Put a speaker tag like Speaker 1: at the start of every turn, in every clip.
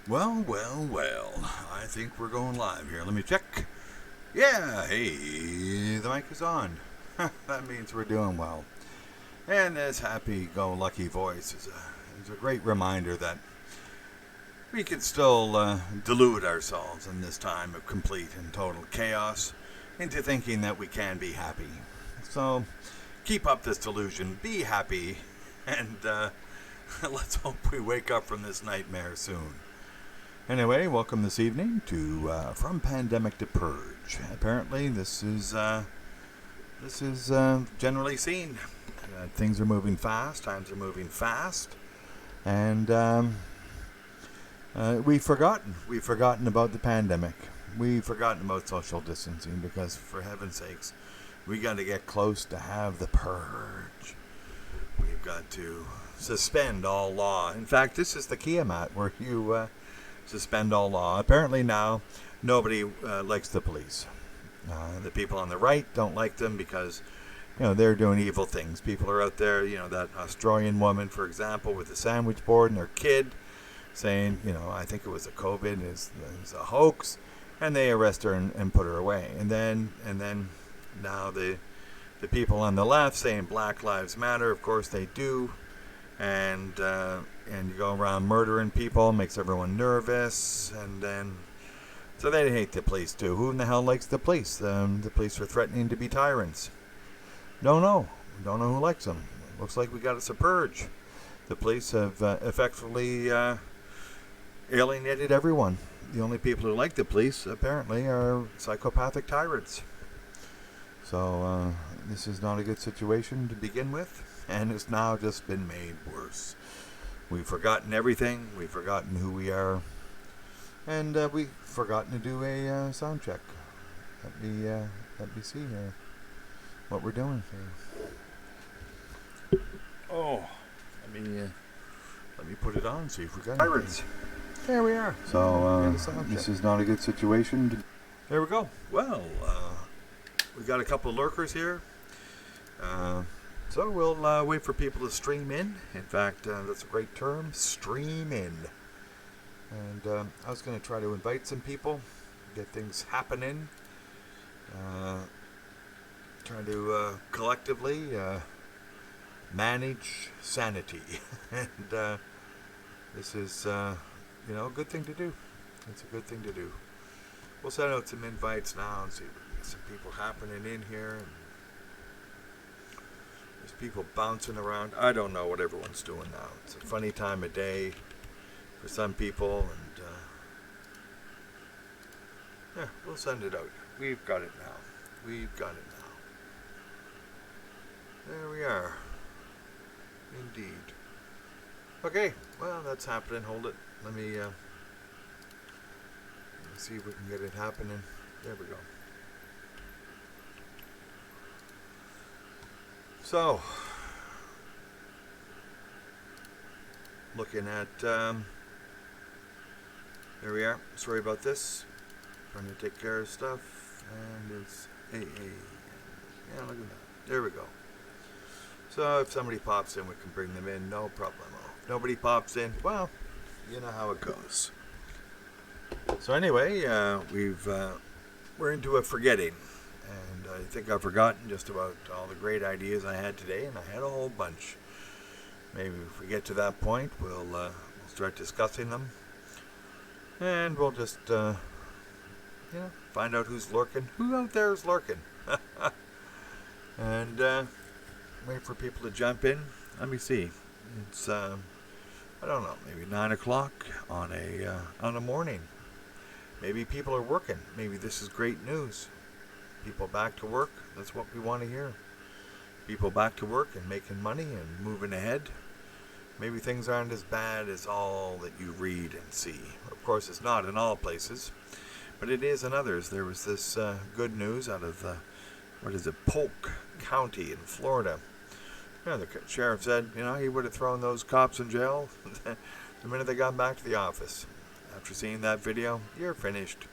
Speaker 1: Well. I think we're going live here. Let me check. Yeah, hey, the mic is on. That means we're doing well. And this happy-go-lucky voice is a great reminder that we can still delude ourselves in this time of complete and total chaos into thinking that we can be happy. So keep up this delusion, be happy, and let's hope we wake up from this nightmare soon. Anyway, welcome this evening to From Pandemic to Purge. Apparently, this is generally seen. Things are moving fast, times are moving fast, and we've forgotten about the pandemic. We've forgotten about social distancing because, for heaven's sakes, we got to get close to have the purge. We've got to suspend all law. In fact, this is the Kiamat where you suspend all law. Apparently now, nobody likes the police. The people on the right don't like them because, they're doing evil things. People are out there, that Australian woman, for example, with the sandwich board and her kid, saying, I think it was a COVID, it's a hoax, and they arrest her and put her away. And then now the people on the left saying Black Lives Matter, of course they do, and you go around murdering people, makes everyone nervous, and then so they hate the police too. Who in the hell likes the police? The police are threatening to be tyrants. Don't know who likes them. Looks like we got us a purge. The police have effectively alienated everyone. The only people who like the police apparently are psychopathic tyrants. So this is not a good situation to begin with, and it's now just been made worse. We've forgotten everything. We've forgotten who we are, and we've forgotten to do a sound check. Let me see here what we're doing here. Oh, let me put it on. See if we got pirates. There we are. So this is not a good situation. There we go. Well, we got a couple of lurkers here. So we'll wait for people to stream in. In fact, that's a great term, stream in. And I was going to try to invite some people, get things happening. Try to collectively manage sanity. And this is, a good thing to do. It's a good thing to do. We'll send out some invites now and see if we can get some people happening in here. And there's people bouncing around. I don't know what everyone's doing now. It's a funny time of day for some people, and we'll send it out. We've got it now. There we are. Indeed. Okay, well, that's happening. Hold it. Let me see if we can get it happening. There we go. So, looking at, there we are. Sorry about this. Trying to take care of stuff, and it's AA. Yeah, look at that. There we go. So if somebody pops in, we can bring them in. No problemo. If nobody pops in, well, you know how it goes. So anyway, we're into a forgetting. And I think I've forgotten just about all the great ideas I had today, and I had a whole bunch. Maybe if we get to that point, we'll start discussing them, and we'll just find out who's lurking, who out there is lurking, and wait for people to jump in. Let me see. It's I don't know, maybe 9 o'clock on a morning. Maybe people are working. Maybe this is great news. People back to work, that's what we want to hear. People back to work and making money and moving ahead. Maybe things aren't as bad as all that you read and see. Of course, it's not in all places, but it is in others. There was this good news out of, Polk County in Florida. The sheriff said, he would have thrown those cops in jail the minute they got back to the office. After seeing that video, you're finished.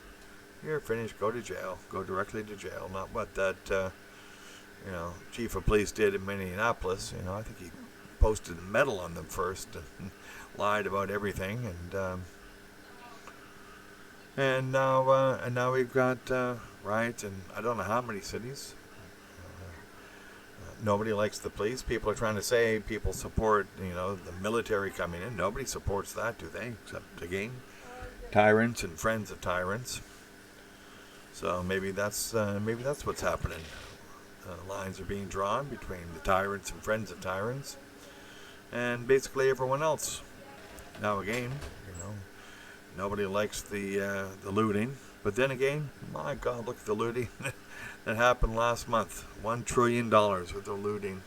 Speaker 1: You're finished. Go to jail. Go directly to jail. Not what that, chief of police did in Minneapolis. I think he posted a medal on them first and lied about everything. And And now we've got riots in I don't know how many cities. Nobody likes the police. People are trying to say people support, the military coming in. Nobody supports that, do they? Except, again, tyrants and friends of tyrants. So maybe that's what's happening. Lines are being drawn between the tyrants and friends of tyrants, and basically everyone else. Now again, nobody likes the looting, but then again, my God, look at the looting that happened last month. $1 trillion worth of looting.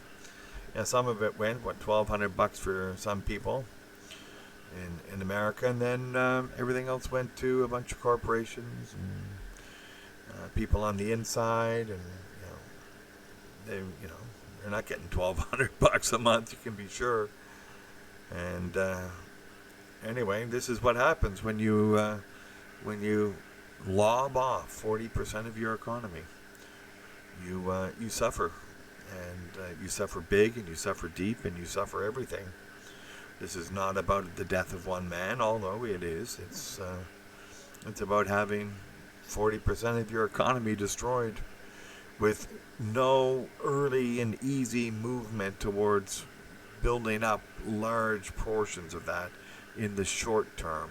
Speaker 1: Yeah, some of it went $1,200 for some people in America, and then everything else went to a bunch of corporations and people on the inside, and they're not getting $1,200 a month. You can be sure. And anyway, this is what happens when you lob off 40% of your economy. You suffer, and you suffer big, and you suffer deep, and you suffer everything. This is not about the death of one man, although it is. It's about having 40% of your economy destroyed, with no early and easy movement towards building up large portions of that in the short term.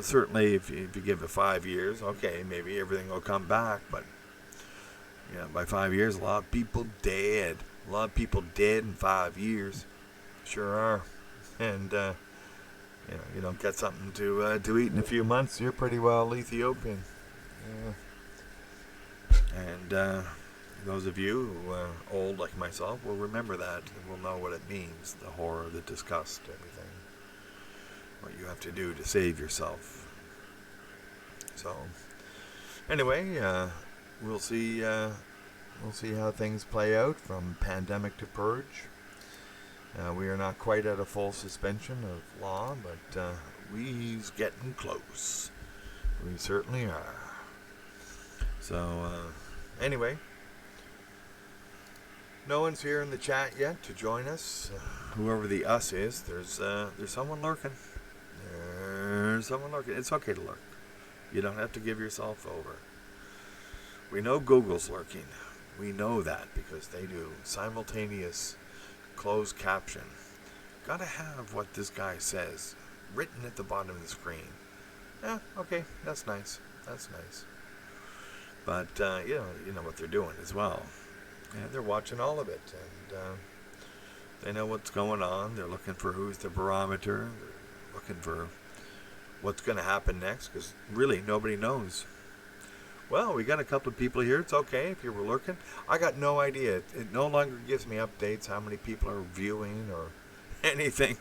Speaker 1: Certainly if you give it 5 years, okay, maybe everything will come back, but by 5 years, a lot of people dead. A lot of people dead in 5 years. Sure are. And, you don't get something to eat in a few months, you're pretty well Ethiopian. Yeah. And those of you who are old like myself will remember that and will know what it means. The horror, the disgust, everything. What you have to do to save yourself. So, anyway, we'll see how things play out from pandemic to purge. We are not quite at a full suspension of law, but we's getting close. We certainly are. So, anyway, no one's here in the chat yet to join us. Whoever the us is, there's someone lurking. There's someone lurking. It's okay to lurk. You don't have to give yourself over. We know Google's lurking. We know that because they do simultaneous closed caption. Gotta have what this guy says written at the bottom of the screen. Yeah, okay, that's nice. That's nice. But you know what they're doing as well. Yeah, they're watching all of it, and they know what's going on. They're looking for who's the barometer. They're looking for what's going to happen next, because really nobody knows. Well, we got a couple of people here. It's okay if you were lurking. I got no idea. It no longer gives me updates how many people are viewing or anything.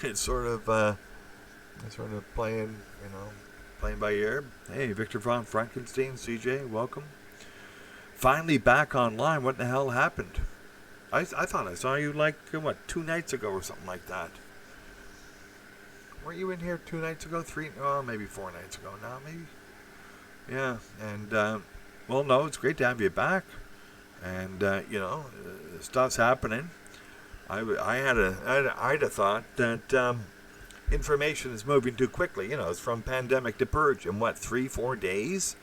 Speaker 1: It's sort of playing by ear. Hey, Victor von Frankenstein, CJ, welcome. Finally back online. What the hell happened? I thought I saw you 2 nights ago or something like that. Weren't you in here 2 nights ago? 3? Oh, maybe 4 nights ago now, maybe. Yeah, and well, no, it's great to have you back. And stuff's happening. I'd have thought that information is moving too quickly. It's from pandemic to purge in 3-4 days,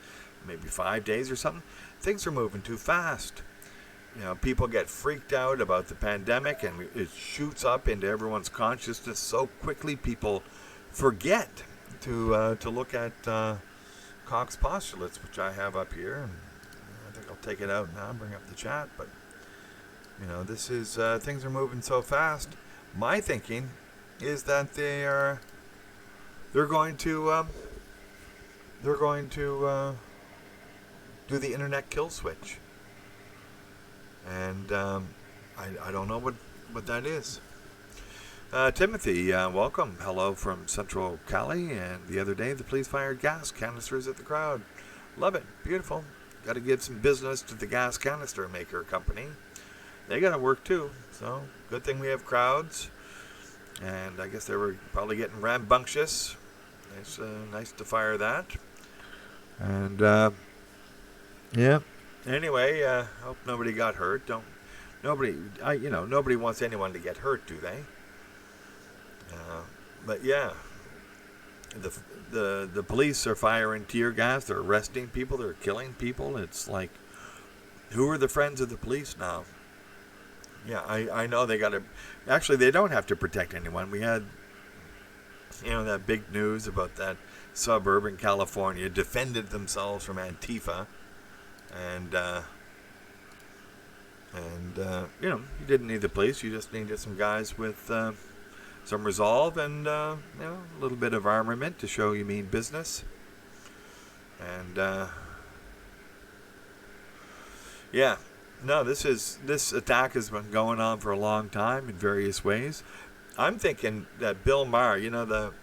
Speaker 1: maybe 5 days or something. Things are moving too fast. People get freaked out about the pandemic, and it shoots up into everyone's consciousness so quickly. People forget to look at Cox postulates, which I have up here. And I think I'll take it out now and bring up the chat. But this is things are moving so fast. My thinking is that they're going to do the internet kill switch. And I don't know what that is. Timothy, welcome. Hello from Central Cali. And the other day, the police fired gas canisters at the crowd. Love it. Beautiful. Got to give some business to the gas canister maker company. They got to work too. So, good thing we have crowds. And I guess they were probably getting rambunctious. It's nice to fire that. And, yeah. Anyway, hope nobody got hurt. Nobody wants anyone to get hurt, do they? But yeah, the police are firing tear gas. They're arresting people. They're killing people. It's like, who are the friends of the police now? Yeah, I know they got to. Actually, they don't have to protect anyone. We had, that big news about that suburb in California defended themselves from Antifa, and you didn't need the police. You just needed some guys with some resolve and a little bit of armament to show you mean business. And yeah, no, this attack has been going on for a long time in various ways. I'm thinking that Bill Maher, the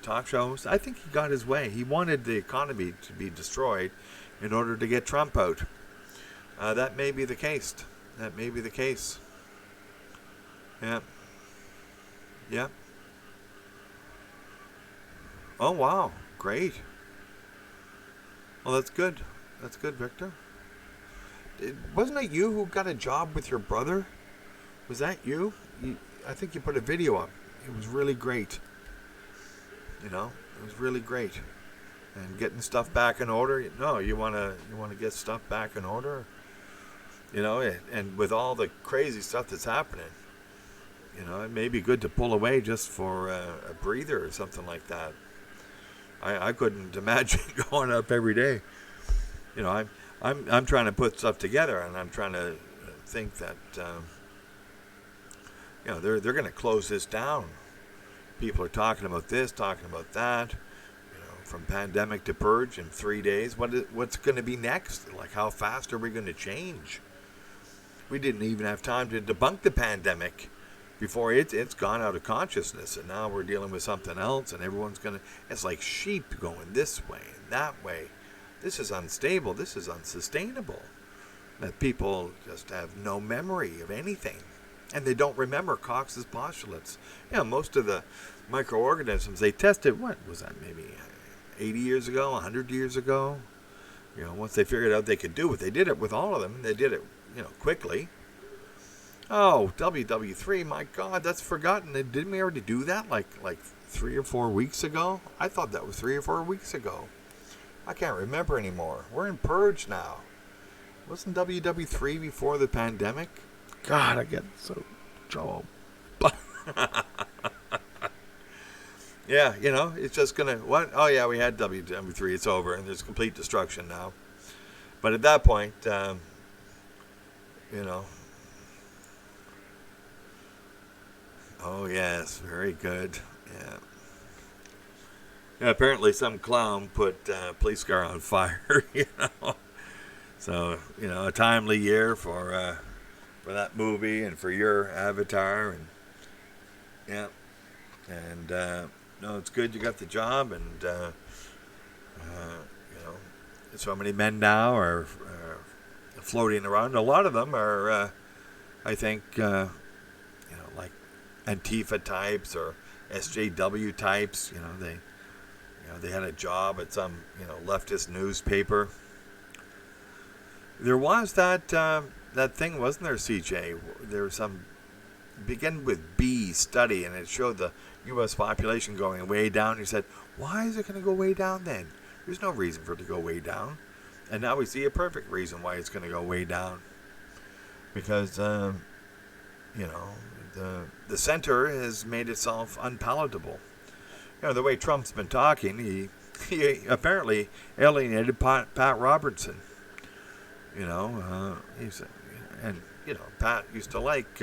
Speaker 1: talk show host, I think he got his way. He wanted the economy to be destroyed in order to get Trump out. That may be the case. That may be the case. Yeah. Yeah. Oh, wow. Great. Well, that's good. That's good, Victor. Wasn't it you who got a job with your brother? Was that you? I think you put a video up. It was really great. It was really great. And getting stuff back in order. No, you want to get stuff back in order. And with all the crazy stuff that's happening, it may be good to pull away just for a breather or something like that. I couldn't imagine going up every day. I'm trying to put stuff together, and I'm trying to think that they're going to close this down. People are talking about this, talking about that. From pandemic to purge in 3 days. What's going to be next? Like, how fast are we going to change? We didn't even have time to debunk the pandemic before it's gone out of consciousness, and now we're dealing with something else, and everyone's it's like sheep going this way and that way. This is unstable. This is unsustainable. That people just have no memory of anything, and they don't remember Cox's postulates. Most of the microorganisms they tested, what was that, maybe 80 years ago, 100 years ago? Once they figured out they could do it, they did it with all of them, and they did it quickly. Oh, WW3, my God, that's forgotten. Didn't we already do that like 3 or 4 weeks ago? I thought that was 3 or 4 weeks ago. I can't remember anymore. We're in Purge now. Wasn't WW3 before the pandemic? God, I get so Joel. Yeah, it's just going to, what? Oh, yeah, we had WW3. It's over, and there's complete destruction now. But at that point, oh, yes, very good. Yeah. Yeah, apparently some clown put a police car on fire, So, a timely year for that movie and for your avatar. And, yeah. And, no, it's good you got the job. And, so many men now are floating around. A lot of them are, I think, like Antifa types or SJW types. They had a job at some, leftist newspaper. There was that thing, wasn't there, CJ? There was some, begin with B study, and it showed the U.S. population going way down. He said, why is it going to go way down then? There's no reason for it to go way down. And now we see a perfect reason why it's going to go way down. Because, the center has made itself unpalatable. The way Trump's been talking, he apparently alienated Pat Robertson. Pat used to like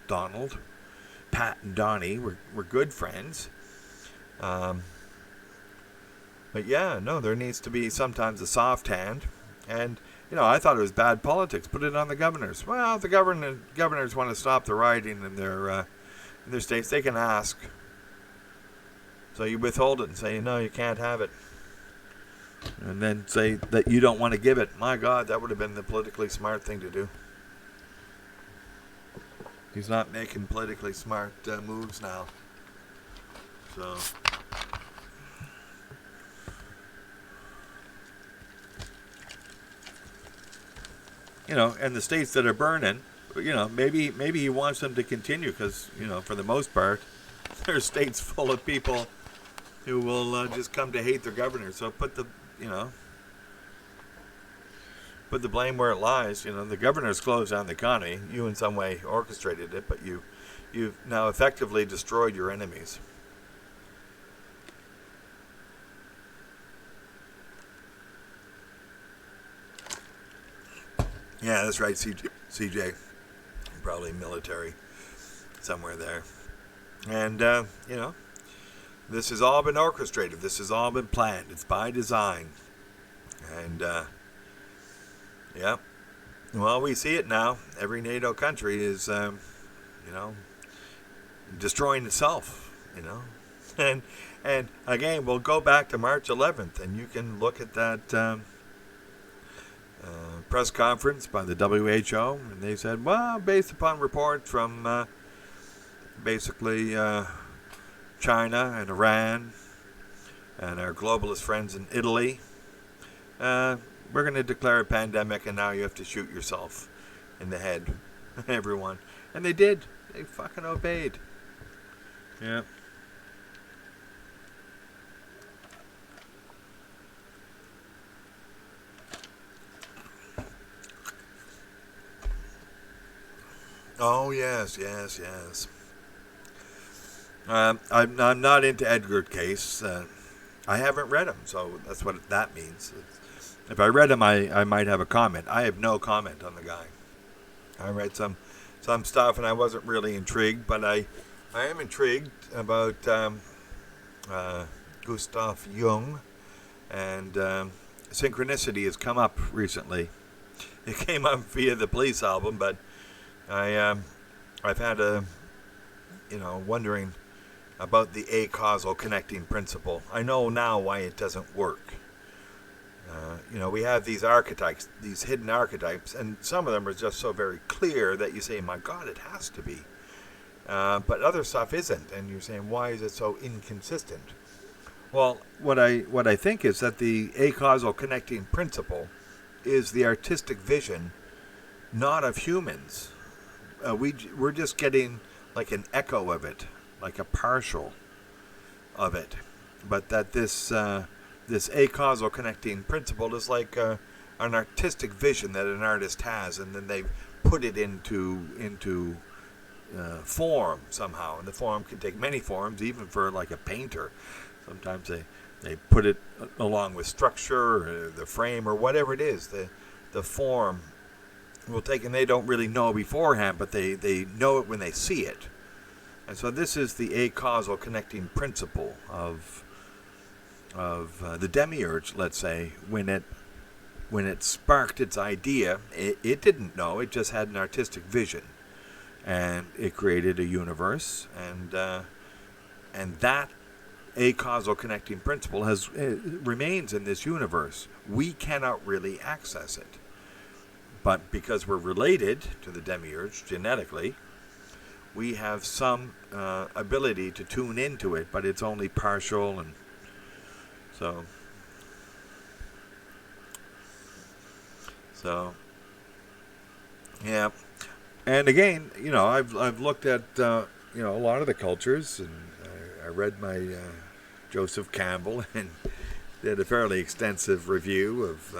Speaker 1: Donald. Pat and Donnie were good friends. But yeah, no, there needs to be sometimes a soft hand. And, I thought it was bad politics. Put it on the governors. Well, if the governors want to stop the rioting in their states, they can ask. So you withhold it and say, no, you can't have it. And then say that you don't want to give it. My God, that would have been the politically smart thing to do. He's not making politically smart moves now. So... and the states that are burning, maybe he wants them to continue because, for the most part, There's states full of people who will just come to hate their governor. So put the blame where it lies. The governor's closed down the economy. You in some way orchestrated it, but you've now effectively destroyed your enemies. Yeah, that's right, CJ. Probably military somewhere there. And, this has all been orchestrated. This has all been planned. It's by design. And, yeah. Well, we see it now. Every NATO country is, destroying itself, And again, we'll go back to March 11th, and you can look at that press conference by the WHO, and they said, well, based upon reports from basically China and Iran and our globalist friends in Italy, we're going to declare a pandemic, and now you have to shoot yourself in the head, everyone. And they did. They fucking obeyed. Yeah. Oh, yes. I'm not into Edgar Case. I haven't read him, so that's what that means. If I read him, I might have a comment. I have no comment on the guy. I read some stuff, and I wasn't really intrigued, but I am intrigued about Gustav Jung, and Synchronicity has come up recently. It came up via the Police album, but I've had wondering about the acausal connecting principle. I know now why it doesn't work. We have these archetypes, these hidden archetypes, and some of them are just so very clear that you say, my God, it has to be. But other stuff isn't, and you're saying, why is it so inconsistent? Well, what I think is that the acausal connecting principle is the artistic vision, not of humans. We're just getting like an echo of it, like a partial of it, but that this acausal connecting principle is like an artistic vision that an artist has, and then they put it into form somehow, and the form can take many forms, even for like a painter. Sometimes they put it along with structure or the frame or whatever it is, the form will take, and they don't really know beforehand, but they know it when they see it. And so this is the acausal connecting principle of the demiurge, let's say, when it sparked its idea, it didn't know, it just had an artistic vision, and it created a universe, and that acausal connecting principle remains in this universe. We cannot really access it, but because we're related to the demiurge genetically, we have some ability to tune into it, but it's only partial, and so yeah. And again, I've looked at a lot of the cultures, and I read my Joseph Campbell and did a fairly extensive review of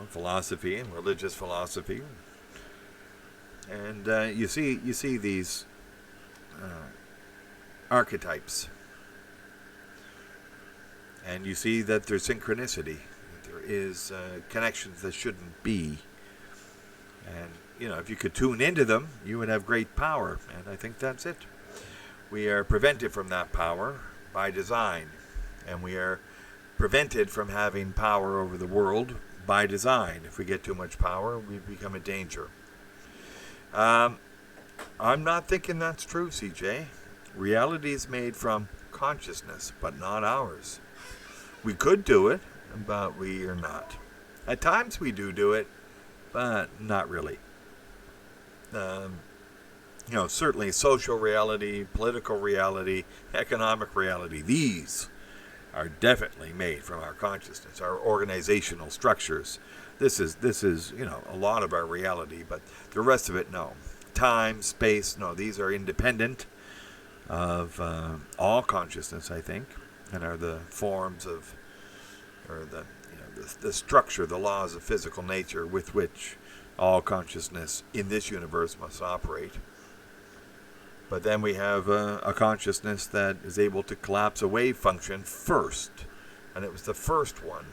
Speaker 1: philosophy and religious philosophy. And you see these archetypes, and you see that there's synchronicity, that there is connections that shouldn't be, and if you could tune into them, you would have great power, and I think that's it. We are prevented from that power by design, and we are prevented from having power over the world by design. If we get too much power, we become a danger. I'm not thinking that's true, CJ. Reality is made from consciousness, but not ours. We could do it, but we are not. At times we do it, but not really. Certainly social reality, political reality, economic reality, these are definitely made from our consciousness, our organizational structures. This is a lot of our reality, but the rest of it, no. Time, space, no, these are independent. of all consciousness, I think, and are the forms of, or the structure, the laws of physical nature with which all consciousness in this universe must operate. But then we have a consciousness that is able to collapse a wave function first, and it was the first one,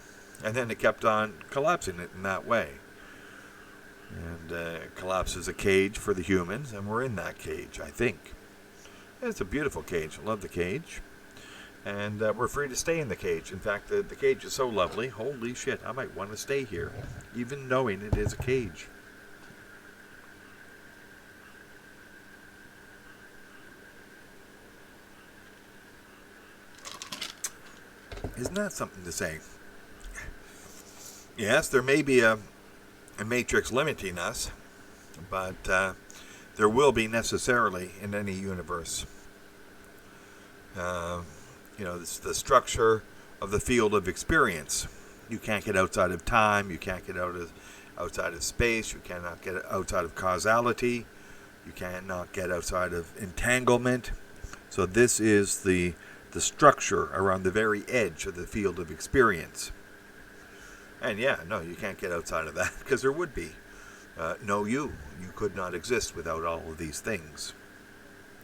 Speaker 1: and then it kept on collapsing it in that way. And it collapses a cage for the humans, and we're in that cage, I think. And it's a beautiful cage. I love the cage. And we're free to stay in the cage. In fact, the cage is so lovely. Holy shit, I might want to stay here, even knowing it is a cage. Isn't that something to say? Yes, there may be a matrix limiting us, but there will be necessarily in any universe. The structure of the field of experience. You can't get outside of time. You can't get outside of space. You cannot get outside of causality. You cannot get outside of entanglement. So this is the structure around the very edge of the field of experience. And you can't get outside of that, because there would be no you. You could not exist without all of these things.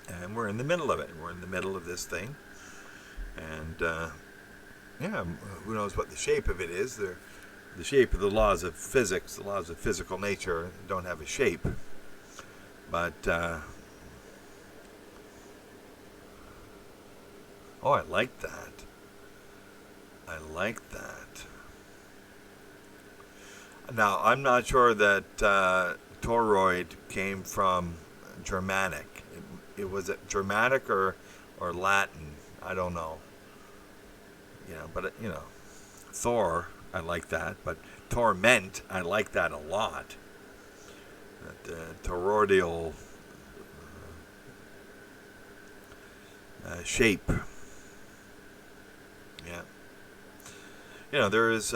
Speaker 1: And we're in the middle of it. We're in the middle of this thing. And, who knows what the shape of it is. The shape of the laws of physics, the laws of physical nature, don't have a shape. But, I like that. I like that. Now, I'm not sure that toroid came from Germanic. Was it Germanic or Latin? I don't know. But Thor, I like that. But torment, I like that a lot. That toroidal shape. Yeah. There is.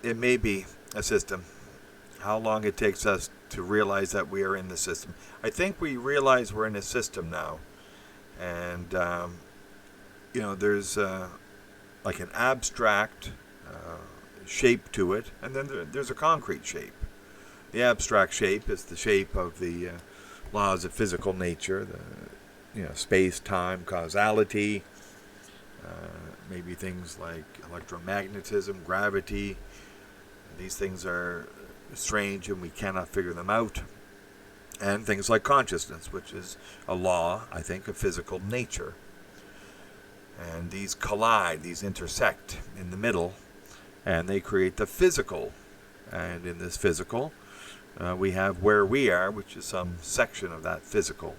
Speaker 1: It may be a system. How long it takes us to realize that we are in the system. I think we realize we're in a system now. And, there's like an abstract shape to it, and then there's a concrete shape. The abstract shape is the shape of the laws of physical nature, the space, time, causality, maybe things like electromagnetism, gravity. These things are strange and we cannot figure them out. And things like consciousness, which is a law, I think, of physical nature. And these collide, these intersect in the middle, and they create the physical. And in this physical, we have where we are, which is some section of that physical.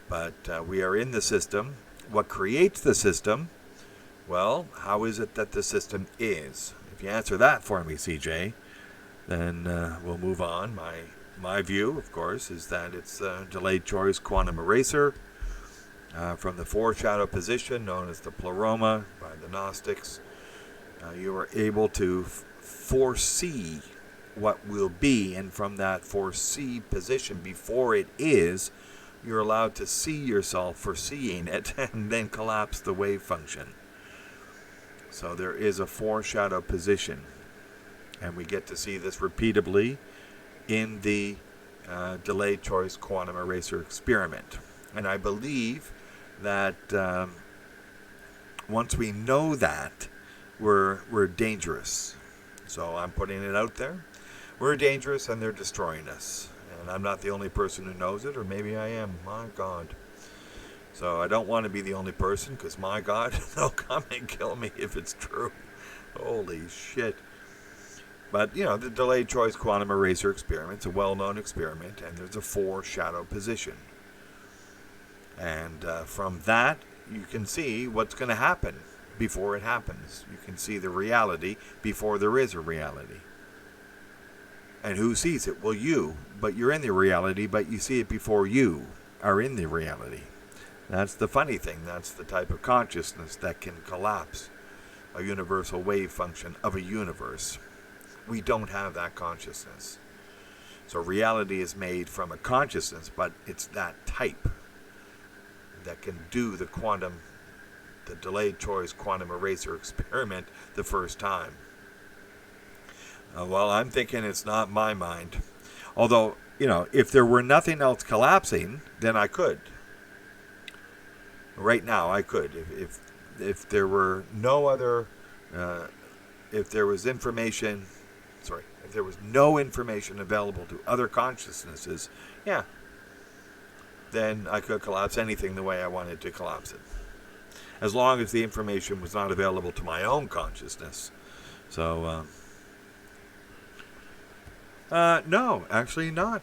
Speaker 1: But we are in the system. What creates the system? Well, how is it that the system is? If you answer that for me, CJ, then we'll move on. My view, of course, is that it's a delayed choice quantum eraser from the foreshadow position known as the pleroma by the Gnostics. You are able to foresee what will be, and from that foresee position before it is, you're allowed to see yourself foreseeing it and then collapse the wave function. So there is a foreshadow position, and we get to see this repeatedly in the delayed choice quantum eraser experiment. And I believe that once we know that, we're dangerous. So I'm putting it out there. We're dangerous and they're destroying us. And I'm not the only person who knows it, or maybe I am. My God. So I don't want to be the only person, because my God, they'll come and kill me if it's true. Holy shit. But, the delayed choice quantum eraser experiment's a well-known experiment, and there's a foreshadow position. And from that, you can see what's going to happen before it happens. You can see the reality before there is a reality. And who sees it? Well, you. But you're in the reality, but you see it before you are in the reality. That's the funny thing. That's the type of consciousness that can collapse a universal wave function of a universe. we don't have that consciousness. So reality is made from a consciousness, but it's that type that can do the delayed choice quantum eraser experiment the first time. Well, I'm thinking it's not my mind. Although, if there were nothing else collapsing, then I could. Right now, I could. If there were no other, if there was no information available to other consciousnesses, yeah, then I could collapse anything the way I wanted to collapse it. As long as the information was not available to my own consciousness. So, no, actually not,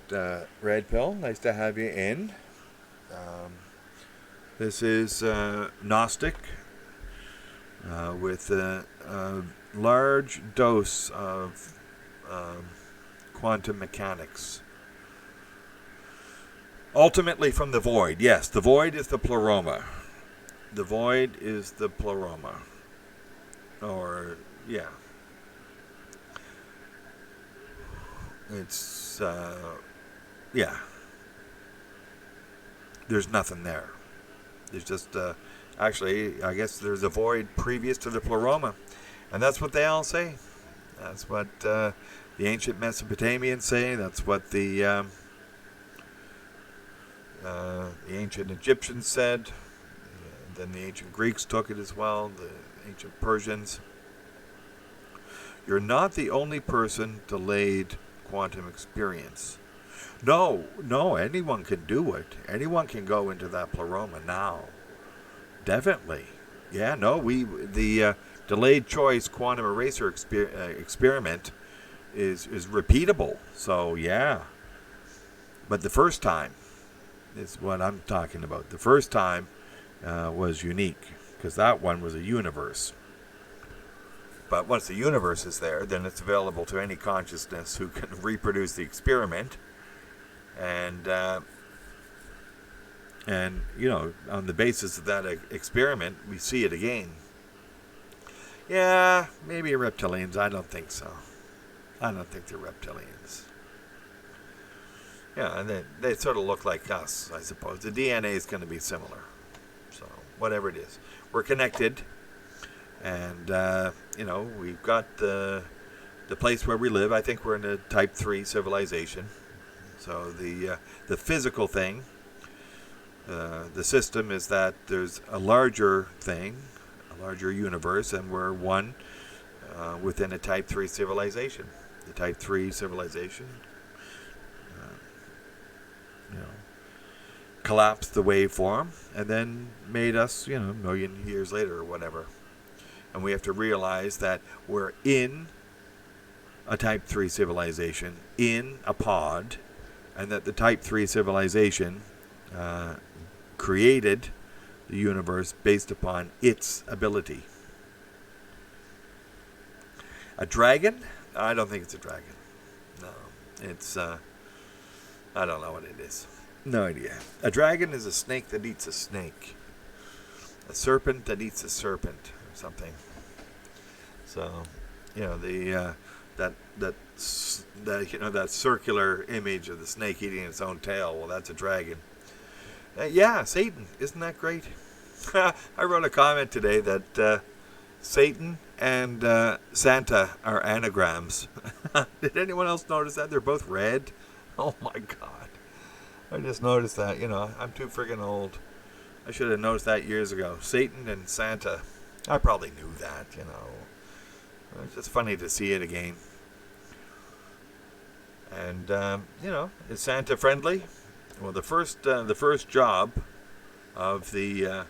Speaker 1: Red Pill. Nice to have you in. This is Gnostic with a large dose of quantum mechanics. Ultimately from the void. Yes, the void is the pleroma. The void is the pleroma. Or, yeah. It's, yeah. There's nothing there. There's just, actually, I guess there's a void previous to the pleroma. And that's what they all say. That's what the ancient Mesopotamians say. That's what the ancient Egyptians said. Then the ancient Greeks took it as well. The ancient Persians. You're not the only person delayed quantum experience. No, anyone can do it. Anyone can go into that pleroma now. Definitely. Yeah, no, the delayed choice quantum eraser experiment is repeatable. So, yeah. But the first time is what I'm talking about. The first time was unique because that one was a universe. But once the universe is there, then it's available to any consciousness who can reproduce the experiment. And on the basis of that experiment, we see it again. Yeah, maybe reptilians. I don't think so. I don't think they're reptilians. Yeah, and they sort of look like us, I suppose. The DNA is going to be similar. So, whatever it is. We're connected. And, we've got the place where we live. I think we're in a type 3 civilization. So the physical thing, the system is that there's a larger thing, a larger universe, and we're one within a type 3 civilization. The type 3 civilization, collapsed the waveform and then made us, a million years later or whatever. And we have to realize that we're in a type 3 civilization, in a pod, and that the type 3 civilization created the universe based upon its ability. A dragon? I don't think it's a dragon. No. It's, I don't know what it is. No idea. A dragon is a snake that eats a snake. A serpent that eats a serpent. Something. So, that circular image of the snake eating its own tail. Well, that's a dragon. Yeah, Satan. Isn't that great? I wrote a comment today that Satan and Santa are anagrams. Did anyone else notice that? They're both red. Oh my God! I just noticed that. I'm too friggin' old. I should have noticed that years ago. Satan and Santa. I probably knew that, It's just funny to see it again. And, is Santa friendly? Well, the first job of the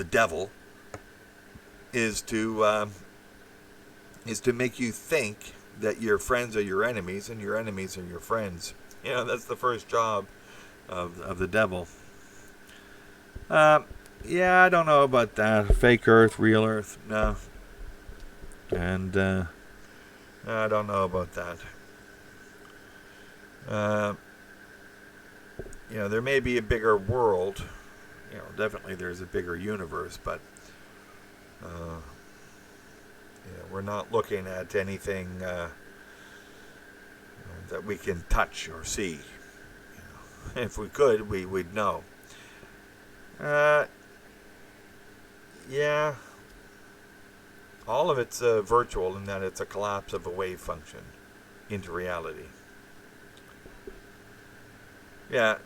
Speaker 1: devil is to make you think that your friends are your enemies and your enemies are your friends. That's the first job of the devil. Yeah, I don't know about that. Fake Earth, real Earth, no. And I don't know about that. There may be a bigger world. Definitely there's a bigger universe, but We're not looking at anything that we can touch or see. If we could, we'd know. Yeah, all of it's virtual in that it's a collapse of a wave function into reality. Yeah.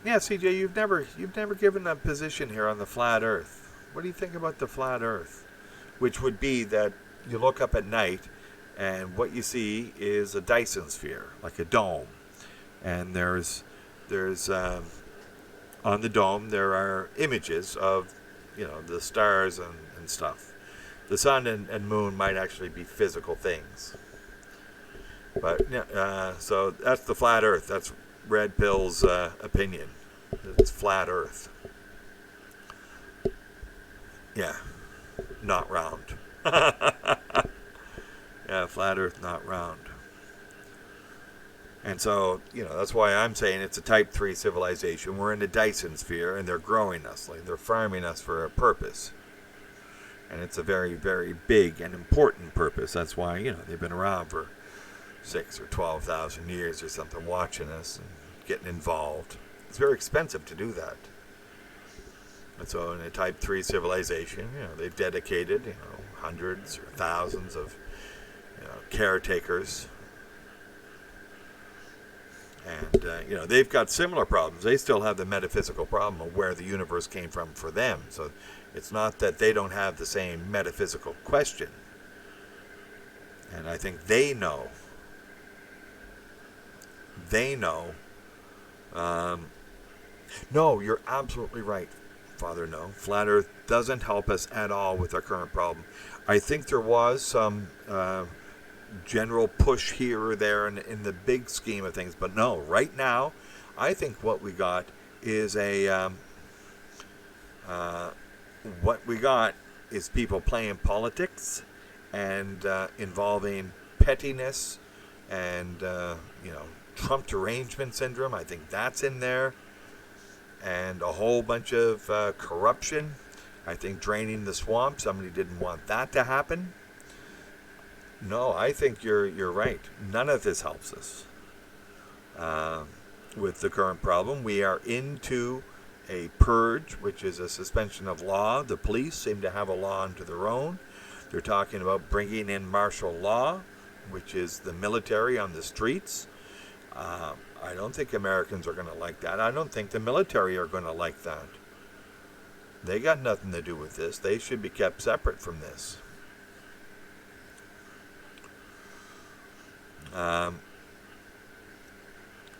Speaker 1: Yeah, CJ, you've never given a position here on the flat Earth. What do you think about the flat Earth? Which would be that you look up at night, and what you see is a Dyson sphere, like a dome, and there's on the dome there are images of the stars and stuff. The sun and moon might actually be physical things, but so that's the flat Earth. That's Red Pill's opinion. It's flat Earth. Yeah, not round. Yeah, flat Earth, not round. And so, that's why I'm saying it's a Type 3 civilization. We're in the Dyson sphere, and they're growing us. Like, they're farming us for a purpose. And it's a very, very big and important purpose. That's why, they've been around for 6,000 or 12,000 years or something, watching us and getting involved. It's very expensive to do that. And so in a Type 3 civilization, they've dedicated, hundreds or thousands of caretakers. And, they've got similar problems. They still have the metaphysical problem of where the universe came from for them. So it's not that they don't have the same metaphysical question. And I think they know. No, you're absolutely right, Father No. Flat Earth doesn't help us at all with our current problem. I think there was some general push here or there in the big scheme of things, but no, right now, I think what we got is people playing politics and involving pettiness and Trump derangement syndrome. I think that's in there, and a whole bunch of corruption. I think draining the swamp. Somebody didn't want that to happen. No, I think you're right. None of this helps us with the current problem. We are into a purge, which is a suspension of law. The police seem to have a law unto their own. They're talking about bringing in martial law, which is the military on the streets. I don't think Americans are going to like that. I don't think the military are going to like that. They got nothing to do with this. They should be kept separate from this.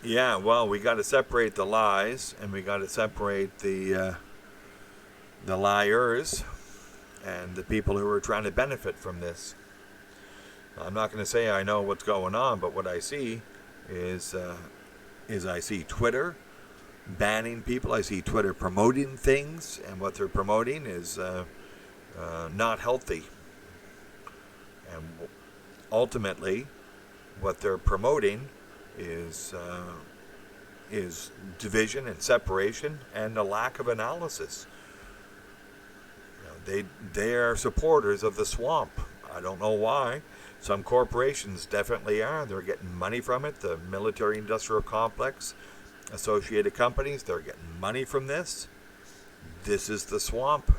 Speaker 1: Yeah, well, we got to separate the lies, and we got to separate the liars and the people who are trying to benefit from this. I'm not going to say I know what's going on, but what I see is I see Twitter banning people. I see Twitter promoting things, and what they're promoting is not healthy. And ultimately, what they're promoting is division and separation and a lack of analysis. They are supporters of the swamp. I don't know why. Some corporations definitely are. They're getting money from it. The military-industrial complex, associated companies, they're getting money from this. This is the swamp.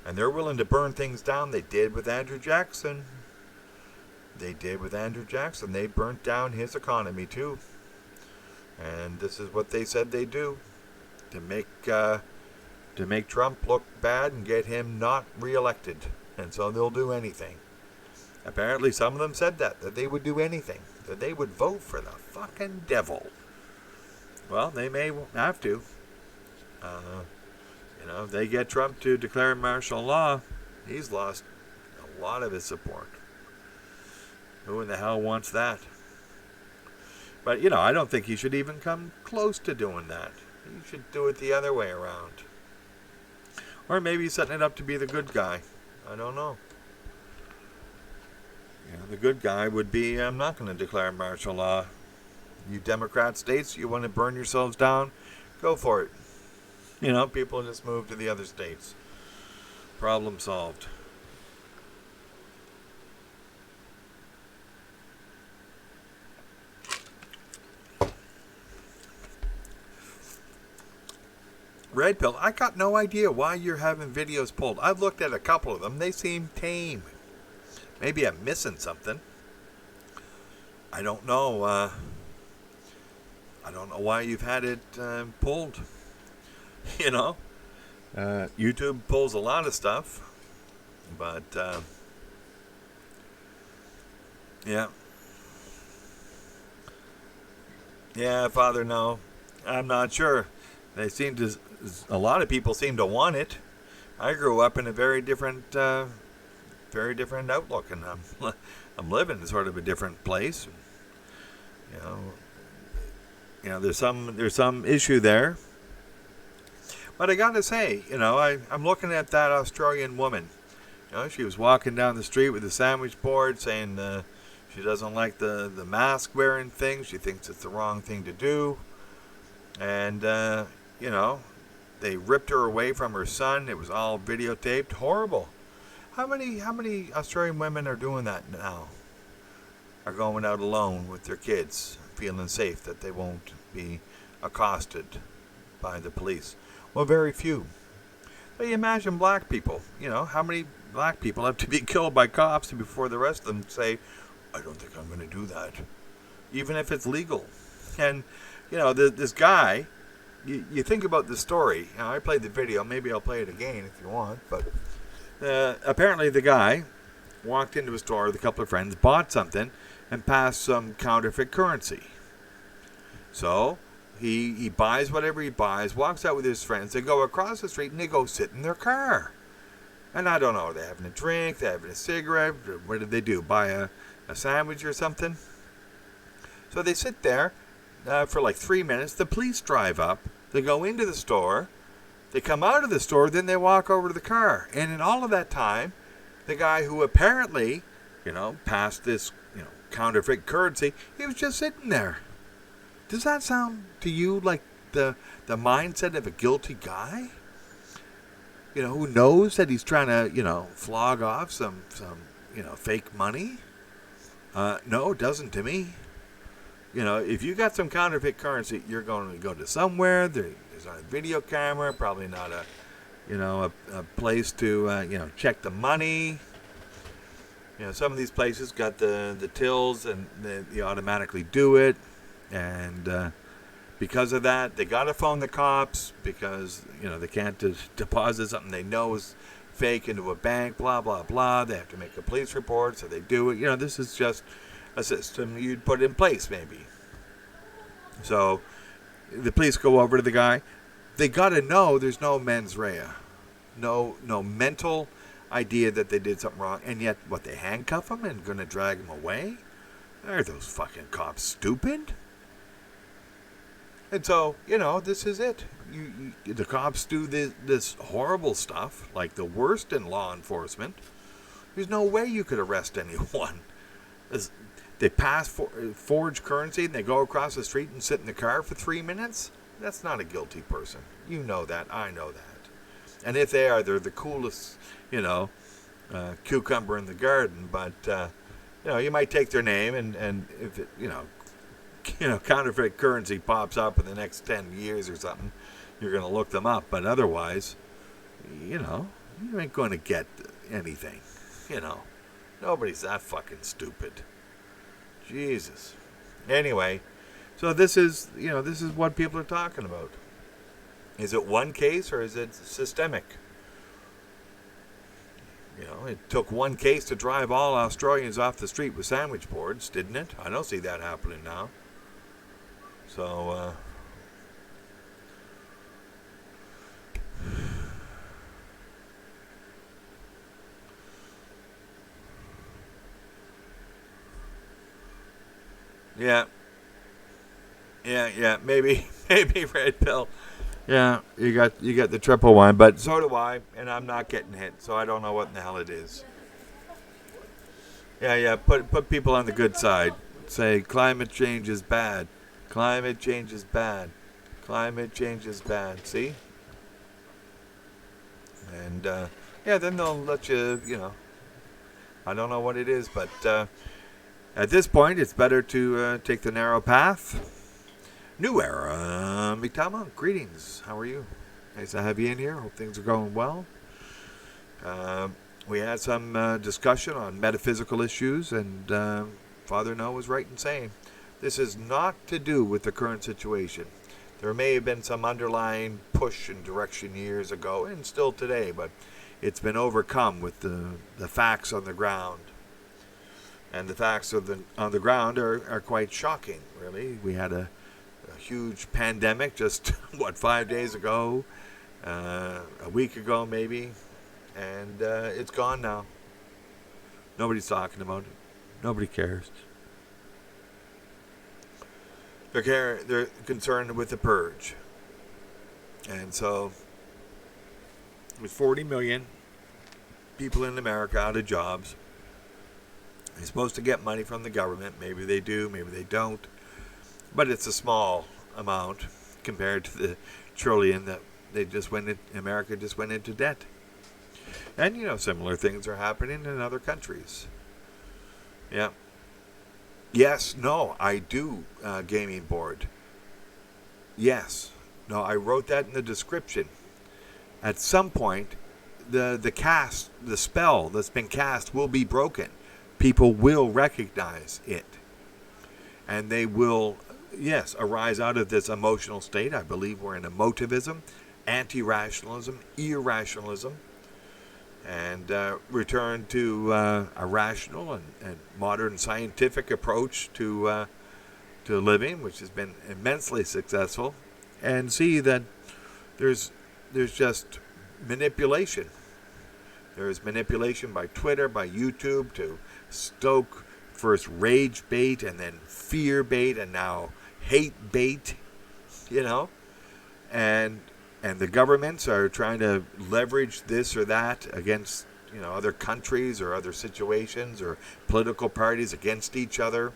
Speaker 1: And they're willing to burn things down. They did with Andrew Jackson. They burnt down his economy too. And this is what they said they do to make Trump look bad and get him not reelected. And so they'll do anything. Apparently some of them said that they would do anything, that they would vote for the fucking devil. Well, they may have to. If they get Trump to declare martial law, he's lost a lot of his support. Who in the hell wants that? But, I don't think he should even come close to doing that. He should do it the other way around. Or maybe he's setting it up to be the good guy. I don't know. The good guy would be, I'm not going to declare martial law. You Democrat states, you want to burn yourselves down? Go for it. People just move to the other states. Problem solved. Red Pill, I got no idea why you're having videos pulled. I've looked at a couple of them. They seem tame. Maybe I'm missing something. I don't know. I don't know why you've had it pulled. You know, YouTube pulls a lot of stuff, but yeah, Father, no, I'm not sure. They seem to. A lot of people seem to want it. I grew up in a very different outlook, and I'm living in sort of a different place. You know, there's some issue there. But I gotta say, I'm looking at that Australian woman. She was walking down the street with a sandwich board saying she doesn't like the mask wearing thing. She thinks it's the wrong thing to do. And, they ripped her away from her son. It was all videotaped. Horrible. How many Australian women are doing that now? Are going out alone with their kids, feeling safe that they won't be accosted by the police? Well, very few. So you imagine black people. How many black people have to be killed by cops before the rest of them say, I don't think I'm going to do that, even if it's legal. And, this guy, you think about the story. I played the video. Maybe I'll play it again if you want. But apparently the guy walked into a store with a couple of friends, bought something, and passed some counterfeit currency. So he buys whatever he buys, walks out with his friends. They go across the street and they go sit in their car. And I don't know, they're having a drink, they're having a cigarette. What did they do? Buy a sandwich or something? So they sit there for like 3 minutes. The police drive up. They go into the store. They come out of the store. Then they walk over to the car. And in all of that time, the guy who apparently, passed this, counterfeit currency, he was just sitting there. Does that sound to you like the mindset of a guilty guy? Who knows that he's trying to, flog off some fake money? No, it doesn't to me. If you got some counterfeit currency, you're going to go to somewhere. There's not a video camera, probably not a place to, check the money. Some of these places got the tills and they automatically do it. And because of that, they got to phone the cops because, they can't deposit something they know is fake into a bank, blah, blah, blah. They have to make a police report, so they do it. This is just a system you'd put in place, maybe. So the police go over to the guy. They got to know there's no mens rea, no mental idea that they did something wrong, and yet, they handcuff him and going to drag him away? Are those fucking cops stupid? And so, this is it. The cops do this horrible stuff, like the worst in law enforcement. There's no way you could arrest anyone. They pass forged currency and they go across the street and sit in the car for 3 minutes? That's not a guilty person. You know that. I know that. And if they are, they're the coolest, cucumber in the garden. But, you might take their name and if it, counterfeit currency pops up in the next 10 years or something, you're going to look them up. But otherwise, you ain't going to get anything. Nobody's that fucking stupid. Jesus. Anyway, so this is what people are talking about. Is it one case or is it systemic? It took one case to drive all Australians off the street with sandwich boards, didn't it? I don't see that happening now. So, yeah, maybe Red Pill. Yeah, you got the triple one, but so do I, and I'm not getting hit, so I don't know what in the hell it is. Yeah, put people on the good side. Say climate change is bad. Climate change is bad. Climate change is bad. See? And yeah, then they'll let you, I don't know what it is, but at this point, it's better to take the narrow path. New era, Miktama, greetings. How are you? Nice to have you in here. Hope things are going well. We had some discussion on metaphysical issues, and Father No was right in saying this is not to do with the current situation. There may have been some underlying push and direction years ago, and still today, but it's been overcome with the facts on the ground. And the facts on the ground are quite shocking, really. We had a huge pandemic just, 5 days ago, a week ago maybe, and it's gone now. Nobody's talking about it. Nobody cares. They're concerned with the purge. And so, with 40 million people in America out of jobs, they're supposed to get money from the government. Maybe they do, maybe they don't. But it's a small amount compared to the trillion that America just went into debt. And, similar things are happening in other countries. Yeah. Yes, no, I do, gaming board. Yes. No, I wrote that in the description. At some point, the spell that's been cast will be broken. People will recognize it. And they will, yes, arise out of this emotional state. I believe we're in emotivism, anti-rationalism, irrationalism, and return to a rational and modern scientific approach to living, which has been immensely successful, and see that there's just manipulation. There's manipulation by Twitter, by YouTube, to stoke first rage bait and then fear bait and now hate bait, and the governments are trying to leverage this or that against other countries or other situations or political parties against each other.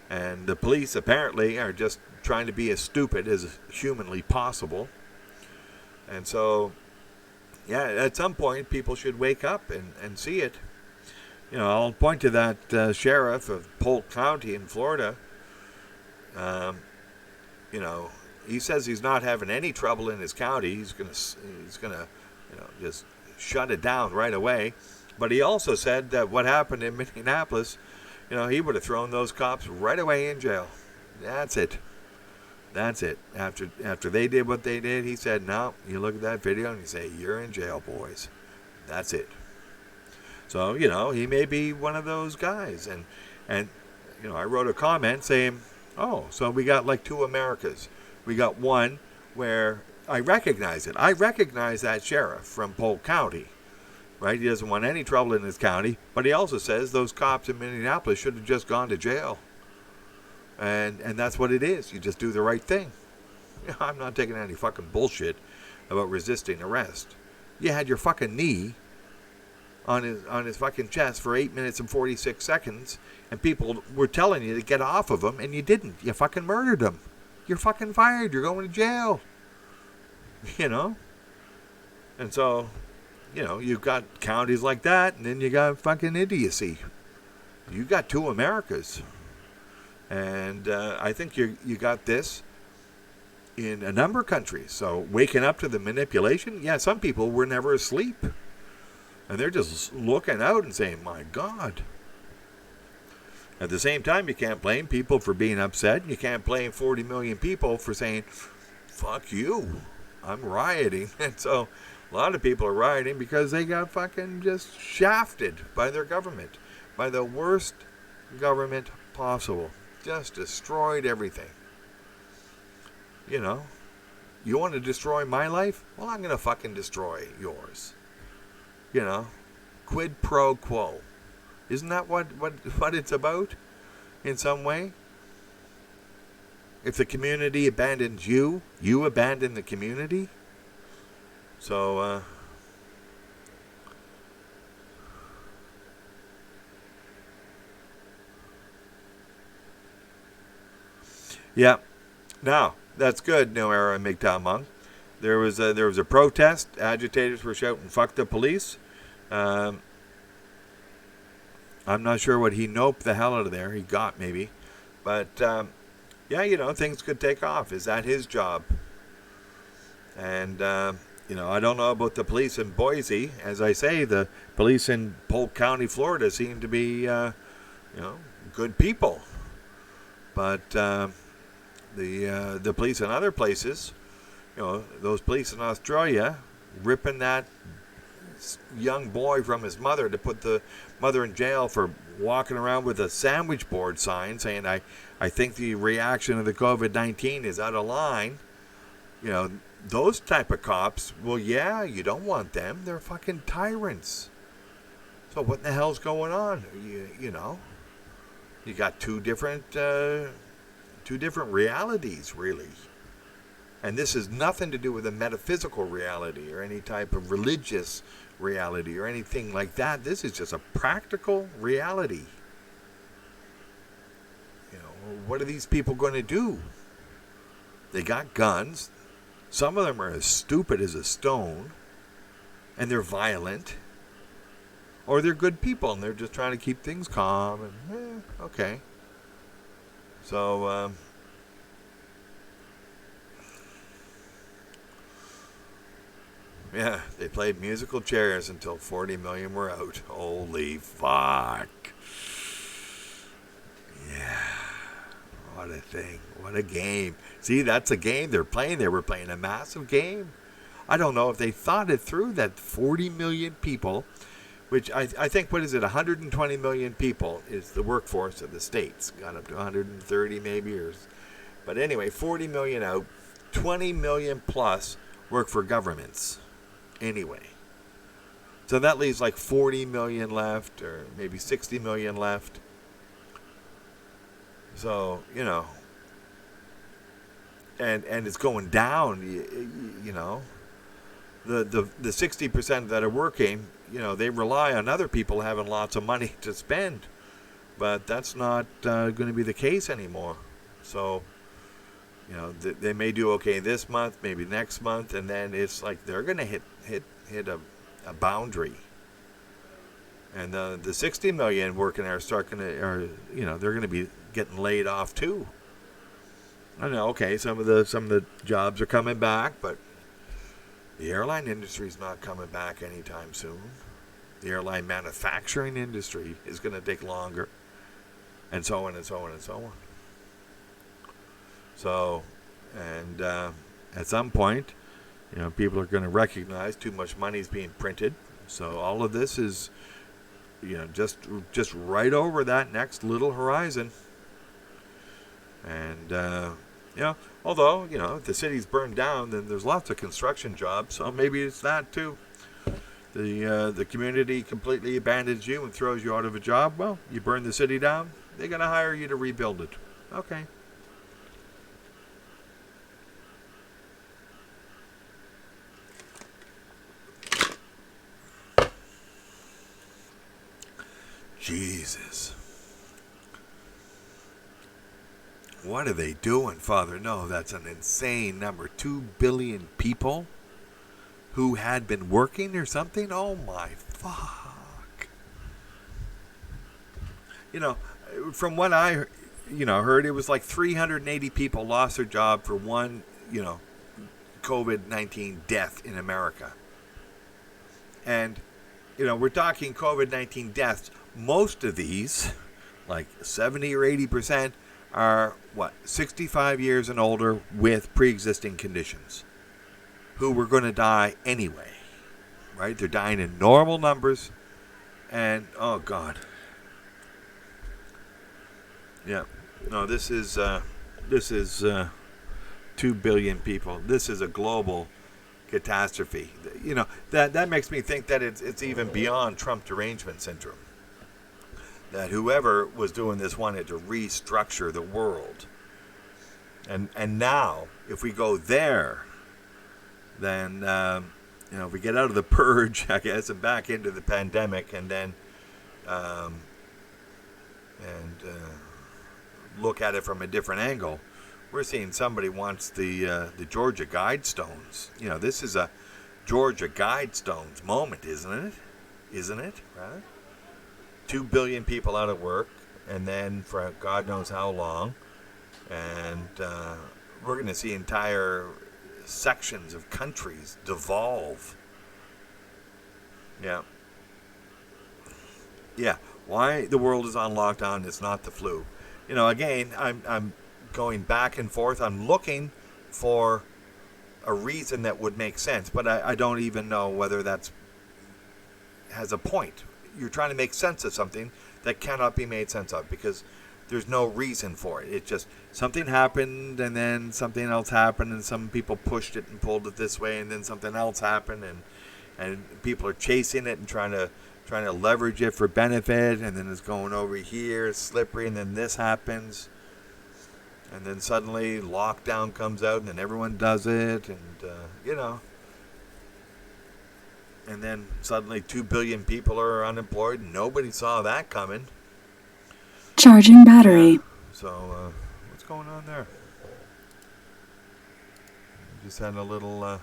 Speaker 1: And the police apparently are just trying to be as stupid as humanly possible. And so, yeah, at some point people should wake up and see it. I'll point to that sheriff of Polk County in Florida. He says he's not having any trouble in his county. He's gonna, just shut it down right away. But he also said that what happened in Minneapolis, he would have thrown those cops right away in jail. That's it. After they did what they did, he said, no, you look at that video and you say, you're in jail, boys. That's it. So, he may be one of those guys. And I wrote a comment saying, oh, so we got like two Americas. We got one where I recognize it. I recognize that sheriff from Polk County, right? He doesn't want any trouble in his county, but he also says those cops in Minneapolis should have just gone to jail. And that's what it is. You just do the right thing. I'm not taking any fucking bullshit about resisting arrest. You had your fucking knee on his fucking chest for 8 minutes and 46 seconds, and people were telling you to get off of him, and you didn't. You fucking murdered him. You're fucking fired. You're going to jail. And so, you've got counties like that, and then you got fucking idiocy. You got two Americas. And I think you got this in a number of countries. So waking up to the manipulation, yeah, some people were never asleep. And they're just looking out and saying, my God. At the same time, you can't blame people for being upset. You can't blame 40 million people for saying, fuck you, I'm rioting. And so a lot of people are rioting because they got fucking just shafted by their government. By the worst government possible. Just destroyed everything. You want to destroy my life? Well, I'm going to fucking destroy yours. Quid pro quo. Isn't that what it's about in some way? If the community abandons you, you abandon the community. So, yeah. Now, that's good, New Era and MGTOW Monk. There was a protest. Agitators were shouting, "Fuck the police." I'm not sure what he noped the hell out of there. He got maybe, but yeah, things could take off. Is that his job? And I don't know about the police in Boise. As I say, the police in Polk County, Florida, seem to be good people, but the police in other places, those police in Australia, ripping that young boy from his mother to put the mother in jail for walking around with a sandwich board sign saying, I think the reaction of the COVID-19 is out of line. Those type of cops, well, yeah, you don't want them. They're fucking tyrants. So what the hell's going on? You got two different realities, really. And this has nothing to do with a metaphysical reality or any type of religious reality or anything like that. This is just a practical reality. What are these people going to do? They got guns. Some of them are as stupid as a stone, and they're violent, or they're good people, and they're just trying to keep things calm, and okay. So, yeah, they played musical chairs until 40 million were out. Holy fuck. Yeah. What a thing. What a game. See, that's a game they're playing. They were playing a massive game. I don't know if they thought it through, that 40 million people, which I think, 120 million people is the workforce of the states. Got up to 130 maybe. But anyway, 40 million out. 20 million plus work for governments. Anyway. So that leaves like 40 million left, or maybe 60 million left. So, and it's going down, the 60% that are working, they rely on other people having lots of money to spend, but that's not going to be the case anymore. So, they may do okay this month, maybe next month, and then it's like they're going to hit a boundary. And the 60 million working there they're going to be getting laid off too. I know, okay, some of the jobs are coming back, but the airline industry is not coming back anytime soon. The airline manufacturing industry is going to take longer, and so on and so on and so on. So, and at some point, people are going to recognize too much money is being printed. So all of this is, just right over that next little horizon. And, although, if the city's burned down, then there's lots of construction jobs. So maybe it's that too. The community completely abandons you and throws you out of a job. Well, you burn the city down, they're going to hire you to rebuild it. Okay. Jesus. What are they doing, Father? No, that's an insane number. 2 billion people who had been working or something? Oh my fuck. From what I heard, it was like 380 people lost their job for one, COVID-19 death in America. And, we're talking COVID-19 deaths. Most of these, like 70 or 80%, are 65 years and older with pre-existing conditions who were going to die anyway, right? They're dying in normal numbers, and oh God, yeah, no, this is 2 billion people. This is a global catastrophe. That makes me think that it's even beyond Trump derangement syndrome. That whoever was doing this wanted to restructure the world. And now, if we go there, then, if we get out of the purge, I guess, and back into the pandemic, and then look at it from a different angle, We're seeing somebody wants the Georgia Guidestones. This is a Georgia Guidestones moment, isn't it? Isn't it? Rather, 2 billion people out of work, and then for God knows how long, and we're going to see entire sections of countries devolve. Yeah. Why the world is on lockdown is not the flu. Again, I'm going back and forth. I'm looking for a reason that would make sense, but I don't even know whether that's has a point. You're trying to make sense of something that cannot be made sense of because there's no reason for it. It just something happened, and then something else happened, and some people pushed it and pulled it this way, and then something else happened, and people are chasing it and trying to leverage it for benefit, and then it's going over here, it's slippery, and then this happens. And then suddenly lockdown comes out and then everyone does it. And, and then suddenly 2 billion people are unemployed. Nobody saw that coming.
Speaker 2: Charging battery.
Speaker 1: Yeah. So, what's going on there? Just had a little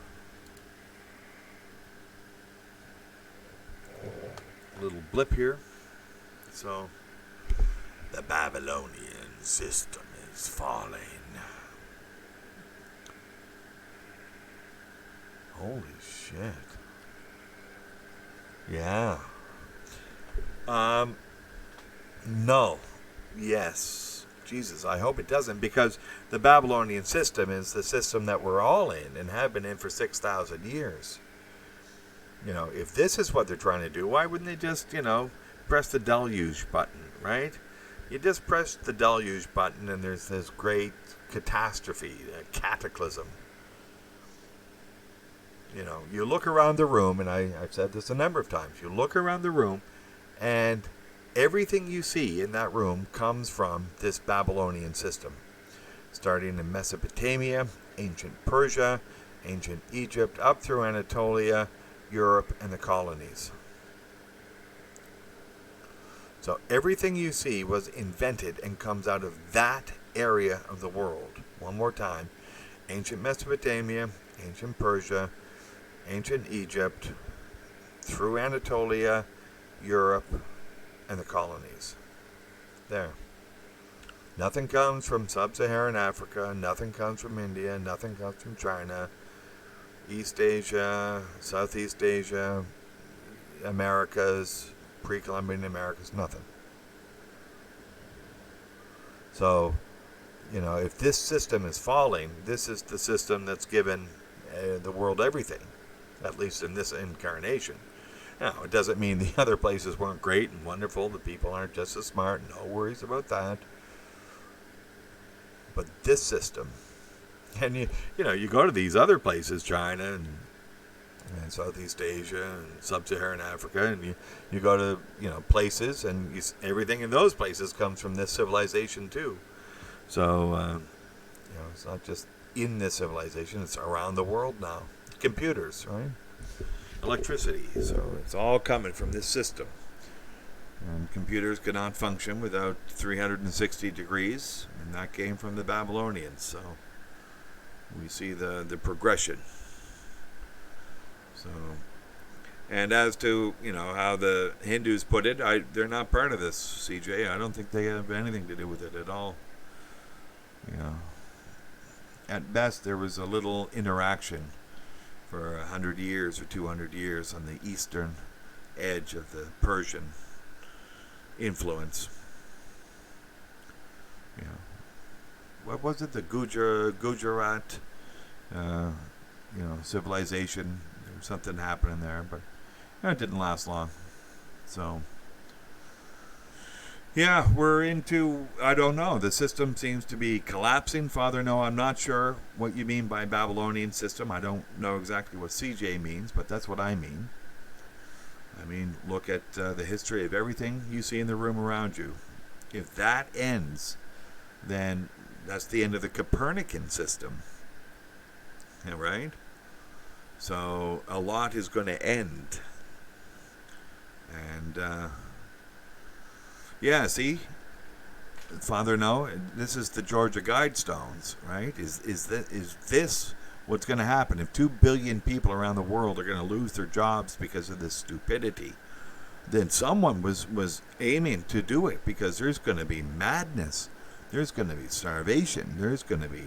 Speaker 1: blip here. So, the Babylonian system is falling. Holy shit. Yeah. No. Yes. Jesus, I hope it doesn't, because the Babylonian system is the system that we're all in and have been in for 6,000 years. If this is what they're trying to do, why wouldn't they just, press the deluge button, right? You just press the deluge button and there's this great catastrophe, a cataclysm. You look around the room, and I've said this a number of times, you look around the room and everything you see in that room comes from this Babylonian system. Starting in Mesopotamia, ancient Persia, ancient Egypt, up through Anatolia, Europe, and the colonies. So everything you see was invented and comes out of that area of the world. One more time. Ancient Mesopotamia, ancient Persia, ancient Egypt, through Anatolia, Europe, and the colonies. There. Nothing comes from sub-Saharan Africa. Nothing comes from India. Nothing comes from China. East Asia, Southeast Asia, Americas, pre-Columbian Americas, nothing. So, if this system is falling, this is the system that's given the world everything, at least in this incarnation. Now, it doesn't mean the other places weren't great and wonderful. The people aren't just as smart. No worries about that. But this system, and you go to these other places, China and Southeast Asia and Sub-Saharan Africa, and you go to places, and everything in those places comes from this civilization too. So it's not just in this civilization; it's around the world now. Computers, right? Electricity. So it's all coming from this system. And computers cannot function without 360 degrees, and that came from the Babylonians. So we see the progression. So, and as to how the Hindus put it, they're not part of this, CJ. I don't think they have anything to do with it at all. At best, there was a little interaction for 100 years or 200 years on the eastern edge of the Persian influence. What was it? The Gujarat, civilization. There was something happening there, but it didn't last long. So, we're into, I don't know, the system seems to be collapsing. Father, no, I'm not sure what you mean by Babylonian system. I don't know exactly what CJ means, but that's what I mean. I mean, look at the history of everything you see in the room around you. If that ends, then that's the end of the Copernican system. Yeah, right? So a lot is going to end. And, see, Father, no. This is the Georgia Guidestones, right? Is this what's going to happen if 2 billion people around the world are going to lose their jobs because of this stupidity? Then someone was aiming to do it, because there's going to be madness. There's going to be starvation. There's going to be,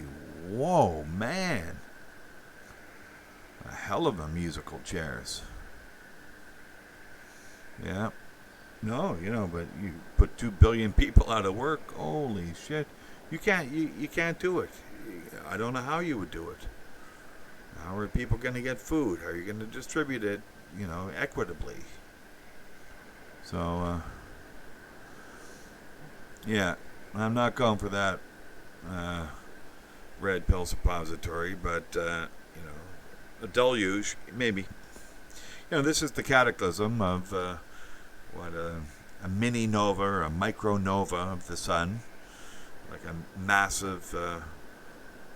Speaker 1: whoa, man, a hell of a musical chairs. Yeah. No, but you put 2 billion people out of work. Holy shit. You can't do it. I don't know how you would do it. How are people going to get food? How are you going to distribute it, equitably? So, yeah, I'm not going for that red pill suppository, but, a deluge, maybe. This is the cataclysm of a mini nova or a micro nova of the sun, like a massive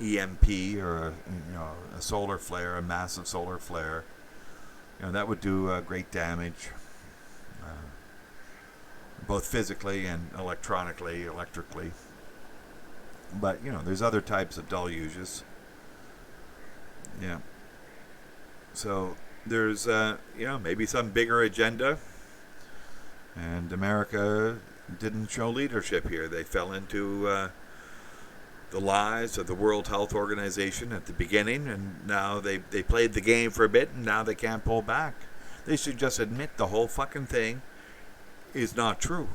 Speaker 1: EMP or a solar flare, a massive solar flare. That would do great damage. Both physically and electrically. But, there's other types of deluges. Yeah. So there's, maybe some bigger agenda. And America didn't show leadership here. They fell into the lies of the World Health Organization at the beginning, and now they played the game for a bit, and now they can't pull back. They should just admit the whole fucking thing is not true.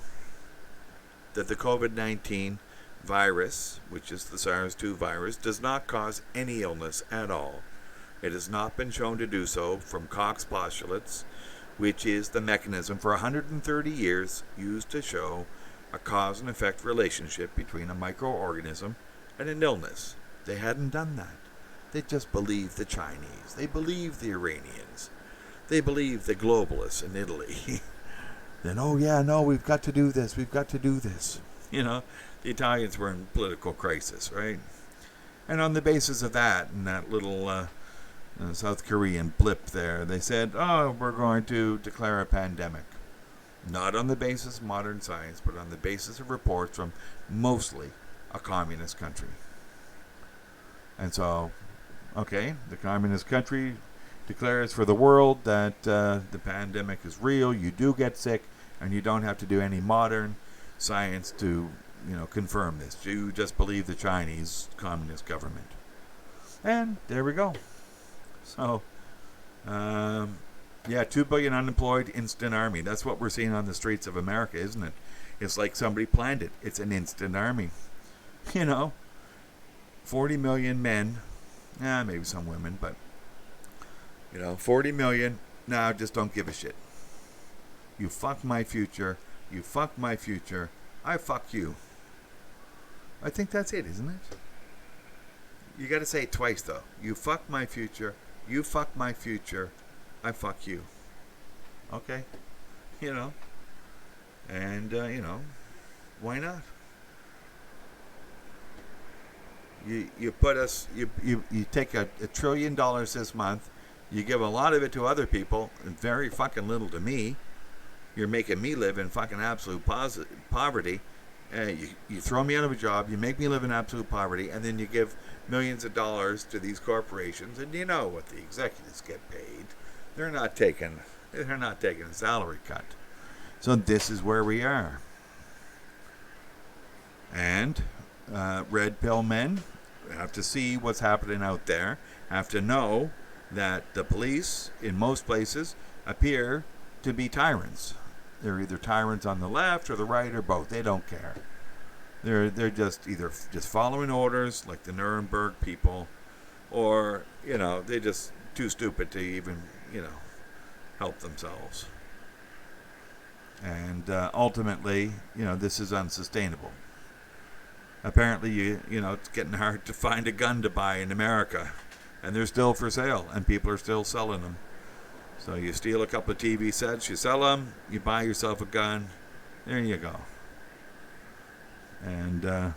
Speaker 1: That the COVID-19 virus, which is the SARS-2 virus, does not cause any illness at all. It has not been shown to do so from Koch's postulates, which is the mechanism for 130 years used to show a cause and effect relationship between a microorganism and an illness. They hadn't done that. They just believed the Chinese. They believed the Iranians. They believed the globalists in Italy. Then, oh yeah, no, we've got to do this. The Italians were in political crisis, right? And on the basis of that, and that little South Korean blip there, they said, oh, we're going to declare a pandemic. Not on the basis of modern science, but on the basis of reports from mostly a communist country. And so, okay, the communist country declares for the world that the pandemic is real, you do get sick, and you don't have to do any modern science to, confirm this. You just believe the Chinese communist government. And there we go. So, 2 billion unemployed, instant army. That's what we're seeing on the streets of America, isn't it? It's like somebody planned it. It's an instant army. 40 million men, maybe some women, but 40 million, just don't give a shit. You fuck my future, I fuck you. I think that's it, isn't it? You gotta say it twice, though. You fuck my future, I fuck you. Okay? And, why not? You put us, you take a $1 trillion this month, you give a lot of it to other people, and very fucking little to me. You're making me live in fucking absolute poverty. You throw me out of a job, you make me live in absolute poverty, and then you give millions of dollars to these corporations, and you know what the executives get paid. They're not taking a salary cut. So this is where we are. And red pill men have to see what's happening out there, have to know that the police in most places appear to be tyrants. They're either tyrants on the left or the right or both. They don't care. They're just either just following orders like the Nuremberg people, or they're just too stupid to even help themselves. And ultimately, this is unsustainable. Apparently, it's getting hard to find a gun to buy in America, and they're still for sale, and people are still selling them. So you steal a couple of TV sets, you sell them, you buy yourself a gun. There you go. And,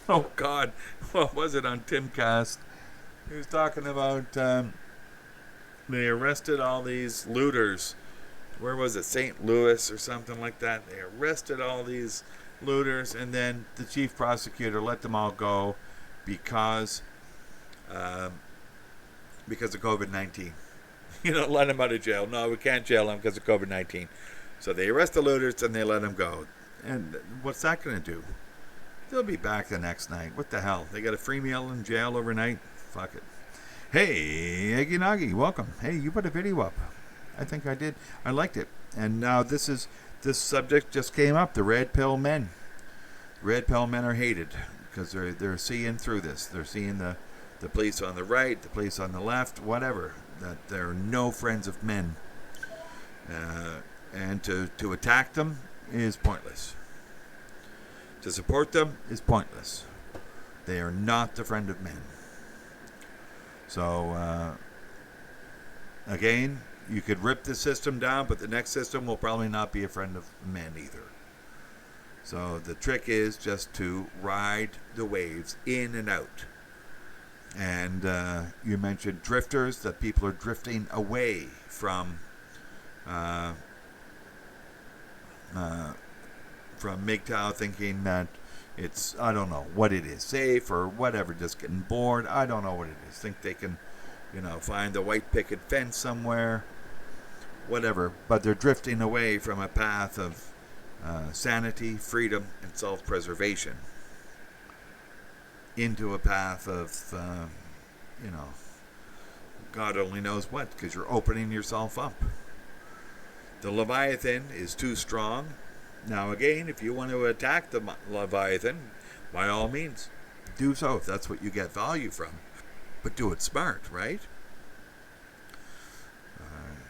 Speaker 1: oh God, what was it on Timcast? He was talking about they arrested all these looters. Where was it? St. Louis or something like that. They arrested all these looters, and then the chief prosecutor let them all go because of COVID-19. Let them out of jail. No, we can't jail them because of COVID-19. So they arrest the looters and they let them go. And what's that going to do? They'll be back the next night. What the hell? They got a free meal in jail overnight? Fuck it. Hey, Eggy Noggy, welcome. Hey, you put a video up. I think I did. I liked it. And now this subject just came up. The red pill men. Red pill men are hated because they're seeing through this. They're seeing the police on the right, the police on the left, whatever. That they're no friends of men. And to attack them is pointless. To support them is pointless. They are not the friend of men. So, again, you could rip the system down, but the next system will probably not be a friend of men either. So the trick is just to ride the waves in and out. And you mentioned drifters, that people are drifting away from MGTOW, thinking that it's, I don't know what it is, safe or whatever, just getting bored. I don't know what it is. Think they can, find the white picket fence somewhere, whatever. But they're drifting away from a path of sanity, freedom, and self-preservation into a path of, God only knows what, because you're opening yourself up. The Leviathan is too strong. Now again, if you want to attack the Leviathan, by all means, do so if that's what you get value from. But do it smart, right?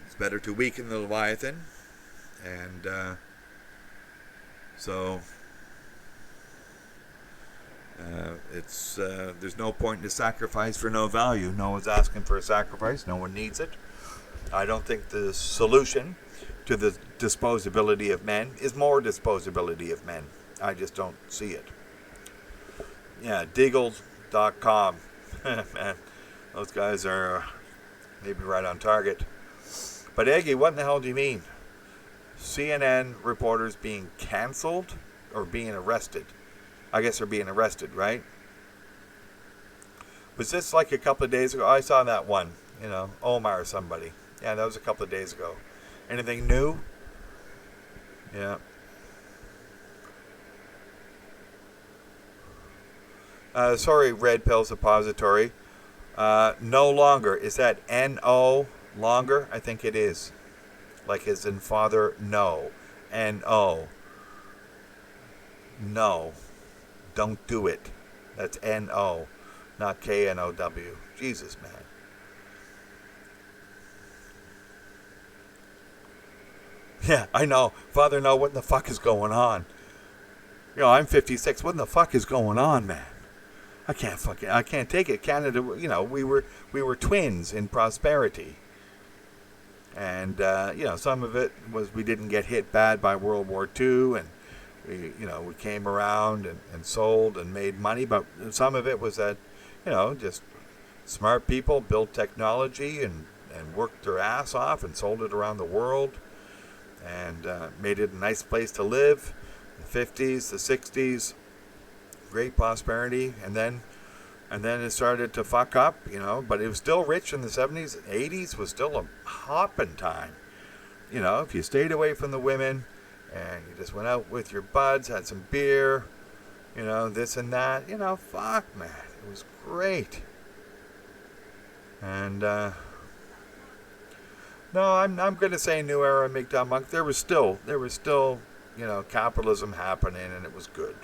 Speaker 1: It's better to weaken the Leviathan. And there's no point in a sacrifice for no value. No one's asking for a sacrifice. No one needs it. I don't think the solution to the disposability of men is more disposability of men. I just don't see it. Yeah, Deagle.com. Man, those guys are maybe right on target. But Eggy, what in the hell do you mean? CNN reporters being canceled or being arrested? I guess they're being arrested, right? Was this like a couple of days ago? I saw that one, Omar or somebody. Yeah, that was a couple of days ago. Anything new? Yeah. Sorry, Red Pill Suppository. No longer. Is that N-O longer? I think it is. Like as in father, no. N-O. No. Don't do it. That's N-O, not K-N-O-W. Jesus, man. Yeah, I know. Father, no, what in the fuck is going on? I'm 56. What in the fuck is going on, man? I can't take it. Canada, we were twins in prosperity. And, some of it was we didn't get hit bad by World War II, and we came around and sold and made money, but some of it was that, just smart people built technology and worked their ass off and sold it around the world and made it a nice place to live. The 50s, the 60s, great prosperity, and then it started to fuck up, but it was still rich in the 70s. 80s was still a hopping time. If you stayed away from the women and you just went out with your buds, had some beer, this and that, fuck, man, it was great. And no, I'm going to say new era MGTOW monk. There was still capitalism happening, and it was good.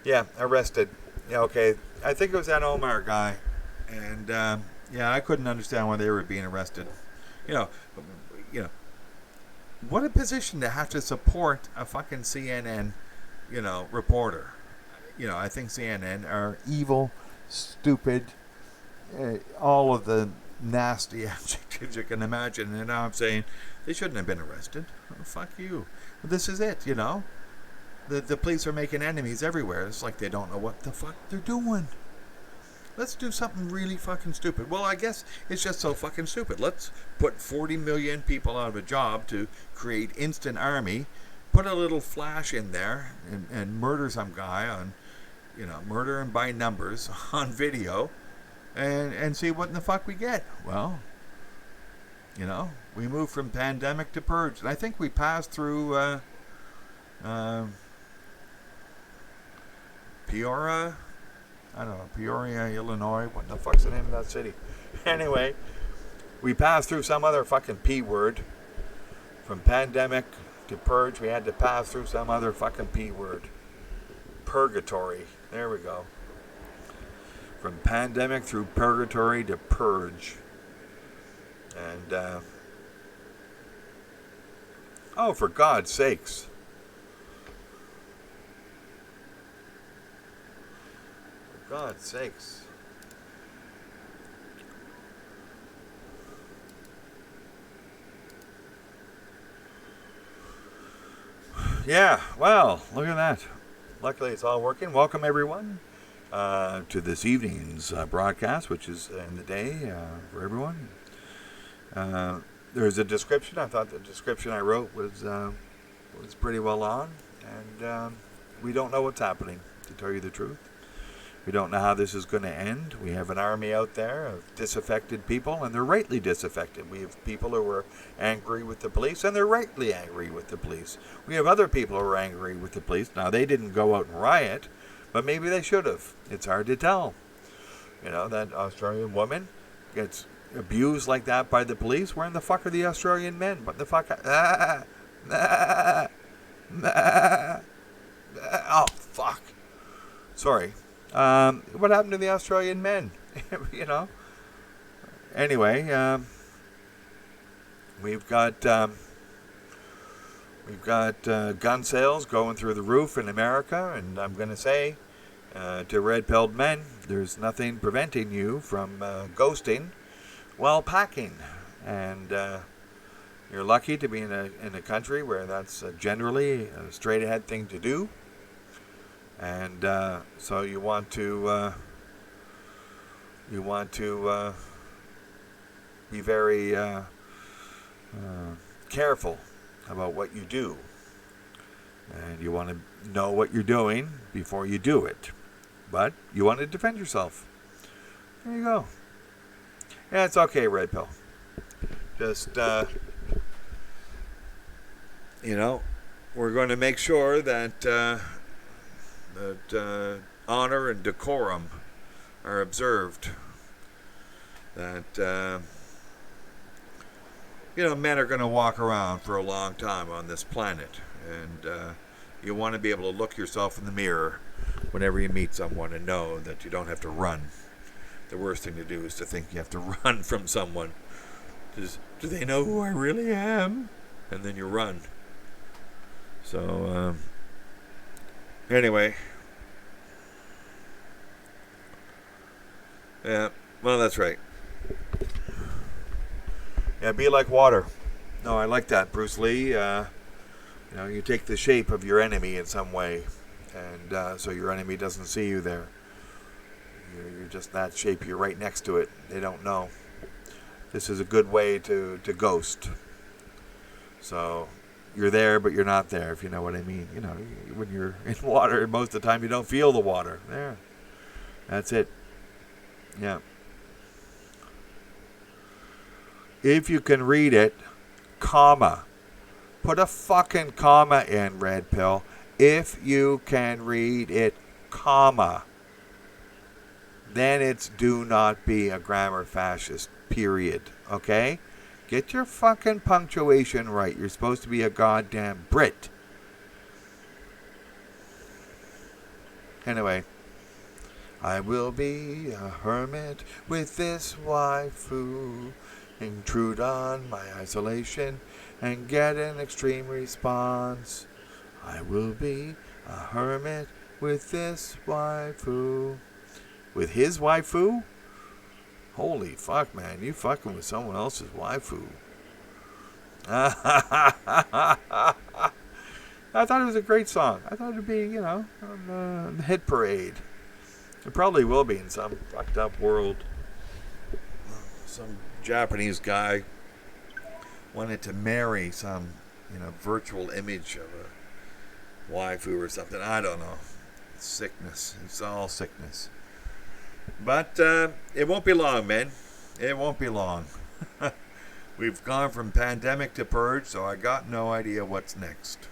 Speaker 1: Yeah, arrested. Yeah, okay. I think it was that Omar guy, and I couldn't understand why they were being arrested. What a position to have to support a fucking CNN, reporter. I think CNN are evil, stupid, all of the nasty adjectives you can imagine. And now I'm saying they shouldn't have been arrested. Oh, fuck you. But this is it, The police are making enemies everywhere. It's like they don't know what the fuck they're doing. Let's do something really fucking stupid. Well, I guess it's just so fucking stupid. Let's put 40 million people out of a job to create instant army put a little flash in there and murder some guy on, murder him by numbers on video, and see what in the fuck we get. Well, we moved from pandemic to purge, and I think we passed through Peoria. I don't know, Peoria, Illinois. What the fuck's the name of that city? Anyway, we passed through some other fucking P word. From pandemic to purge, we had to pass through some other fucking P word. Purgatory. There we go. From pandemic through purgatory to purge. And, oh, for God's sakes. For God's sakes. Yeah, well, look at that. Luckily, it's all working. Welcome, everyone, to this evening's broadcast, which is in the day for everyone. There's a description. I thought the description I wrote was pretty well on, and we don't know what's happening, to tell you the truth. We don't know how this is going to end. We have an army out there of disaffected people, and they're rightly disaffected. We have people who are angry with the police, and they're rightly angry with the police. We have other people who are angry with the police. Now, they didn't go out and riot, but maybe they should have. It's hard to tell. That Australian woman gets abused like that by the police. Where in the fuck are the Australian men? What the fuck? Oh, fuck. Sorry. What happened to the Australian men? Anyway, we've got gun sales going through the roof in America, and I'm going to say to red-pilled men, there's nothing preventing you from ghosting while packing, and you're lucky to be in a country where that's generally a straight-ahead thing to do. And so you want to be very careful about what you do, and you want to know what you're doing before you do it. But you want to defend yourself. There you go. Yeah, it's okay, Red Pill. Just we're going to make sure that. That honor and decorum are observed. That, men are going to walk around for a long time on this planet. And you want to be able to look yourself in the mirror whenever you meet someone and know that you don't have to run. The worst thing to do is to think you have to run from someone. Do they know who I really am? And then you run. So, anyway. Yeah, well, that's right. Yeah, be like water. No, I like that, Bruce Lee. You take the shape of your enemy in some way, and so your enemy doesn't see you there. You're just that shape. You're right next to it. They don't know. This is a good way to ghost. So you're there, but you're not there, if you know what I mean. When you're in water, most of the time you don't feel the water. There. That's it. Yeah. If you can read it, comma. Put a fucking comma in, Red Pill. If you can read it, comma. Then it's do not be a grammar fascist, period. Okay? Get your fucking punctuation right. You're supposed to be a goddamn Brit. Anyway. I will be a hermit with this waifu. Intrude on my isolation and get an extreme response. I will be a hermit with this waifu. With his waifu? Holy fuck, man. You fucking with someone else's waifu. I thought it was a great song. I thought it would be, on the hit parade. It probably will be in some fucked up world. Some Japanese guy wanted to marry some, virtual image of waifu or something. I don't know. It's sickness. It's all sickness. But it won't be long, man. It won't be long. We've gone from pandemic to purge, so I got no idea what's next.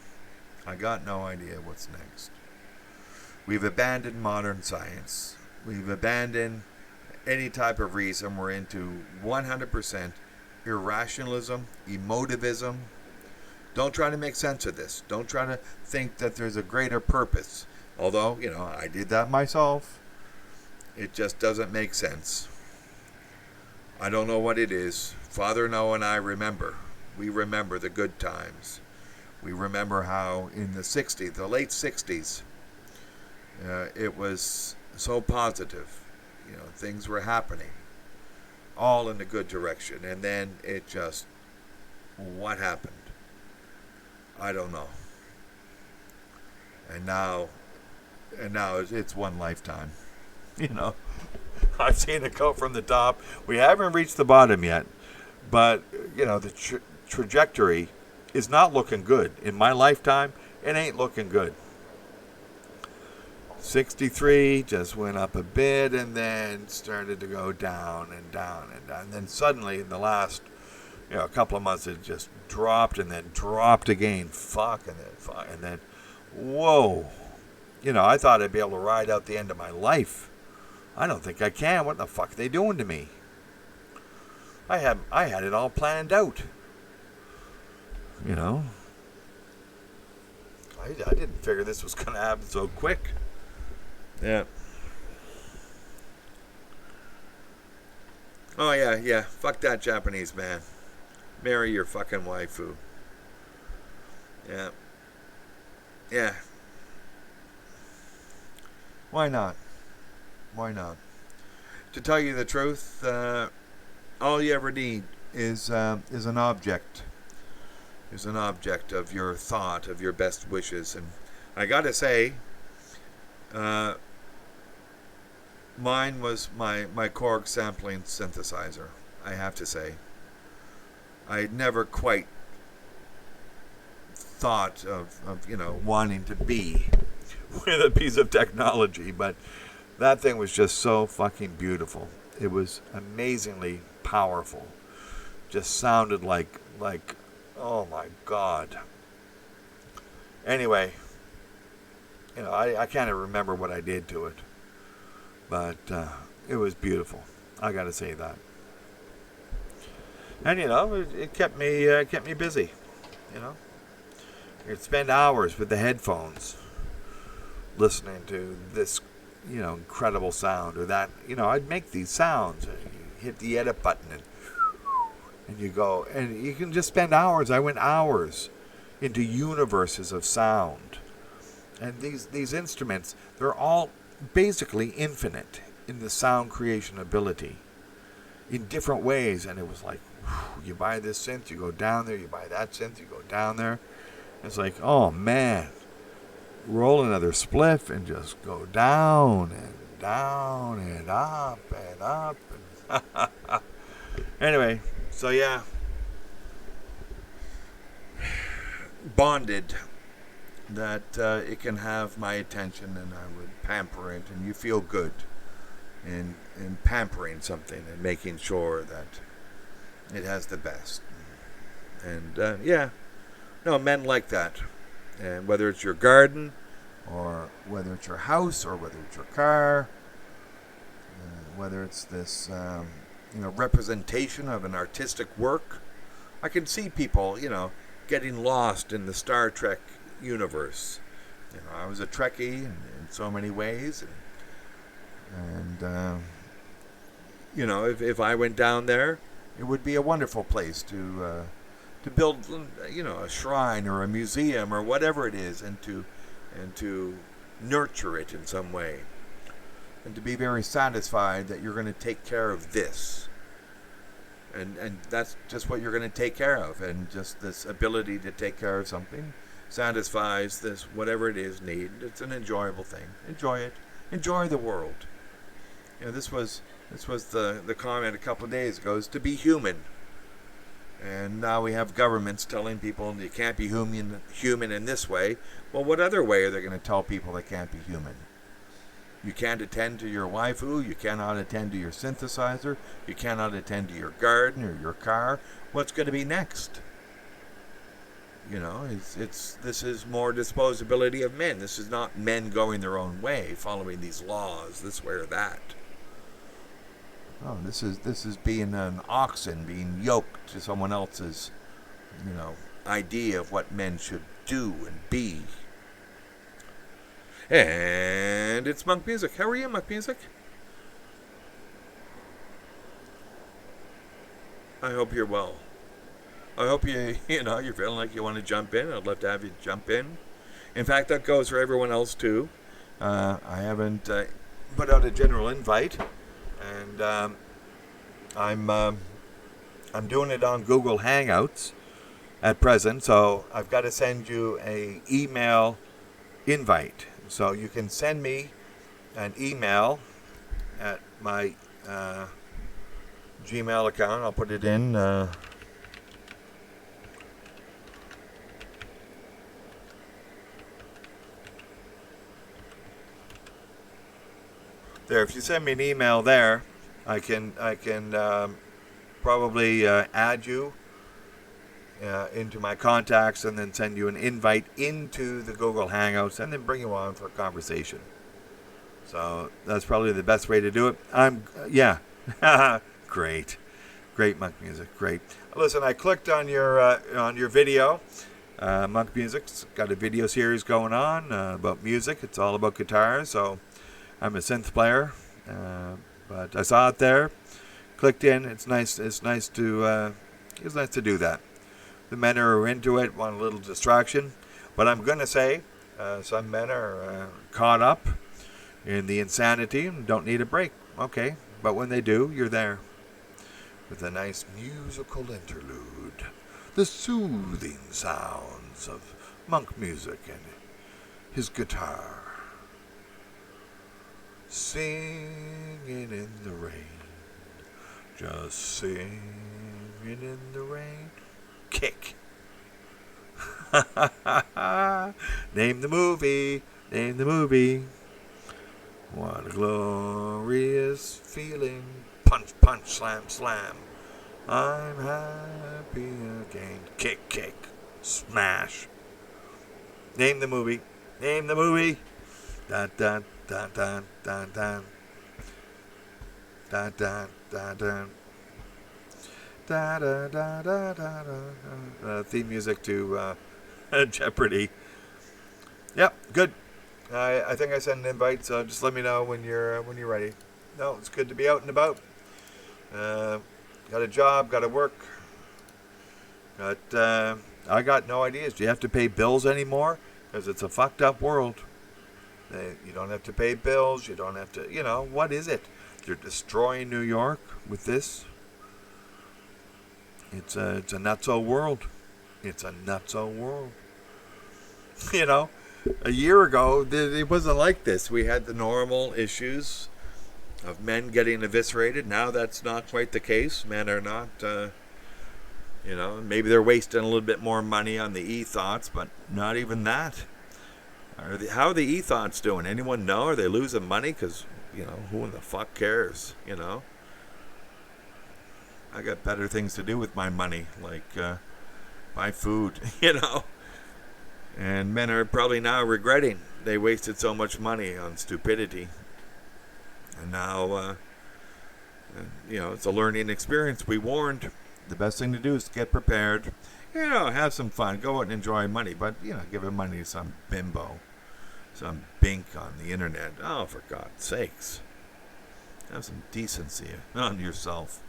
Speaker 1: We've abandoned modern science. We've abandoned any type of reason. We're into 100% irrationalism, emotivism. Don't try to make sense of this. Don't try to think that there's a greater purpose. Although, I did that myself. It just doesn't make sense. I don't know what it is. Father Noah and I remember. We remember the good times. We remember how in the 60s, the late 60s, it was so positive. Things were happening. All in a good direction. And then it just, what happened? I don't know. And now it's one lifetime. I've seen it go from the top. We haven't reached the bottom yet. But, the trajectory is not looking good. In my lifetime, it ain't looking good. 63 just went up a bit and then started to go down and down and down. And then suddenly in the last, a couple of months, it just dropped and then dropped again. And then, whoa. I thought I'd be able to ride out the end of my life. I don't think I can. What the fuck are they doing to me? I had it all planned out. I didn't figure this was going to happen so quick. Yeah. Oh, yeah. Fuck that Japanese man. Marry your fucking waifu. Yeah. Yeah. Why not? To tell you the truth, all you ever need is an object. Is an object of your thought, of your best wishes. And I gotta say, mine was my Korg sampling synthesizer, I have to say. I never quite thought of wanting to be with a piece of technology, but that thing was just so fucking beautiful. It was amazingly powerful. Just sounded like oh my God. Anyway, I can't even remember what I did to it, but it was beautiful. I got to say that. And it kept me busy. You'd spend hours with the headphones listening to this, incredible sound or that. I'd make these sounds. You hit the edit button and you go, and you can just spend hours. I went hours into universes of sound. And these instruments, they're all basically infinite in the sound creation ability in different ways. And it was like, you buy this synth, you go down there, you buy that synth, you go down there. It's like, oh man, roll another spliff and just go down and down and up and up. And anyway, so yeah, bonded that it can have my attention and I would pamper it, and you feel good in pampering something and making sure that it has the best. And men like that. And whether it's your garden or whether it's your house or whether it's your car, whether it's this representation of an artistic work, I can see people getting lost in the Star Trek universe. I was a Trekkie in so many ways, and if I went down there, it would be a wonderful place to build, a shrine or a museum or whatever it is, and to nurture it in some way, and to be very satisfied that you're going to take care of this, and that's just what you're going to take care of, and just this ability to take care of something satisfies this whatever it is need. It's an enjoyable thing. Enjoy it. Enjoy the world. This was the comment a couple of days ago, is to be human. And now we have governments telling people you can't be human in this way. Well, what other way are they going to tell people they can't be human? You can't attend to your waifu. You cannot attend to your synthesizer. You cannot attend to your garden or your car. What's going to be next? You know, this is more disposability of men. This is not men going their own way, following these laws, this way or that. Oh, this is being an oxen, being yoked to someone else's, idea of what men should do and be. And it's Monk Music. How are you, Monk Music? I hope you're well. I hope you're feeling like you want to jump in. I'd love to have you jump in. In fact, that goes for everyone else too. I haven't put out a general invite, and I'm doing it on Google Hangouts at present. So I've got to send you a email invite. So you can send me an email at my Gmail account. I'll put it in. There, if you send me an email there, I can probably add you into my contacts and then send you an invite into the Google Hangouts and then bring you on for a conversation. So that's probably the best way to do it. Great, Monk Music, great. Listen, I clicked on your video. Monk Music's got a video series going on about music. It's all about guitars. So I'm a synth player, but I saw it there, clicked in. It's nice to do that. The men are into it, want a little distraction. But I'm going to say some men are caught up in the insanity and don't need a break. Okay, but when they do, you're there with a nice musical interlude. The soothing sounds of Monk Music and his guitar. Singing in the rain. Just singing in the rain. Kick. Name the movie. What a glorious feeling. Punch, punch, slam, slam. I'm happy again. Kick, kick. Smash. Name the movie. Dun, dun, dun, dun, dun, dun. Dun, dun, dun, dun. Da, da, da, da, da, da. Theme music to Jeopardy. Yep, good. I think I sent an invite, so just let me know when you're ready. No, it's good to be out and about. Got a job, got to work. I got no ideas. Do you have to pay bills anymore? Because it's a fucked up world. You don't have to pay bills. You don't have to, what is it? You're destroying New York with this. It's a nutso world. It's a nutso world. A year ago, it wasn't like this. We had the normal issues of men getting eviscerated. Now that's not quite the case. Men are not, maybe they're wasting a little bit more money on the e-thoughts, but not even that. How are the e-thoughts doing? Anyone know? Are they losing money? Because, who in the fuck cares, I got better things to do with my money, like buy food, And men are probably now regretting they wasted so much money on stupidity. And now, it's a learning experience. We warned. The best thing to do is to get prepared. Have some fun. Go out and enjoy money. But, give your money to some bimbo, some bink on the internet. Oh, for God's sakes. Have some decency on yourself.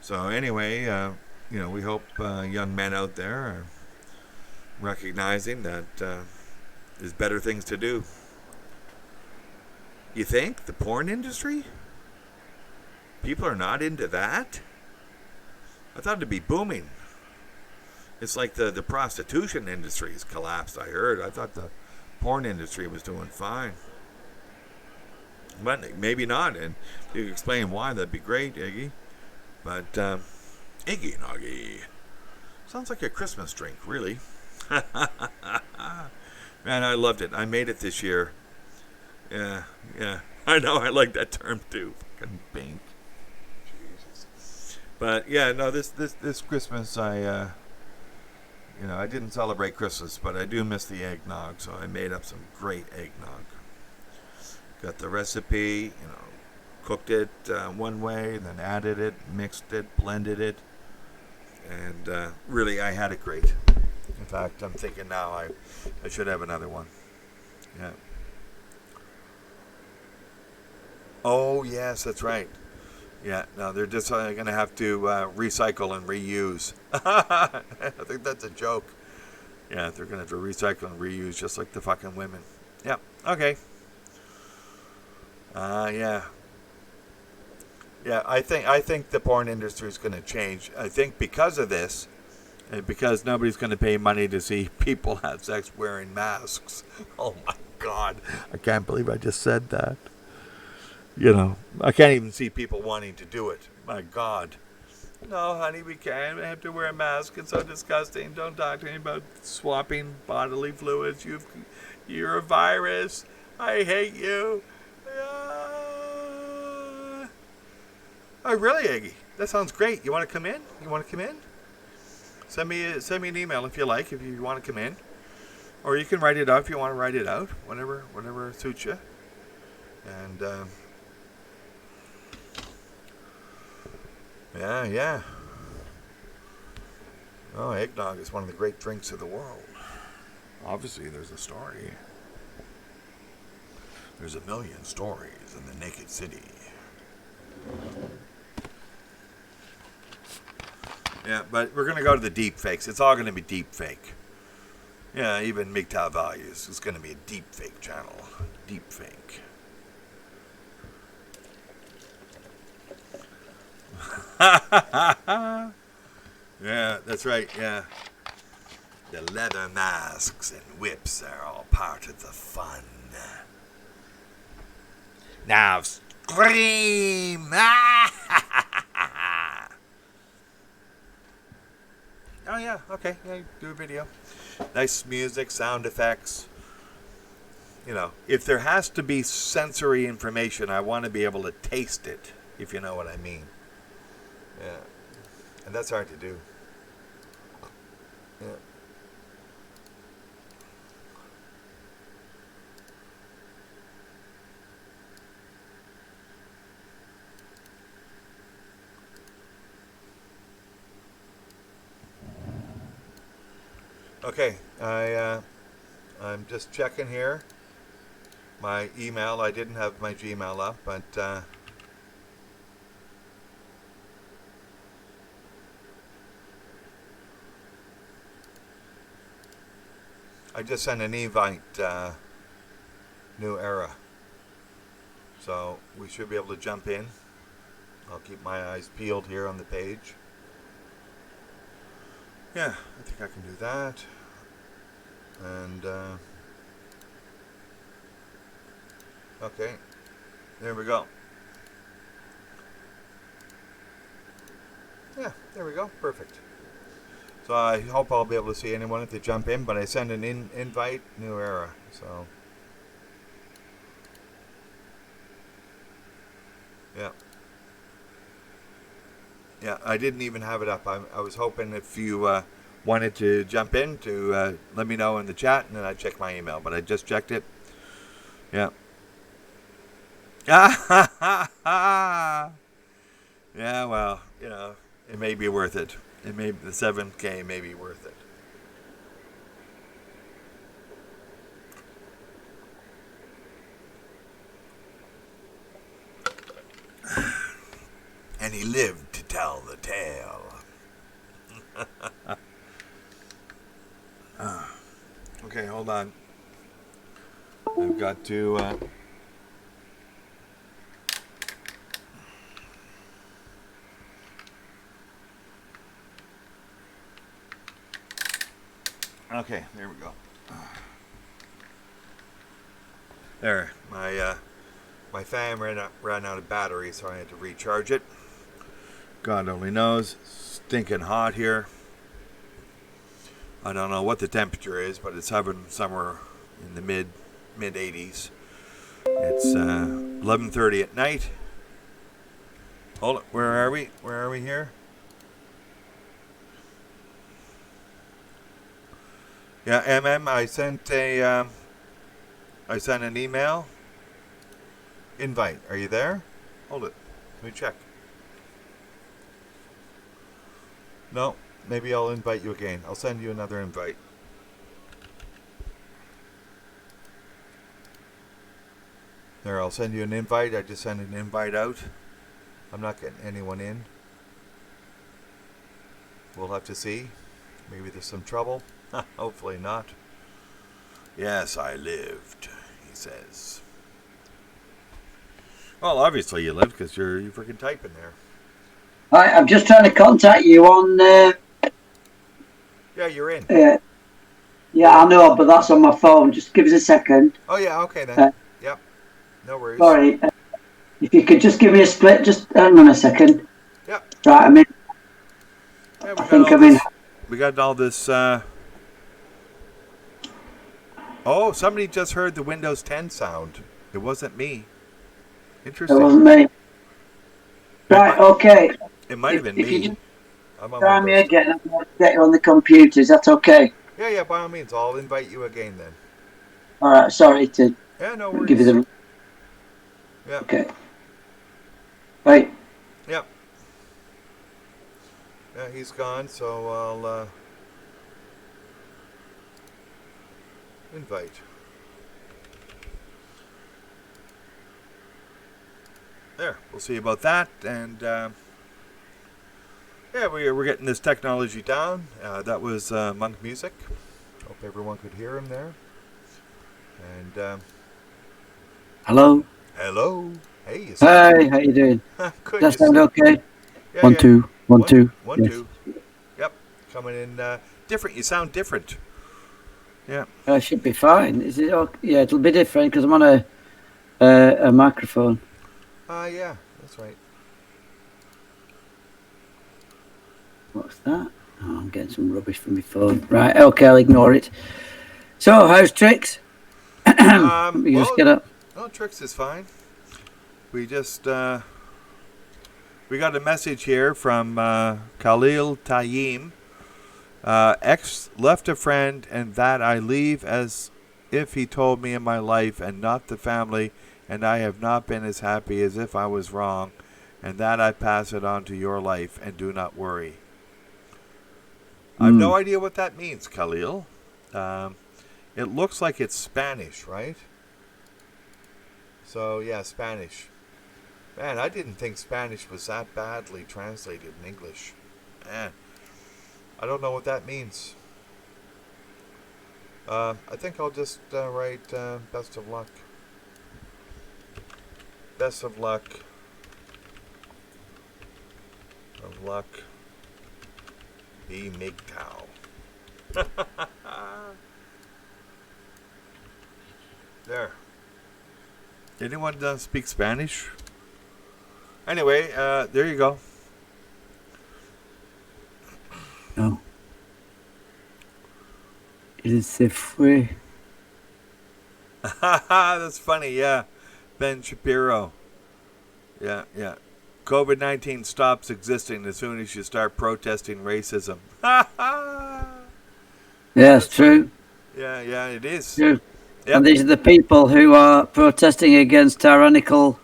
Speaker 1: So anyway, we hope young men out there are recognizing that there's better things to do. You think? The porn industry? People are not into that? I thought it'd be booming. It's like the prostitution industry has collapsed, I heard. I thought the porn industry was doing fine. But maybe not, and if you could explain why, that'd be great, Iggy. But Iggy Noggy sounds like a Christmas drink, really. Man, I loved it. I made it this year. Yeah. I know. I like that term too. Fucking bink. Jesus. But yeah, no. This Christmas, I didn't celebrate Christmas, but I do miss the eggnog. So I made up some great eggnog. Got the recipe. Cooked it one way, and then added it, mixed it, blended it, and really, I had it great. In fact, I'm thinking now I should have another one. Yeah. Oh, yes, that's right. Yeah, no, they're just going to have to recycle and reuse. I think that's a joke. Yeah, they're going to have to recycle and reuse just like the fucking women. Yeah, okay. Yeah. Yeah, I think the porn industry is going to change. I think because of this, and because nobody's going to pay money to see people have sex wearing masks. Oh my God, I can't believe I just said that. I can't even see people wanting to do it. My God. No, honey, we can't. We have to wear a mask. It's so disgusting. Don't talk to me about swapping bodily fluids. You're a virus. I hate you. Oh, really, Iggy? That sounds great. You want to come in? Send me an email if you like, if you want to come in. Or you can write it out if you want to write it out. Whatever suits you. And, yeah. Oh, eggnog is one of the great drinks of the world. Obviously, there's a story. There's a million stories in the naked city. Yeah, but we're going to go to the deep fakes. It's all going to be deep fake. Yeah, even MGTOW values. It's going to be a deep fake channel. Deep fake. Yeah, that's right, yeah. The leather masks and whips are all part of the fun. Now scream! Oh, yeah, okay. Yeah, do a video. Nice music, sound effects. If there has to be sensory information, I want to be able to taste it, if you know what I mean. Yeah. And that's hard to do. Yeah. Okay, I'm just checking here. My email, I didn't have my Gmail up, but I just sent an invite, new era. So we should be able to jump in. I'll keep my eyes peeled here on the page. Yeah, I think I can do that. And, okay, there we go. Yeah, there we go, perfect. So I hope I'll be able to see anyone if they jump in, but I send an invite, new era, so. Yeah. Yeah, I didn't even have it up. I was hoping if you wanted to jump in to let me know in the chat, and then I'd check my email. But I just checked it. Yeah. Yeah, well, it may be worth it. The 7K may be worth it. And he lived to tell the tale. Okay, hold on. I've got to... Okay, there we go. There, my fan ran out of battery, so I had to recharge it. God only knows. Stinking hot here. I don't know what the temperature is, but it's hovering somewhere in the mid 80s. It's 11:30 at night. Hold it. Where are we? Where are we here? Yeah, I sent an email invite. Are you there? Hold it. Let me check. No, maybe I'll invite you again. I'll send you another invite. There, I'll send you an invite. I just sent an invite out. I'm not getting anyone in. We'll have to see. Maybe there's some trouble. Hopefully not. Yes, I lived, he says. Well, obviously you lived because you're freaking typing there.
Speaker 3: Hi, I'm just trying to contact you on.
Speaker 1: Yeah, you're in.
Speaker 3: Yeah, I know, but that's on my phone. Just give us a second.
Speaker 1: Oh, yeah, okay then. Yep. No worries.
Speaker 3: Sorry. If you could just give me a split, just hang on a second.
Speaker 1: Yep.
Speaker 3: Right, I'm in.
Speaker 1: Yeah, we got all this. Oh, somebody just heard the Windows 10 sound. It wasn't me. Interesting.
Speaker 3: It wasn't me. Right, okay.
Speaker 1: It might have been me.
Speaker 3: If you just
Speaker 1: I'm on
Speaker 3: try me
Speaker 1: Windows.
Speaker 3: again, I'm going to get you on the computer. Is that okay?
Speaker 1: Yeah, by all means. I'll invite you again then.
Speaker 3: All right, sorry to
Speaker 1: no worries.
Speaker 3: give you the...
Speaker 1: Yeah.
Speaker 3: Okay. Right.
Speaker 1: Yep. Yeah, he's gone, so I'll invite. There, we'll see about that, and yeah, we're getting this technology down. That was Monk Music. Hope everyone could hear him there. And
Speaker 2: Hello.
Speaker 1: hello. Hey.
Speaker 2: Hey, how you doing?
Speaker 1: Good.
Speaker 2: Does that sound okay?
Speaker 1: Yeah,
Speaker 2: One,
Speaker 1: yeah.
Speaker 2: two. One, two.
Speaker 1: One,
Speaker 2: Yes.
Speaker 1: two. Yep. Coming in different. You sound different. Yeah.
Speaker 2: I should be fine. Is it? Okay? Yeah, it'll be different because I'm on a microphone.
Speaker 1: Yeah, that's right.
Speaker 2: What's that? Oh, I'm getting some rubbish from my phone. Right. Okay, I'll ignore it. So, how's Tricks? You just get up.
Speaker 1: No, Tricks is fine. We just we got a message here from Khalil Tayyim. Ex left a friend, and that I leave as if he told me in my life, and not the family, and I have not been as happy as if I was wrong, and that I pass it on to your life, and do not worry. I have no idea what that means, Khalil. It looks like it's Spanish, right? So, yeah, Spanish. Man, I didn't think Spanish was that badly translated in English. Man, I don't know what that means. I think I'll just write best of luck. Best of luck. Of luck. Be MGTOW. There. Anyone speak Spanish? Anyway, there you go.
Speaker 2: No. Él se fue.
Speaker 1: That's funny, yeah. Ben Shapiro. Yeah. COVID-19 stops existing as soon as you start protesting racism.
Speaker 2: Yeah, it's true.
Speaker 1: Yeah, it is.
Speaker 2: True.
Speaker 1: Yep.
Speaker 2: And these are the people who are protesting against tyrannical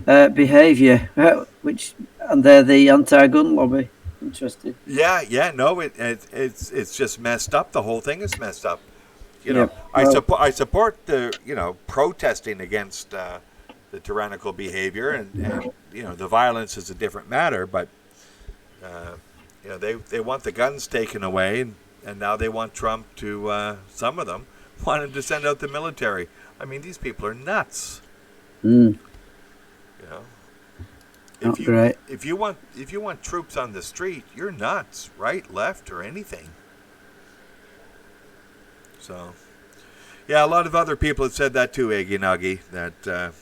Speaker 2: behaviour, and they're the anti-gun lobby. Interesting.
Speaker 1: Yeah. No, it's just messed up. The whole thing is messed up. You know,
Speaker 2: Yep.
Speaker 1: I support the protesting against the tyrannical behavior, and the violence is a different matter. But they want the guns taken away, and now they want Trump to some of them want him to send out the military. I mean, these people are nuts. If you want troops on the street, you're nuts, right, left, or anything. So, yeah, a lot of other people have said that too, Eggy Nuggy, that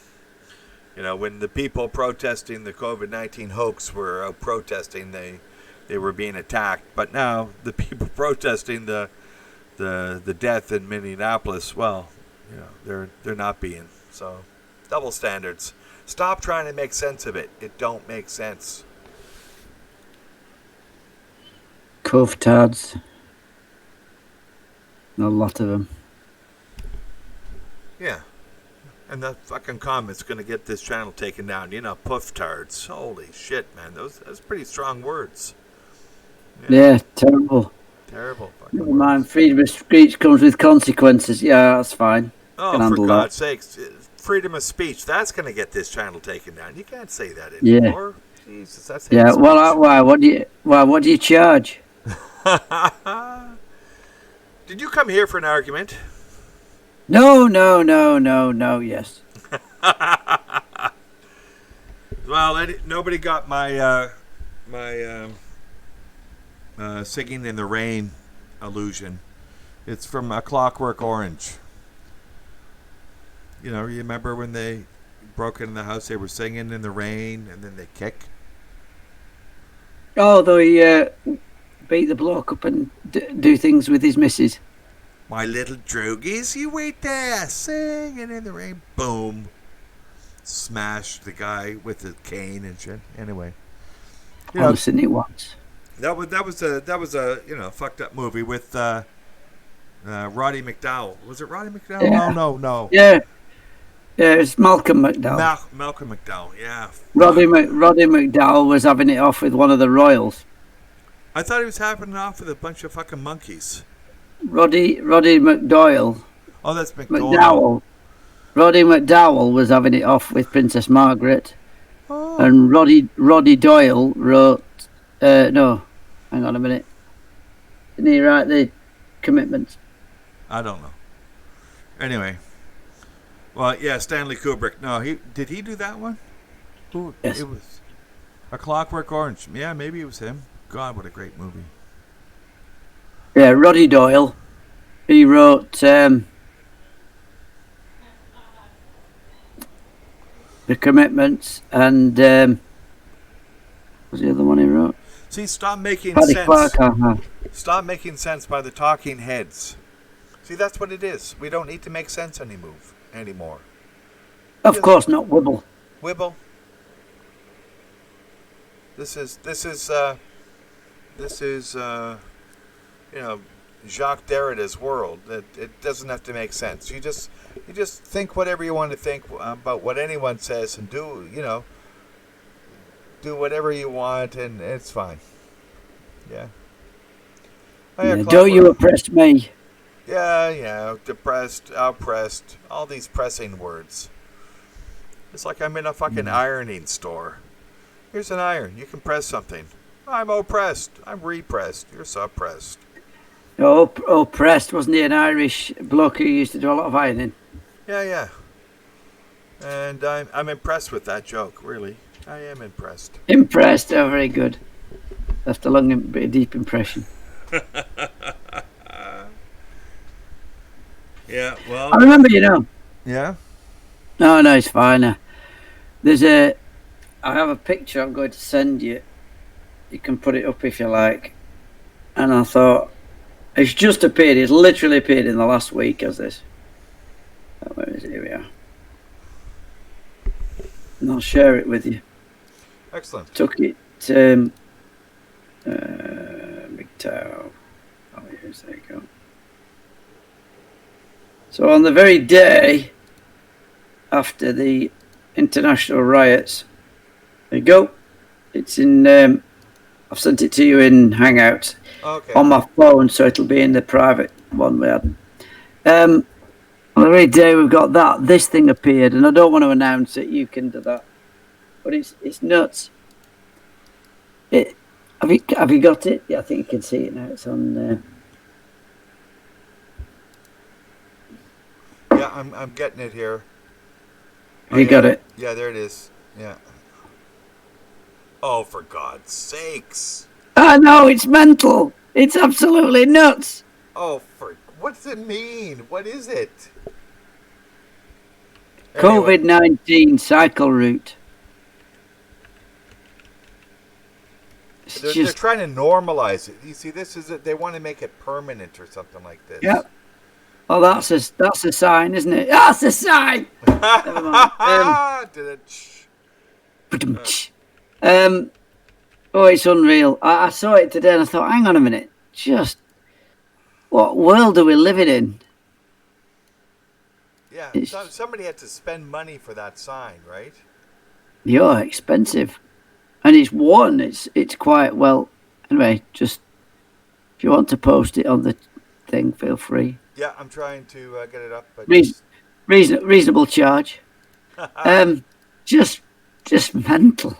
Speaker 1: when the people protesting the COVID-19 hoax were out protesting, they were being attacked. But now the people protesting the death in Minneapolis, well, they're not being. So double standards. Stop trying to make sense of it. It don't make sense.
Speaker 2: Cove-tards. A lot of them.
Speaker 1: Yeah. And that fucking comment's going to get this channel taken down. Puff-tards. Holy shit, man. Those pretty strong words.
Speaker 2: Yeah, terrible.
Speaker 1: Terrible fucking
Speaker 2: Never
Speaker 1: words.
Speaker 2: mind, freedom of speech comes with consequences. Yeah, that's fine.
Speaker 1: Oh, for God's sakes. Freedom of speech. That's going to get this channel taken down. You can't say that anymore. Yeah. Jesus, that's hate speech.
Speaker 2: Why? What do you charge?
Speaker 1: Did you come here for an argument?
Speaker 2: No, yes.
Speaker 1: Well, nobody got my Singing in the Rain illusion. It's from A Clockwork Orange. You remember when they broke into the house, they were singing in the rain, and then they kick?
Speaker 2: Oh, they beat the bloke up and do things with his missus.
Speaker 1: My little drogies, you wait there, singing in the rain. Boom. Smash the guy with the cane and shit. Anyway.
Speaker 2: I've seen it once.
Speaker 1: That was a fucked up movie with Roddy McDowell. Was it Roddy McDowell?
Speaker 2: Yeah.
Speaker 1: No.
Speaker 2: Yeah, it's Malcolm McDowell.
Speaker 1: Malcolm McDowell, yeah.
Speaker 2: Roddy McDowell was having it off with one of the royals.
Speaker 1: I thought he was having it off with a bunch of fucking monkeys.
Speaker 2: Roddy McDowell.
Speaker 1: Oh, that's McDowell.
Speaker 2: Roddy McDowell was having it off with Princess Margaret.
Speaker 1: Oh.
Speaker 2: And Roddy Doyle wrote... no, hang on a minute. Didn't he write the Commitments?
Speaker 1: I don't know. Anyway. Well, yeah, Stanley Kubrick. No, did he do that one? Who?
Speaker 2: Yes.
Speaker 1: It was A Clockwork Orange. Yeah, maybe it was him. God, what a great movie.
Speaker 2: Yeah, Roddy Doyle. He wrote The Commitments, and what was the other one he wrote?
Speaker 1: See, stop making
Speaker 2: Paddy
Speaker 1: sense.
Speaker 2: Clark,
Speaker 1: Stop making sense by the talking heads. See, that's what it is. We don't need to make sense anymore.
Speaker 2: Of course not, Wibble.
Speaker 1: Wibble. This is Jacques Derrida's world. It doesn't have to make sense. You just think whatever you want to think about what anyone says, and do whatever you want, and it's fine. Yeah.
Speaker 2: Don't you oppress me.
Speaker 1: Yeah, depressed, oppressed, all these pressing words. It's like I'm in a fucking ironing store. Here's an iron. You can press something. I'm oppressed. I'm repressed. You're suppressed.
Speaker 2: Oppressed, wasn't he an Irish bloke who used to do a lot of ironing?
Speaker 1: Yeah. And I'm impressed with that joke, really. I am impressed.
Speaker 2: Impressed, oh, very good. Left a long, deep impression.
Speaker 1: Yeah, well...
Speaker 2: I remember,
Speaker 1: Yeah?
Speaker 2: No, it's fine. I have a picture I'm going to send you. You can put it up if you like. And I thought, it's just appeared. It's literally appeared in the last week as this. Oh, where is it? Here we are. And I'll share it with you.
Speaker 1: Excellent.
Speaker 2: Took it McDowell. Oh, yes, there you go. So on the very day after the international riots, there you go. It's in. I've sent it to you in Hangouts on my phone, so it'll be in the private one we had. On the very day we've got that, this thing appeared, and I don't want to announce it. You can do that, but it's nuts. Have you got it? Yeah, I think you can see it now. It's on.
Speaker 1: Yeah, I'm getting it here.
Speaker 2: Have you got it?
Speaker 1: Yeah, there it is. Yeah. Oh, for God's sakes!
Speaker 2: No, it's mental. It's absolutely nuts.
Speaker 1: Oh, what does it mean? What is it? Anyway,
Speaker 2: COVID-19 cycle route. It's
Speaker 1: they're
Speaker 2: just,
Speaker 1: trying to normalize it. You see, this is it. They want to make it permanent or something like this.
Speaker 2: yeah. Oh, that's a sign, isn't it? That's a sign. Never mind.
Speaker 1: Did it?
Speaker 2: Oh, it's unreal. I saw it today and I thought, hang on a minute. Just what world are we living in?
Speaker 1: Yeah,
Speaker 2: It's,
Speaker 1: somebody had to spend money for that sign, right?
Speaker 2: you're expensive. And it's one. It's quite well. Anyway, just if you want to post it on the thing, feel free.
Speaker 1: Yeah, I'm trying to get it up, but
Speaker 2: Reasonable charge. Just mental.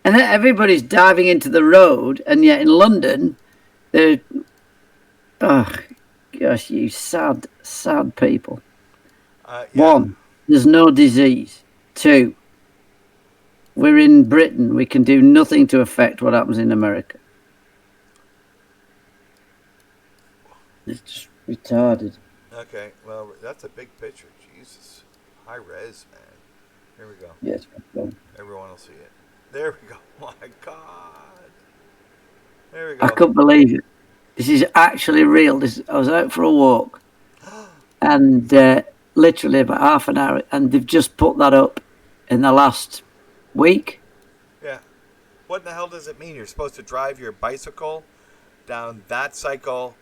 Speaker 2: And then everybody's diving into the road, and yet in London, they're gosh, you sad people.
Speaker 1: yeah.
Speaker 2: One, there's no disease. Two, we're in Britain. We can do nothing to affect what happens in America. It's just retarded.
Speaker 1: Okay, well, that's a big picture. Jesus, high res, man. Here we go.
Speaker 2: Yes.
Speaker 1: Everyone will see it. There we go. My God. There we go.
Speaker 2: I couldn't believe it. This is actually real. I was out for a walk, and literally about half an hour, and they've just put that up in the last week.
Speaker 1: Yeah. What in the hell does it mean? You're supposed to drive your bicycle down that cycle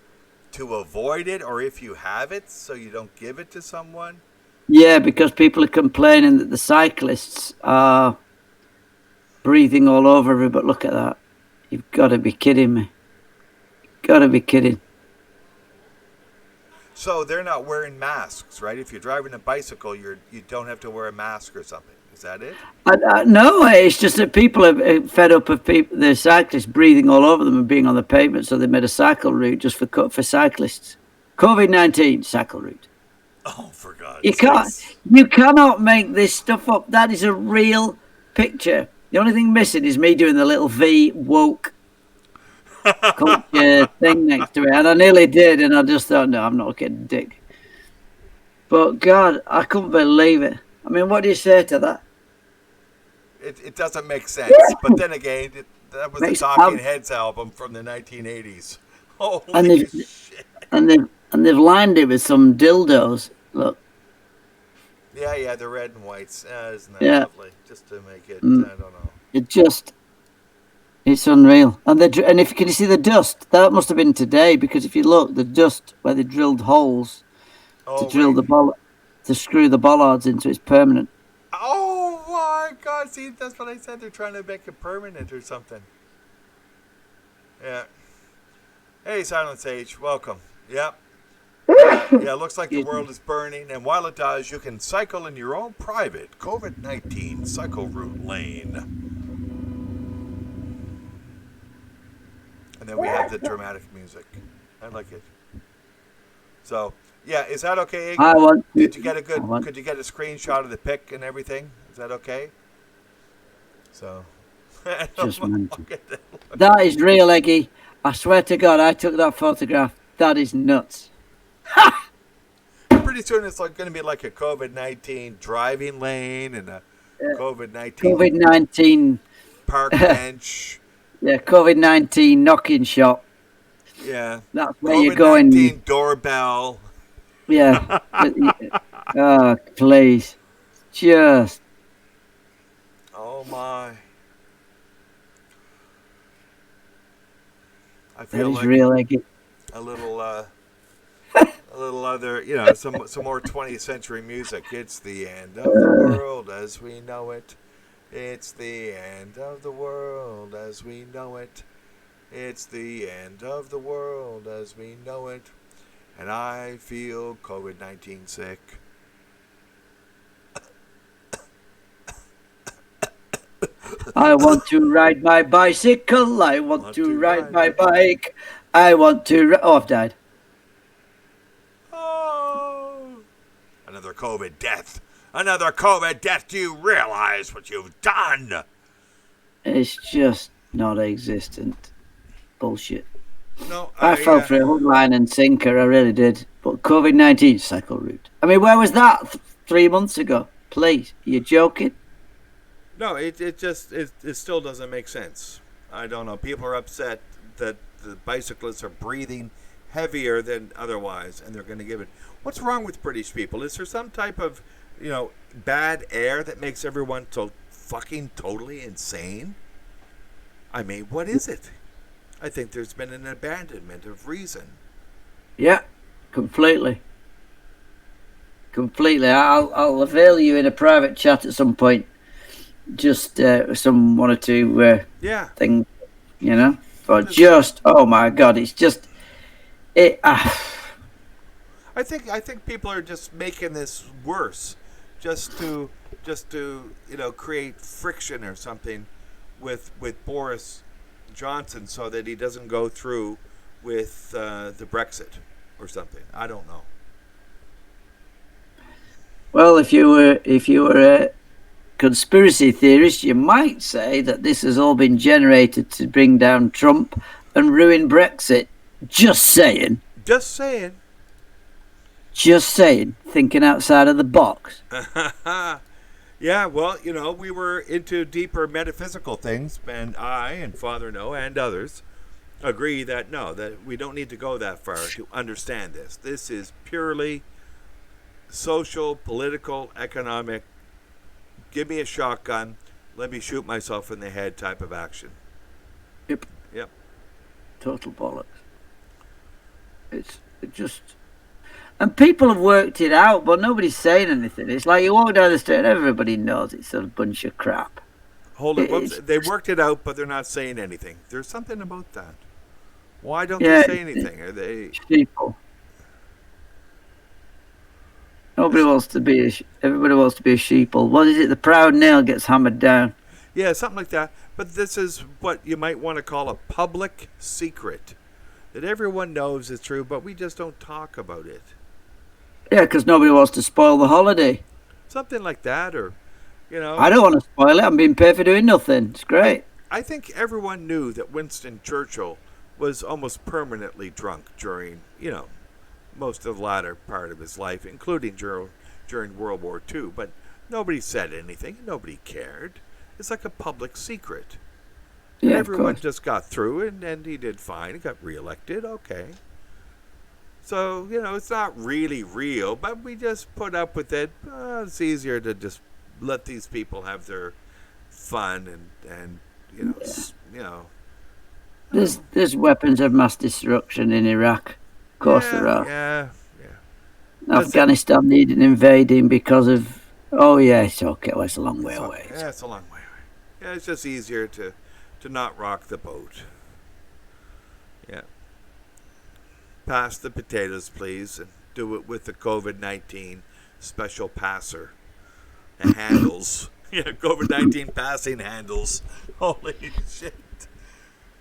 Speaker 1: to avoid it, or if you have it, so you don't give it to someone?
Speaker 2: Yeah, because people are complaining that the cyclists are breathing all over everybody. But look at that. You've got to be kidding me. Got to be kidding.
Speaker 1: So they're not wearing masks, right? If you're driving a bicycle, you don't have to wear a mask or something. Is that it?
Speaker 2: No, it's just that people are fed up of the cyclists breathing all over them and being on the pavement, so they made a cycle route just for cyclists. COVID-19 cycle route.
Speaker 1: Oh, for God's sakes.
Speaker 2: You cannot make this stuff up. That is a real picture. The only thing missing is me doing the little V woke culture thing next to it, and I nearly did, and I just thought, no, I'm not getting dick. But God, I couldn't believe it. I mean, what do you say to that?
Speaker 1: It doesn't make sense. But then again, that was the Talking Heads album from the 1980s. Holy shit.
Speaker 2: And they've lined it with some dildos. Look.
Speaker 1: Yeah, the red and whites. Isn't that lovely? Just to make it, I don't know.
Speaker 2: It's unreal. And if can you see the dust? That must have been today, because if you look, the dust where they drilled holes to drill to screw the bollards into, it's permanent.
Speaker 1: Oh my God! See, that's what I said. They're trying to make it permanent or something. Yeah. Hey, Silent Sage, welcome. Yep. Yeah, looks like the world is burning, and while it does, you can cycle in your own private COVID-19 cycle route lane. And then we have the dramatic music. I like it. So, yeah, is that okay? Could you get a screenshot of the pic and everything? Is that okay? So,
Speaker 2: just that is real, Eggy. I swear to God, I took that photograph. That is nuts. Ha!
Speaker 1: Pretty soon it's going to be like a COVID-19 driving lane and a COVID-19 park bench.
Speaker 2: Yeah, COVID-19 knocking shop.
Speaker 1: Yeah.
Speaker 2: That's where you're going.
Speaker 1: COVID-19 doorbell.
Speaker 2: Yeah. Oh, please. Just.
Speaker 1: Oh, my. I feel like
Speaker 2: real, Eggy.
Speaker 1: A little other, some more 20th century music. It's the end of the world as we know it. It's the end of the world as we know it. It's the end of the world as we know it. And I feel COVID-19 sick.
Speaker 2: I want to ride my bicycle. I want to ride my bike. I want to... Oh, I've died.
Speaker 1: Oh. Another COVID death. Another COVID death. Do you realize what you've done?
Speaker 2: It's just not existent. Bullshit.
Speaker 1: No,
Speaker 2: I fell for a hook, line and sinker. I really did. But COVID-19 cycle route. I mean, where was that 3 months ago. Please, are you joking?
Speaker 1: No, it still doesn't make sense. I don't know. People are upset that the bicyclists are breathing heavier than otherwise, and they're going to give it. What's wrong with British people? Is there some type of, bad air that makes everyone so fucking totally insane? I mean, what is it? I think there's been an abandonment of reason.
Speaker 2: Yeah, completely. Completely. I'll avail you in a private chat at some point. Just some one or two things, But just, oh my God, it's just it.
Speaker 1: I think people are just making this worse, just to create friction or something with Boris Johnson, so that he doesn't go through with the Brexit or something. I don't know.
Speaker 2: Well, if you were a conspiracy theorist, you might say that this has all been generated to bring down Trump and ruin Brexit. Just saying.
Speaker 1: Just saying.
Speaker 2: Just saying. Thinking outside of the box.
Speaker 1: Yeah, well, we were into deeper metaphysical things, and I and Father Noah and others agree that that we don't need to go that far to understand this. This is purely social, political, economic, give me a shotgun, let me shoot myself in the head type of action.
Speaker 2: Yep.
Speaker 1: Total
Speaker 2: bollocks. It just... And people have worked it out, but nobody's saying anything. It's like you walk down the street and everybody knows it's a bunch of crap.
Speaker 1: Hold it. They worked it out, but they're not saying anything. There's something about that. Why don't they say anything? Are they...
Speaker 2: People. Everybody wants to be a sheeple. What is it? The proud nail gets hammered down.
Speaker 1: Yeah, something like that. But this is what you might want to call a public secret that everyone knows is true, but we just don't talk about it.
Speaker 2: Yeah, because nobody wants to spoil the holiday.
Speaker 1: Something like that, or
Speaker 2: I don't want to spoil it. I'm being paid for doing nothing. It's great.
Speaker 1: I think everyone knew that Winston Churchill was almost permanently drunk during, most of the latter part of his life, including during World War II. But nobody said anything. Nobody cared. It's like a public secret.
Speaker 2: Yeah,
Speaker 1: and everyone just got through, and he did fine. He got reelected. Okay. So, it's not really real, but we just put up with it. It's easier to just let these people have their fun and
Speaker 2: There's weapons of mass destruction in Iraq. Of course there are.
Speaker 1: Yeah.
Speaker 2: Afghanistan needed invading because of... Oh, yeah, it's okay. Well, it's a long way away.
Speaker 1: Yeah, it's a long way away. Yeah, it's just easier to not rock the boat. Yeah. Pass the potatoes, please, and do it with the COVID-19 special passer and handles. Yeah, COVID-19 passing handles. Holy shit.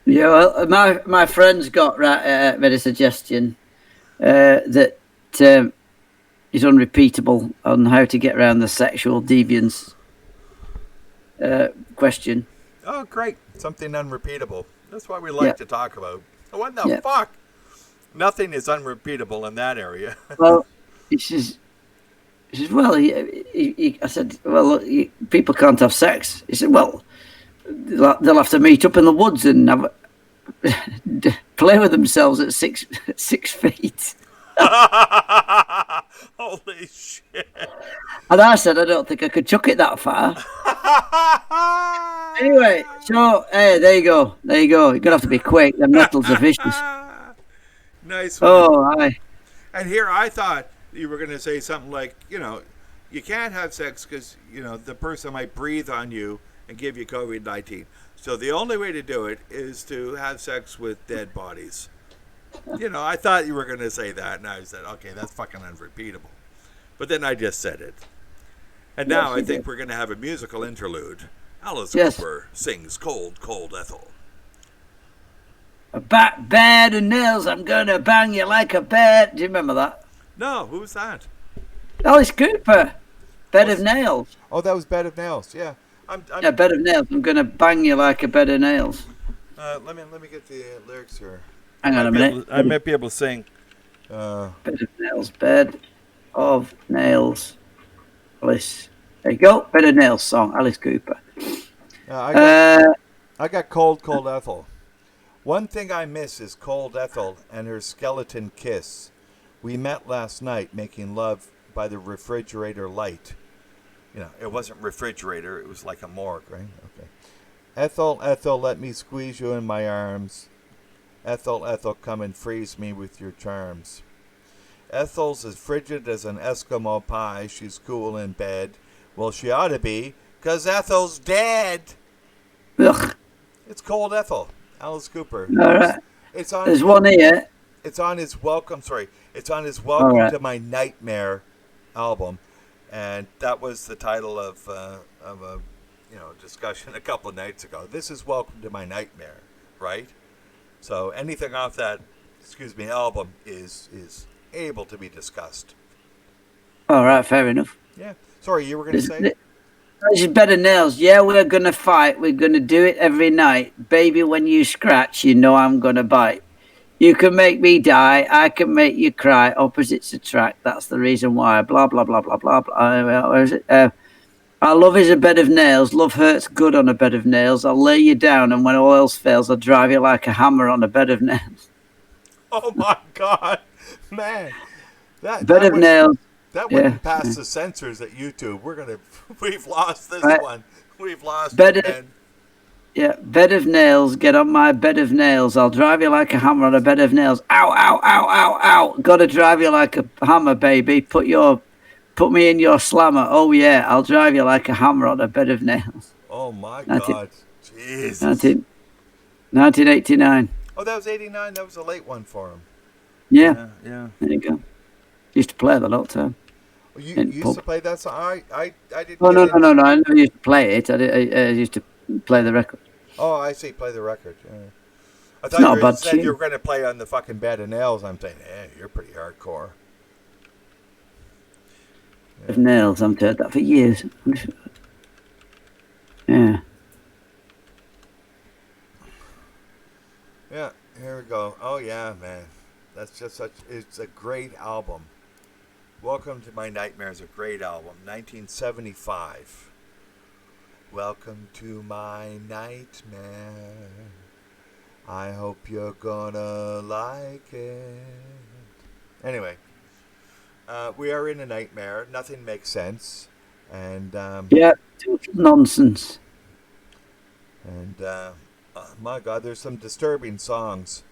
Speaker 2: Yeah, well, my friend's got made a suggestion that is unrepeatable on how to get around the sexual deviance question.
Speaker 1: Oh, great. Something unrepeatable. That's what we like to talk about. What the fuck? Nothing is unrepeatable in that area.
Speaker 2: Well, he says, well, I said, well, look, people can't have sex. He said, well, they'll have to meet up in the woods and play with themselves at 6 feet.
Speaker 1: Holy shit.
Speaker 2: And I said, I don't think I could chuck it that far. Anyway, so, hey, there you go. You're going to have to be quick. The metals are vicious.
Speaker 1: Nice one.
Speaker 2: Oh, aye.
Speaker 1: And here I thought you were going to say something like, you can't have sex because, the person might breathe on you and give you COVID-19. So the only way to do it is to have sex with dead bodies. I thought you were going to say that, and I said, okay, that's fucking unrepeatable. But then I just said it. And now I think we're going to have a musical interlude. Alice Cooper sings Cold, Cold Ethel.
Speaker 2: Bed and nails, I'm going to bang you like a bed. Do you remember that?
Speaker 1: No, who's that?
Speaker 2: Alice Cooper. Bed of Nails.
Speaker 1: Oh, that was Bed of Nails, yeah.
Speaker 2: Yeah, Bed of Nails. I'm going to bang you like a bed of nails.
Speaker 1: Let me get the lyrics here.
Speaker 2: Hang on a minute.
Speaker 1: I might be able to sing.
Speaker 2: Bed of Nails. Bed of Nails. Alice. There you go. Better Nails song, Alice Cooper.
Speaker 1: I got Cold Ethel. One thing I miss is Cold Ethel and her skeleton kiss. We met last night making love by the refrigerator light. It wasn't refrigerator, it was like a morgue, right? Okay. Ethel, Ethel, let me squeeze you in my arms. Ethel, Ethel, come and freeze me with your charms. Ethel's as frigid as an Eskimo pie. She's cool in bed. Well, she ought to be, 'cause Ethel's dead.
Speaker 2: Ugh.
Speaker 1: It's Cold Ethel, Alice Cooper.
Speaker 2: All right.
Speaker 1: It's on.
Speaker 2: There's one here.
Speaker 1: It's on his Welcome. Sorry, it's on his
Speaker 2: All
Speaker 1: Welcome
Speaker 2: right.
Speaker 1: to My Nightmare album, and that was the title of a discussion a couple of nights ago. This is Welcome to My Nightmare, right? So anything off that, album is able to be discussed.
Speaker 2: All right, fair enough.
Speaker 1: Yeah. Sorry, you were going to say?
Speaker 2: There's Better Nails. Yeah, we're going to fight. We're going to do it every night. Baby, when you scratch, you know I'm going to bite. You can make me die. I can make you cry. Opposites attract. That's the reason why. Blah, blah, blah, blah, blah, blah. Where is it? Our love is a bed of nails. Love hurts good on a bed of nails. I'll lay you down, and when all else fails, I'll drive you like a hammer on a bed of nails.
Speaker 1: Oh, my God. Man.
Speaker 2: Bed of nails.
Speaker 1: That wouldn't pass the censors at YouTube. We've lost this one. We've lost it, man.
Speaker 2: Yeah, bed of nails. Get on my bed of nails. I'll drive you like a hammer on a bed of nails. Ow, ow, ow, ow, ow. Gotta drive you like a hammer, baby. Put me in your slammer. Oh, yeah, I'll drive you like a hammer on a bed of nails.
Speaker 1: Oh, my God. Jesus.
Speaker 2: 1989.
Speaker 1: Oh, that was 89. That was a late one for him.
Speaker 2: Yeah.
Speaker 1: Yeah.
Speaker 2: There you go. Used to play that all the time.
Speaker 1: You used to play that song? I didn't.
Speaker 2: Oh, no. I never used to play it. I used to play the record.
Speaker 1: Oh, I see. Play the record. Yeah. I thought you said you were going to play on the fucking Bed of Nails. I'm saying, you're pretty hardcore.
Speaker 2: Yeah. Of Nails. I've heard that for years. Yeah.
Speaker 1: Yeah. Here we go. Oh yeah, man. That's just it's a great album. Welcome to My Nightmare is a great album. 1975. Welcome to my nightmare. I hope you're gonna like it. Anyway, we are in a nightmare. Nothing makes sense. And
Speaker 2: nonsense.
Speaker 1: And my God, there's some disturbing songs.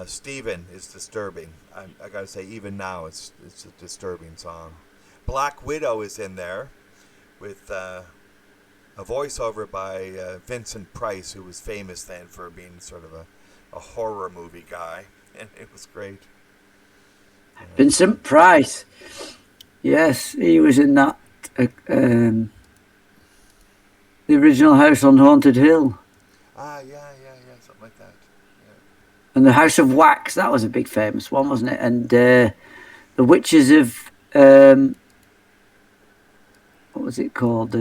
Speaker 1: Steven is disturbing. I gotta say, even now, it's a disturbing song. Black Widow is in there with a voiceover by Vincent Price, who was famous then for being sort of a horror movie guy, and it was great.
Speaker 2: Vincent Price. Yes, he was in that. The original House on Haunted Hill.
Speaker 1: Yeah, something like that.
Speaker 2: And the House of Wax, that was a big famous one, wasn't it? And the Witches of what was it called?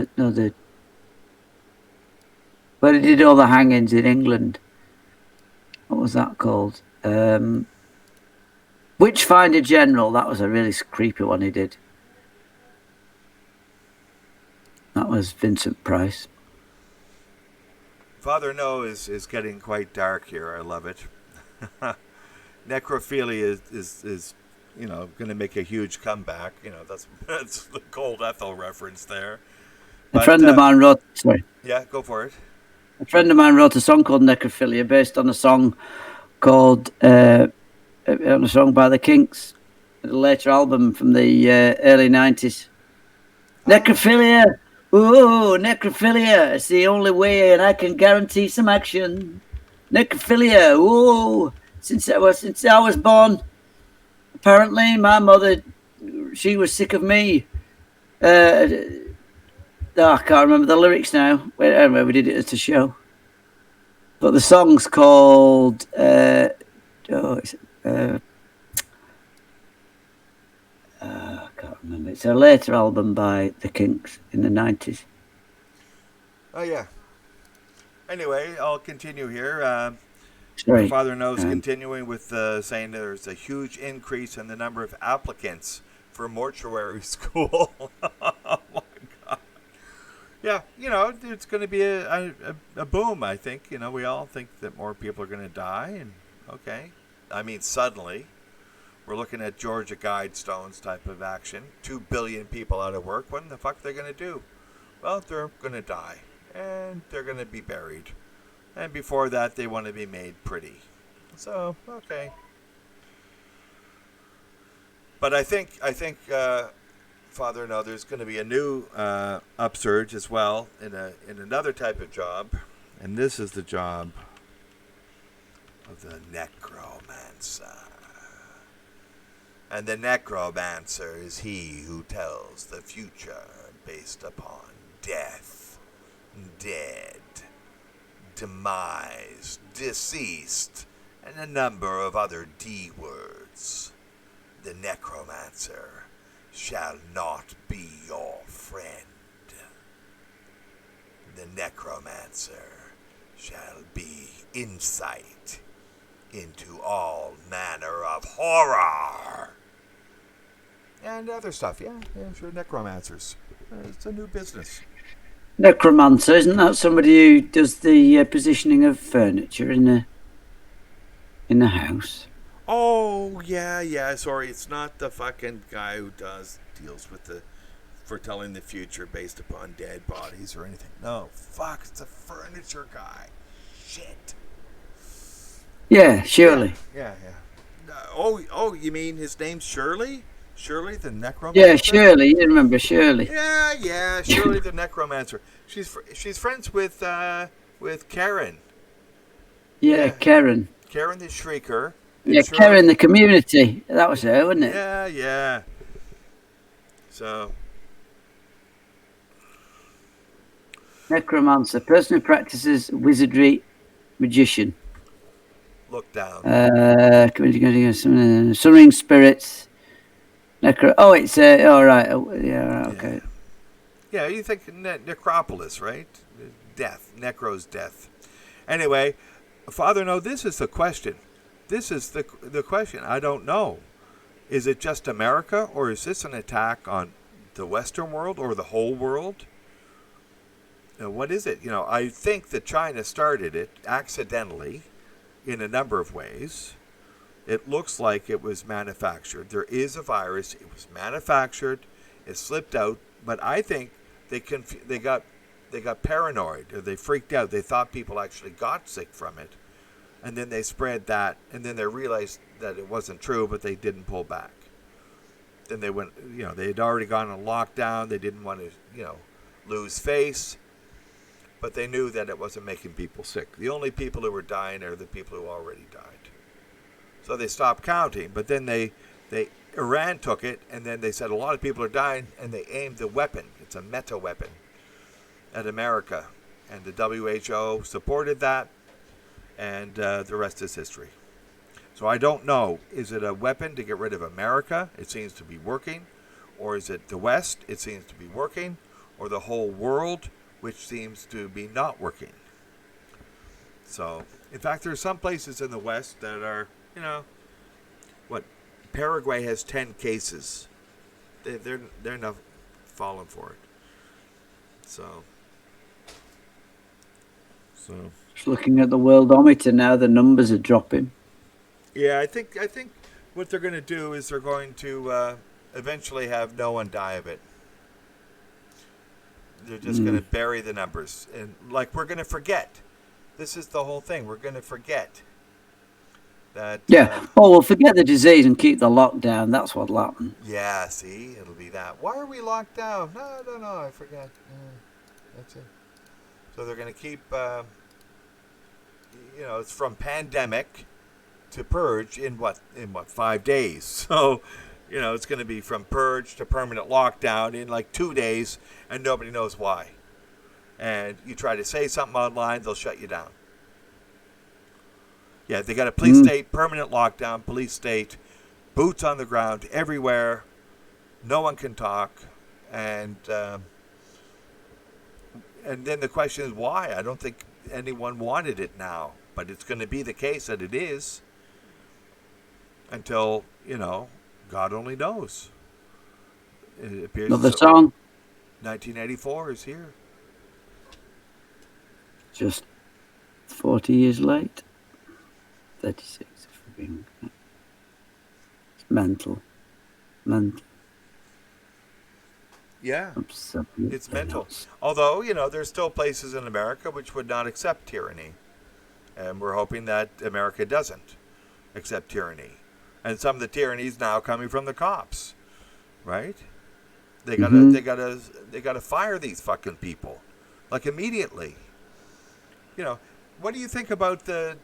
Speaker 2: Where they did all the hangings in England. What was that called? Witchfinder General. That was a really creepy one he did. That was Vincent Price.
Speaker 1: Father No is getting quite dark here. I love it. Necrophilia is going to make a huge comeback. That's the Cold Ethel reference there.
Speaker 2: A friend of mine wrote. Sorry.
Speaker 1: Yeah, go for it.
Speaker 2: A friend of mine wrote a song called Necrophilia based on a song called on a song by the Kinks, a later album from the early 90s. Necrophilia. Ooh, necrophilia. It's the only way, and I can guarantee some action. Necrophilia. Ooh, since I was born, apparently my mother, she was sick of me. I can't remember the lyrics now. Anyway, we did it at a show. But the song's called. I can't remember. It's a later album by the Kinks in the 90s.
Speaker 1: Oh, yeah. Anyway, I'll continue here.
Speaker 2: Sorry.
Speaker 1: Father Knows continuing with saying there's a huge increase in the number of applicants for mortuary school. Oh my God. Yeah, it's going to be a boom, I think. We all think that more people are going to die, and okay. I mean, suddenly, we're looking at Georgia Guidestones type of action. 2 billion people out of work. What in the fuck are they going to do? Well, they're going to die, and they're going to be buried. And before that, they want to be made pretty. So, okay. But I think Father, no, there's going to be a new upsurge as well in another type of job, and this is the job of the necromancer. And the necromancer is he who tells the future based upon death, dead, demise, deceased, and a number of other D words. The necromancer shall not be your friend. The necromancer shall be insight into all manner of horror. And other stuff, yeah, sure, necromancers. It's a new business.
Speaker 2: Necromancer, isn't that somebody who does the positioning of furniture in the house?
Speaker 1: Oh, yeah, sorry, it's not the fucking guy who deals with the foretelling the future based upon dead bodies or anything. No, fuck, it's a furniture guy. Shit.
Speaker 2: Yeah, Shirley.
Speaker 1: Yeah. Oh, you mean his name's Shirley? Shirley the necromancer?
Speaker 2: Yeah, Shirley. You remember Shirley?
Speaker 1: Yeah, Shirley the necromancer. She's friends with Karen.
Speaker 2: Yeah, Karen.
Speaker 1: Karen the Shrieker.
Speaker 2: Yeah,
Speaker 1: Shirley.
Speaker 2: Karen the Community. That was her, wasn't it?
Speaker 1: Yeah. So.
Speaker 2: Necromancer, person who practices wizardry, magician.
Speaker 1: Look down.
Speaker 2: Summoning spirits. Oh, it's all right. Okay.
Speaker 1: Yeah, you think necropolis, right? Death. Necro's death. Anyway, Father, no, this is the question. This is the question. I don't know. Is it just America, or is this an attack on the Western world or the whole world? What is it? I think that China started it accidentally in a number of ways. It looks like it was manufactured. There is a virus. It was manufactured. It slipped out. But I think they got paranoid, or they freaked out. They thought people actually got sick from it. And then they spread that. And then they realized that it wasn't true, but they didn't pull back. Then they went, they had already gone on lockdown. They didn't want to, lose face. But they knew that it wasn't making people sick. The only people who were dying are the people who already died. So they stopped counting. But then Iran took it, and then they said a lot of people are dying, and they aimed the weapon. It's a meta weapon at America. And the WHO supported that, and the rest is history. So I don't know. Is it a weapon to get rid of America? It seems to be working. Or is it the West? It seems to be working. Or the whole world, which seems to be not working. So, in fact, there are some places in the West that are, Paraguay has 10 cases. They're not falling for it. So.
Speaker 2: Just looking at the worldometer now, the numbers are dropping.
Speaker 1: Yeah, I think what they're going to do is they're going to eventually have no one die of it. They're just going to bury the numbers. And, we're going to forget. This is the whole thing. We're going to forget that...
Speaker 2: Yeah. We'll forget the disease and keep the lockdown. That's what'll happen.
Speaker 1: Yeah, see? It'll be that. Why are we locked down? No, I don't know. I forget. That's it. So they're going to keep... it's from pandemic to purge in what 5 days. So... it's going to be from purge to permanent lockdown in 2 days, and nobody knows why. And you try to say something online, they'll shut you down. Yeah, they got a police state, permanent lockdown, police state, boots on the ground everywhere. No one can talk. And then the question is why? I don't think anyone wanted it now. But it's going to be the case that it is until, God only knows. It appears
Speaker 2: Another
Speaker 1: so.
Speaker 2: song.
Speaker 1: 1984 is here.
Speaker 2: Just 40 years late. 36. It's mental.
Speaker 1: Yeah,
Speaker 2: Absolutely
Speaker 1: it's mental.
Speaker 2: nuts.
Speaker 1: Although, there's still places in America which would not accept tyranny. And we're hoping that America doesn't accept tyranny. And some of the tyranny is now coming from the cops, right? They gotta fire these fucking people, like immediately. What do you think about the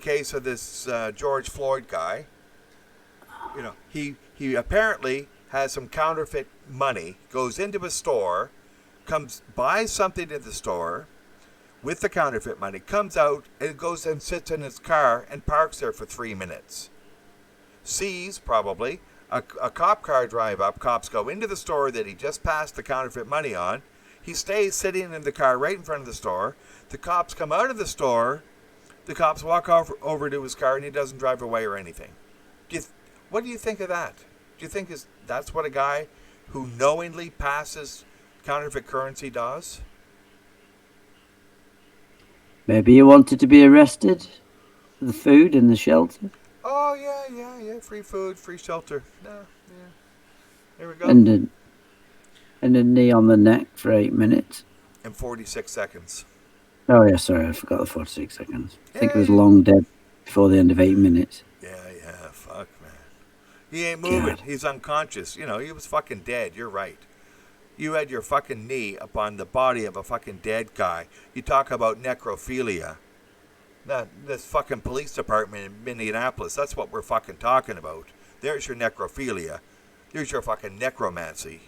Speaker 1: case of this George Floyd guy? He apparently has some counterfeit money, goes into a store, buys something in the store with the counterfeit money, comes out and goes and sits in his car and parks there for 3 minutes. Sees probably a cop car drive up. Cops go into the store that he just passed the counterfeit money on. He stays sitting in the car right in front of the store. The cops come out of the store. The cops walk over to his car and he doesn't drive away or anything. What do you think of that? Do you think that's what a guy who knowingly passes counterfeit currency does?
Speaker 2: Maybe he wanted to be arrested for the food and the shelter.
Speaker 1: Oh, yeah. Free food, free shelter. Yeah. There we go.
Speaker 2: And a knee on the neck for 8 minutes.
Speaker 1: And 46 seconds.
Speaker 2: Oh, yeah, sorry, I forgot the 46 seconds. I think it was long dead before the end of 8 minutes.
Speaker 1: Yeah, fuck, man. He ain't moving.
Speaker 2: God.
Speaker 1: He's unconscious. He was fucking dead. You're right. You had your fucking knee upon the body of a fucking dead guy. You talk about necrophilia. This fucking police department in Minneapolis, that's what we're fucking talking about. There's your necrophilia. There's your fucking necromancy.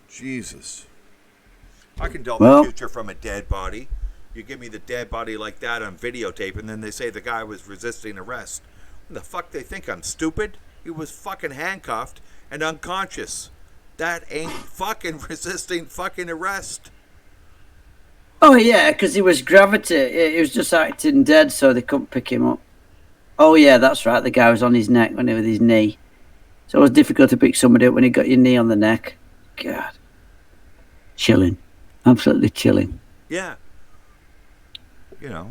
Speaker 1: Jesus. I can tell the future from a dead body. You give me the dead body like that on videotape, and then they say the guy was resisting arrest. What the fuck, they think I'm stupid? He was fucking handcuffed and unconscious. That ain't fucking resisting fucking arrest.
Speaker 2: Oh, yeah, because he was gravity. He was just acting dead, so they couldn't pick him up. Oh, yeah, that's right. The guy was on his neck with his knee. So it was difficult to pick somebody up when he got your knee on the neck. God. Chilling. Absolutely chilling.
Speaker 1: Yeah. Yeah.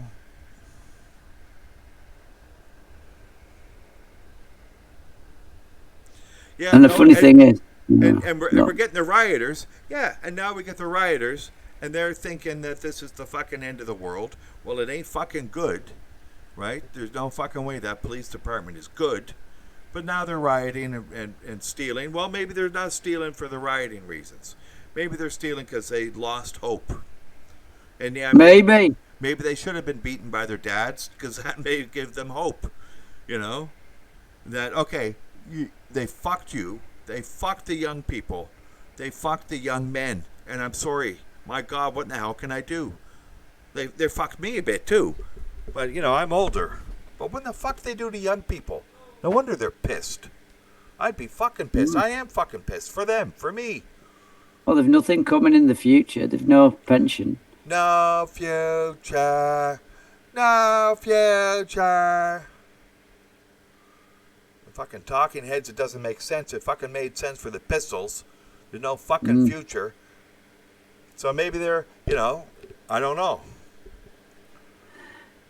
Speaker 2: And the funny thing is...
Speaker 1: And we're getting the rioters. Yeah, and now we get the rioters, and they're thinking that this is the fucking end of the world. Well, it ain't fucking good, right? There's no fucking way that police department is good. But now they're rioting and stealing. Well, maybe they're not stealing for the rioting reasons. Maybe they're stealing because they lost hope. And yeah,
Speaker 2: maybe
Speaker 1: they should have been beaten by their dads, because that may give them hope. That, okay, they fucked you. They fucked the young people. They fucked the young men. And I'm sorry. My God, what in the hell can I do? They fucked me a bit too. But, I'm older. But what the fuck they do to young people? No wonder they're pissed. I'd be fucking pissed. I am fucking pissed. For them. For me.
Speaker 2: Well, they've nothing coming in the future. They've no pension.
Speaker 1: No future. No future. Fucking talking heads, it doesn't make sense. It fucking made sense for the Pistols. There's no fucking future. So maybe they're, I don't know.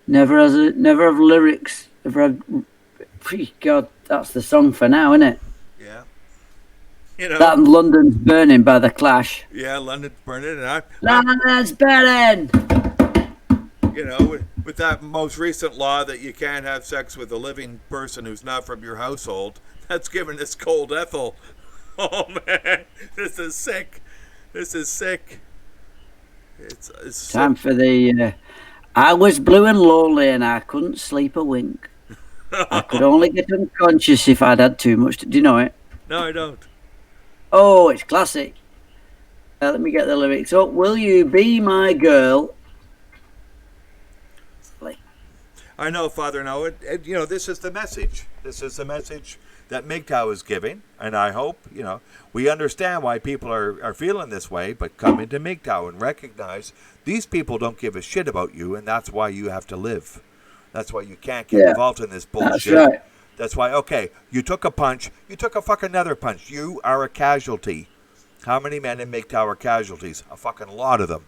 Speaker 2: Never have lyrics. Never had... God, that's the song for now, isn't it?
Speaker 1: Yeah.
Speaker 2: That and London's Burning by The Clash.
Speaker 1: Yeah, London's Burning. And
Speaker 2: London's Burning!
Speaker 1: With that most recent law that you can't have sex with a living person who's not from your household, that's giving us cold Ethel. Oh, man. This is sick. It's
Speaker 2: time for the... I was blue and lonely and I couldn't sleep a wink. I could only get unconscious if I'd had too much. Do you know it?
Speaker 1: No, I don't.
Speaker 2: Oh, it's classic. Let me get the lyrics up. Will you be my girl?
Speaker 1: I know, Father. No, this is the message. This is the message that MGTOW is giving, and I hope we understand why people are feeling this way. But come into MGTOW and recognize these people don't give a shit about you, and that's why you have to live. That's why you can't get involved in this bullshit.
Speaker 2: That's right.
Speaker 1: That's why, okay, you took a punch. You took a fucking another punch. You are a casualty. How many men in MGTOW are casualties? A fucking lot of them.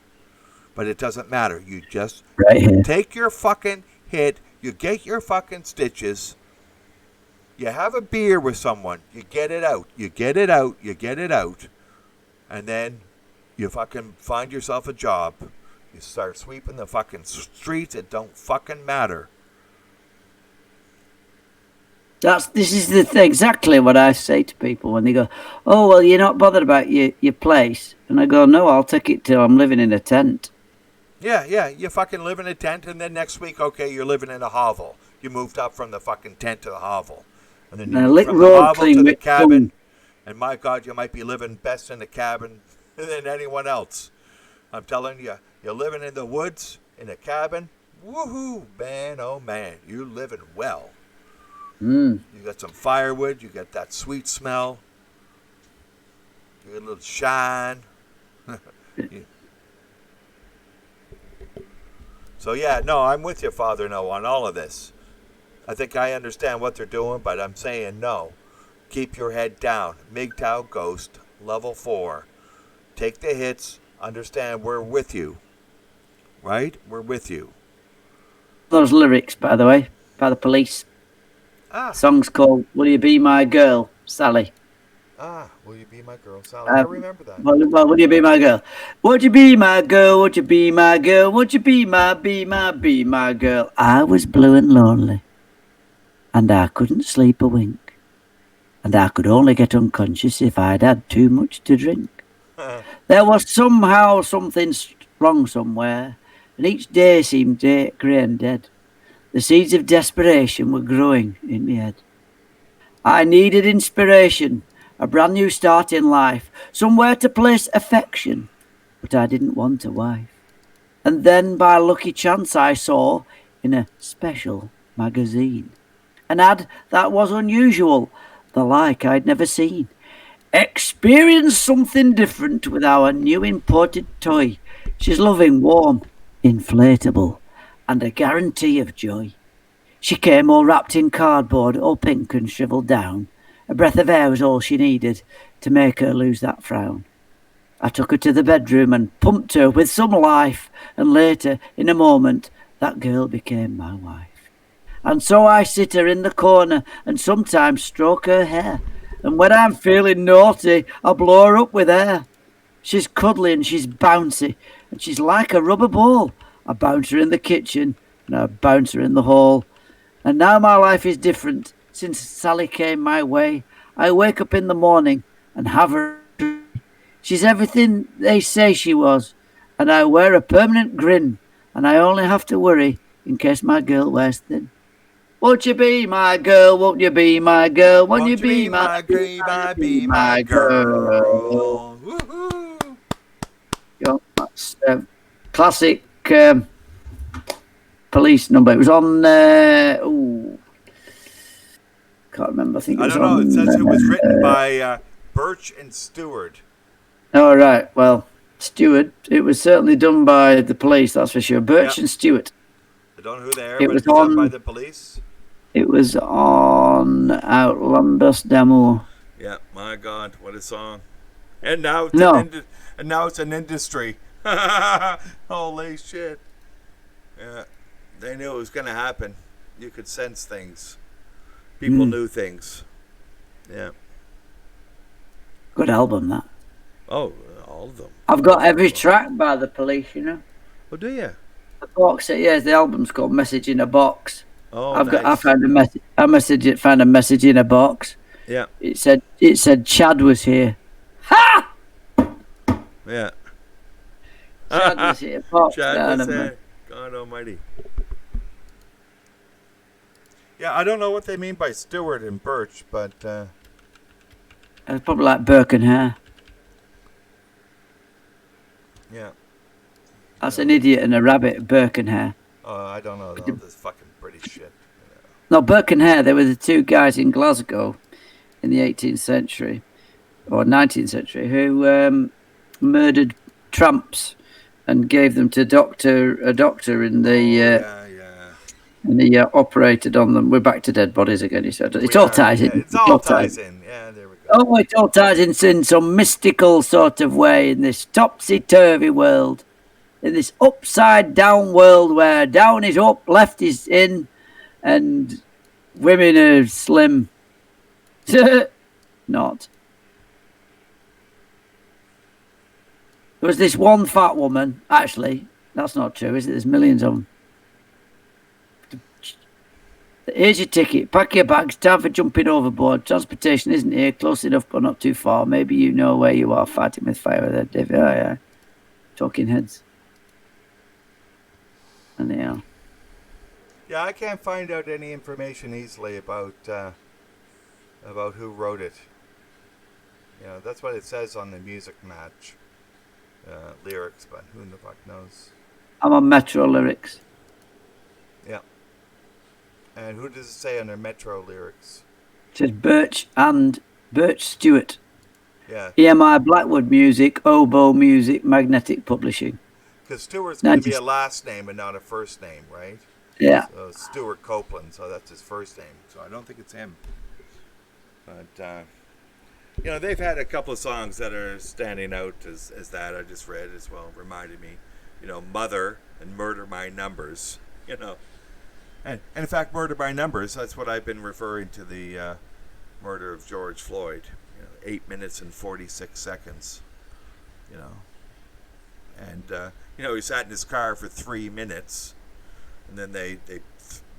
Speaker 1: But it doesn't matter. You just
Speaker 2: Right here.
Speaker 1: take your fucking hit. You get your fucking stitches. You have a beer with someone. You get it out. You get it out. You get it out. And then you fucking find yourself a job. You start sweeping the fucking streets. It don't fucking matter.
Speaker 2: This is exactly what I say to people when they go, "Oh, well, you're not bothered about your place," and I go, "No, I'll take it till I'm living in a tent."
Speaker 1: Yeah. You fucking live in a tent, and then next week, okay, you're living in a hovel. You moved up from the fucking tent to the hovel, and then you moved from the hovel to the cabin. And my God, you might be living best in the cabin than anyone else. I'm telling you, you're living in the woods in a cabin. Woohoo, man! Oh man, you're living well. You got some firewood. You got that sweet smell. You got a little shine. So yeah, no, I'm with you, Father No, on all of this. I think I understand what they're doing, but I'm saying no. Keep your head down. MGTOW Ghost, level 4. Take the hits. Understand we're with you. Right? We're with you.
Speaker 2: Those lyrics, by the way, by the Police. Song's called "Will You Be My Girl, Sally."
Speaker 1: Will you be my girl, Sally? I remember that.
Speaker 2: Well, will you be my girl? Won't you be my girl? Won't you be my girl? Won't you be my girl? I was blue and lonely, and I couldn't sleep a wink, and I could only get unconscious if I'd had too much to drink. There was somehow something wrong somewhere, and each day seemed grey and dead. The seeds of desperation were growing in my head. I needed inspiration, a brand new start in life, somewhere to place affection, but I didn't want a wife. And then by lucky chance I saw, in a special magazine, an ad that was unusual, the like I'd never seen. Experience something different with our new imported toy. She's loving, warm, inflatable, and a guarantee of joy. She came all wrapped in cardboard, all pink and shriveled down. A breath of air was all she needed to make her lose that frown. I took her to the bedroom and pumped her with some life, and later, in a moment, that girl became my wife. And so I sit her in the corner and sometimes stroke her hair, and when I'm feeling naughty, I blow her up with air. She's cuddly and she's bouncy, and she's like a rubber ball. I bounce her in the kitchen, and I bounce her in the hall. And now my life is different since Sally came my way. I wake up in the morning and have her. She's everything they say she was, and I wear a permanent grin, and I only have to worry in case my girl wears thin. Won't you be my girl? Won't you be my girl? Won't you be my girl?
Speaker 1: Woohoo!
Speaker 2: That's classic Police number. It was on. Can't remember. I think it was
Speaker 1: I don't know. It says it was written by Birch and Stewart.
Speaker 2: Oh right. Well, Stewart. It was certainly done by the Police. That's for sure. Birch and Stewart.
Speaker 1: I don't know who they are.
Speaker 2: It
Speaker 1: but
Speaker 2: was
Speaker 1: it was
Speaker 2: on
Speaker 1: done by the Police.
Speaker 2: It was on Outlanders Demo.
Speaker 1: Yeah, my God, what a song! And now it's an industry. Holy shit! Yeah, they knew it was going to happen. You could sense things. People knew things. Yeah.
Speaker 2: Good album, that.
Speaker 1: Oh, all of them.
Speaker 2: I've got every track by the Police, you know.
Speaker 1: Oh, do you?
Speaker 2: The box set, yeah, the album's called Message in a Box.
Speaker 1: Oh, nice.
Speaker 2: I found a message. Found a message in a box.
Speaker 1: Yeah.
Speaker 2: It said Chad was here. Ha!
Speaker 1: Yeah.
Speaker 2: Chad was here.
Speaker 1: Chad was there. God Almighty. Yeah, I don't know what they mean by Stewart and Birch, but
Speaker 2: it's probably like Burke and Hare.
Speaker 1: Yeah.
Speaker 2: That's an idiot and a rabbit, Burke and Hare.
Speaker 1: Oh, I don't know. All this fucking British shit.
Speaker 2: No, Burke and Hare, they were the two guys in Glasgow in the 18th century or 19th century who murdered tramps and gave them to a doctor in the And he operated on them. We're back to dead bodies again, he said. It
Speaker 1: We
Speaker 2: all
Speaker 1: are,
Speaker 2: ties
Speaker 1: yeah,
Speaker 2: in.
Speaker 1: it's all ties in. Yeah, there we go.
Speaker 2: Oh, it all ties in some mystical sort of way in this topsy-turvy world. In this upside-down world where down is up, left is in, and women are slim. Not. There was this one fat woman. Actually, that's not true, is it? There's millions of them. Here's your ticket. Pack your bags. Time for jumping overboard. Transportation isn't here. Close enough, but not too far. Maybe you know where you are. Fighting with fire there, Dave. Oh, yeah. Talking heads. And they are.
Speaker 1: Yeah, I can't find out any information easily about who wrote it. You know, that's what it says on the music match lyrics, but who the fuck knows?
Speaker 2: I'm on Metro lyrics.
Speaker 1: Yeah. And who does it say on their Metro lyrics?
Speaker 2: It says Birch Stewart.
Speaker 1: Yeah.
Speaker 2: EMI Blackwood Music, Oboe Music, Magnetic Publishing.
Speaker 1: Because Stewart's going to be a last name and not a first name, right?
Speaker 2: Yeah.
Speaker 1: So Stuart Copeland, so that's his first name. So I don't think it's him. But, you know, they've had a couple of songs that are standing out as that I just read as well, reminded me. You know, Mother and Murder by Numbers, you know. And in fact, Murder by Numbers, that's what I've been referring to the murder of George Floyd. You know, 8 minutes and 46 seconds, you know. And, you know, he sat in his car for 3 minutes, and then they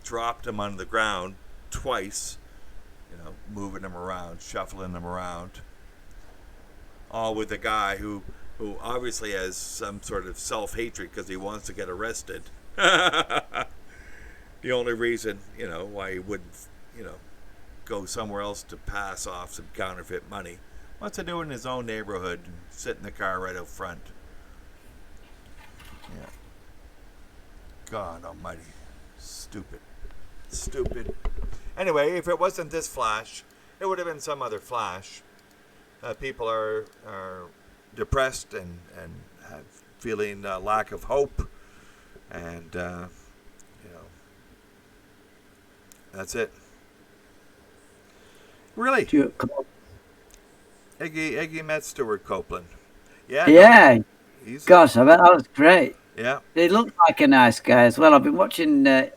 Speaker 1: dropped him on the ground twice, you know, moving him around, shuffling him around. All with a guy who obviously has some sort of self-hatred because he wants to get arrested. The only reason, you know, why he wouldn't, you know, go somewhere else to pass off some counterfeit money. Wants to do it in his own neighborhood and sit in the car right out front. Yeah. God almighty. Stupid. Anyway, if it wasn't this flash, it would have been some other flash. People are depressed and have feeling lack of hope. And, you know, that's it. Really? Iggy met Stuart Copeland. Yeah.
Speaker 2: Yeah.
Speaker 1: No,
Speaker 2: gosh, I bet that was great.
Speaker 1: Yeah.
Speaker 2: He looked like a nice guy as well. I've been watching a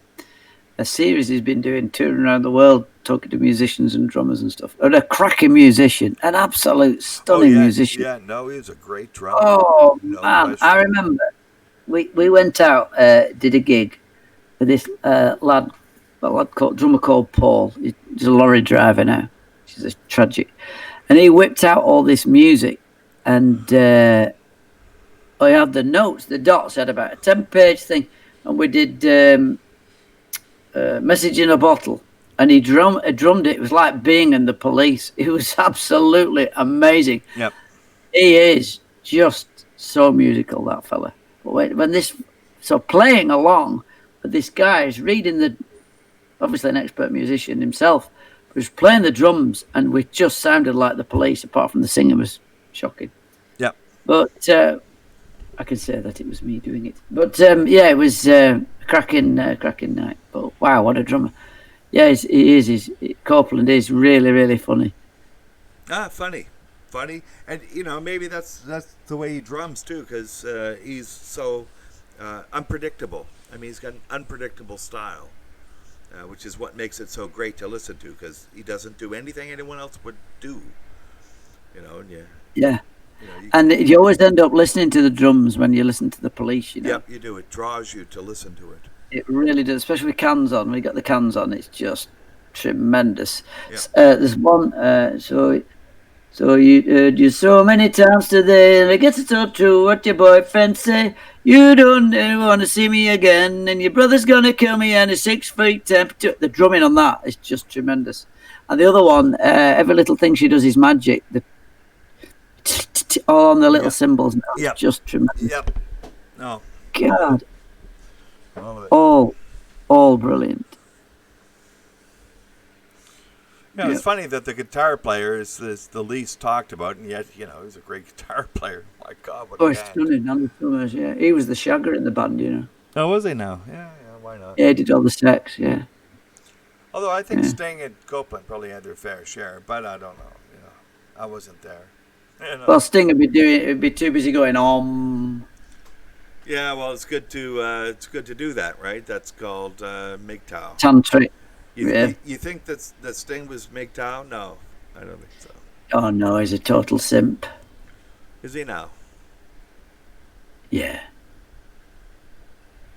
Speaker 2: series he's been doing, touring around the world, talking to musicians and drummers and stuff. And a cracking musician, an absolute stunning musician.
Speaker 1: Yeah, no, he was a great drummer.
Speaker 2: Oh, no man, question. I remember we went out, did a gig with this drummer called Paul. He's a lorry driver now. Which is tragic. And he whipped out all this music, and I had the notes, the dots. Had about a 10-page thing, and we did Message in a Bottle, and he drummed it. It was like being in the Police. It was absolutely amazing.
Speaker 1: Yep.
Speaker 2: He is just so musical, that fella. But so playing along, but this guy is reading obviously an expert musician himself, was playing the drums, and we just sounded like the Police, apart from the singing was shocking.
Speaker 1: Yeah.
Speaker 2: But I can say that it was me doing it. But yeah, it was a cracking night. But wow, what a drummer! Yeah, he is. Copeland is really, really funny.
Speaker 1: Funny, and you know maybe that's the way he drums too, because he's so unpredictable. I mean, he's got an unpredictable style. Which is what makes it so great to listen to, because he doesn't do anything anyone else would do. You know, and
Speaker 2: yeah. And you always end up listening to the drums when you listen to the Police, you know.
Speaker 1: Yep, you do. It draws you to listen to it.
Speaker 2: It really does, especially with cans on. When you got the cans on, it's just tremendous.
Speaker 1: Yep.
Speaker 2: There's one, so you heard you so many times today, and it gets so true what your boyfriend say. You don't want to see me again, and your brother's going to kill me, and a 6 feet temperature. The drumming on that is just tremendous. And the other one, every little thing she does is magic. All on the little cymbals now.
Speaker 1: Yep.
Speaker 2: It's just tremendous.
Speaker 1: Yep. Oh.
Speaker 2: God.
Speaker 1: All of it.
Speaker 2: All brilliant.
Speaker 1: Yeah, it's funny that the guitar player is the least talked about, and yet, you know, he's a great guitar player. My God, what a
Speaker 2: he's
Speaker 1: band.
Speaker 2: stunning. Andy Summers, yeah. He was the shagger in the band, you know.
Speaker 1: Oh, was he now? Yeah, why not?
Speaker 2: Yeah, he did all the sex. Yeah.
Speaker 1: Although I think
Speaker 2: Yeah.
Speaker 1: Sting and Copeland probably had their fair share, but I don't know. I wasn't there.
Speaker 2: Well, Sting would be doing. It'd be too busy going
Speaker 1: Yeah, well, it's good to do that, right? That's called MGTOW.
Speaker 2: tantric.
Speaker 1: You,
Speaker 2: Yeah.
Speaker 1: you think that Sting was MGTOW? No, I don't think so.
Speaker 2: Oh no, he's a total simp.
Speaker 1: Is he now?
Speaker 2: Yeah.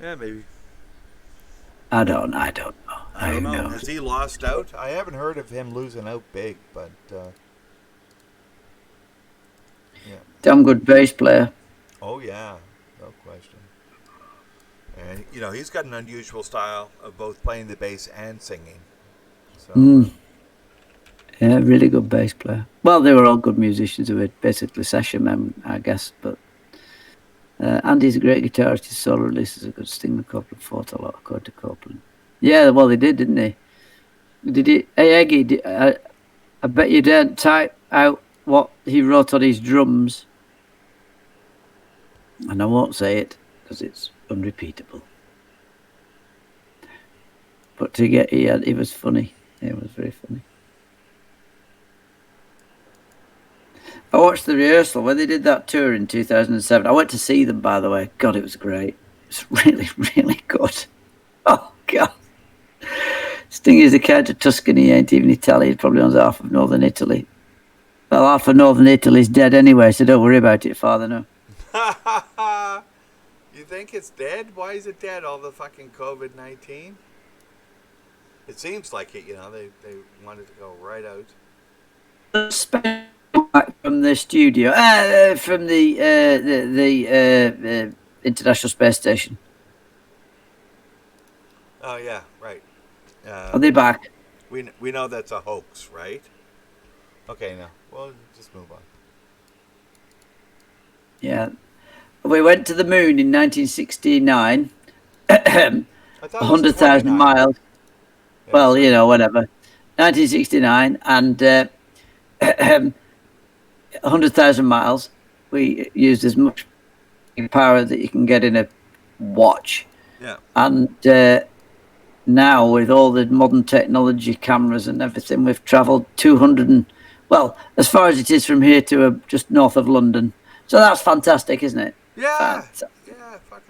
Speaker 1: Yeah, maybe.
Speaker 2: I don't know.
Speaker 1: I don't know.
Speaker 2: Knows?
Speaker 1: Has he lost out? I haven't heard of him losing out big, but yeah.
Speaker 2: Damn good bass player.
Speaker 1: Oh yeah, no question. And he's got an unusual style of both playing the bass and singing. So.
Speaker 2: Yeah, really good bass player. Well, they were all good musicians. They were basically session men, I guess. But Andy's a great guitarist. His solo releases are good. Sting and Copeland fought a lot according to Copeland. Yeah, well, they did, didn't they? Did he? Hey, Eggy, I bet you didn't type out what he wrote on his drums. And I won't say it because it's unrepeatable. But he was funny. He was very funny. I watched the rehearsal when they did that tour in 2007. I went to see them, by the way. God, it was great. It was really, really good. Oh, God. Sting is the Count of Tuscany. He ain't even Italian. He probably owns half of northern Italy. Well, half of northern Italy's dead anyway, so don't worry about it, Father. No.
Speaker 1: You think it's dead? Why is it dead? All the fucking COVID-19? It seems like it, they wanted to go right out.
Speaker 2: From the studio, from the International Space Station.
Speaker 1: Oh yeah, right.
Speaker 2: Are they back?
Speaker 1: We know that's a hoax, right? Okay, now we'll just move on.
Speaker 2: Yeah, we went to the moon in 1969. 100,000 miles. Yeah, well, sorry. Whatever. 1969 and 100,000 miles. We used as much power that you can get in a watch.
Speaker 1: Yeah.
Speaker 2: And now with all the modern technology, cameras and everything, we've travelled 200 as far as it is from here to just north of London. So that's fantastic, isn't it?
Speaker 1: Yeah.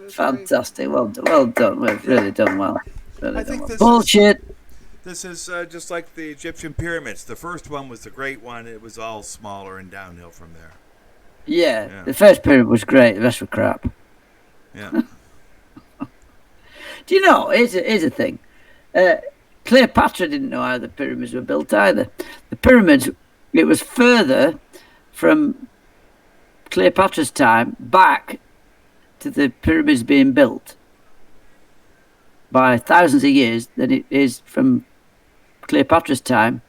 Speaker 2: Fantastic. Great. Well done. We've really done well. Really
Speaker 1: I think
Speaker 2: well.
Speaker 1: this
Speaker 2: Bullshit.
Speaker 1: This is just like the Egyptian pyramids. The first one was the great one. It was all smaller and downhill from there.
Speaker 2: Yeah. The first pyramid was great. The rest were crap.
Speaker 1: Yeah.
Speaker 2: Do you know, here's a thing. Cleopatra didn't know how the pyramids were built either. The pyramids, it was further from Cleopatra's time back to the pyramids being built by thousands of years than it is from Cleopatra's time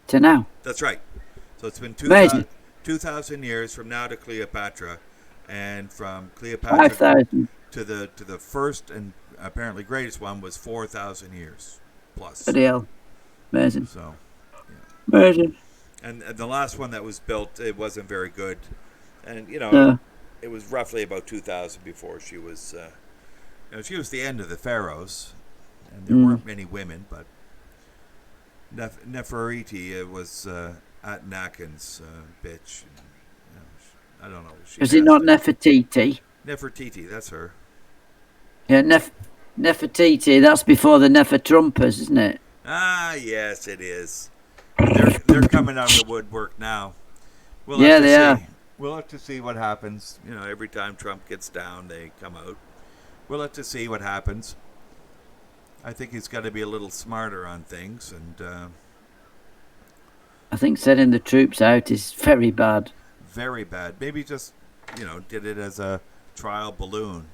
Speaker 2: to now.
Speaker 1: That's right. So it's been 2,000 years from now to Cleopatra, and from Cleopatra
Speaker 2: 5,000
Speaker 1: to the first and apparently greatest one was 4,000 years plus.
Speaker 2: Bloody hell. Amazing.
Speaker 1: So, yeah.
Speaker 2: Amazing.
Speaker 1: And the last one that was built, it wasn't very good, and it was roughly about 2,000 before she was. She was the end of the pharaohs, and there weren't many women, but Nefertiti was Akhenaten's bitch. I don't know.
Speaker 2: Is it not Nefertiti?
Speaker 1: Nefertiti, that's her.
Speaker 2: Yeah, Nefertiti. That's before the Nefertrumpers, isn't it?
Speaker 1: Ah, yes, it is. They're coming out of the woodwork now.
Speaker 2: They are.
Speaker 1: We'll have to see what happens. Every time Trump gets down, they come out. We'll have to see what happens. I think he's got to be a little smarter on things, and
Speaker 2: I think sending the troops out is very bad.
Speaker 1: Very bad. Maybe just, did it as a trial balloon.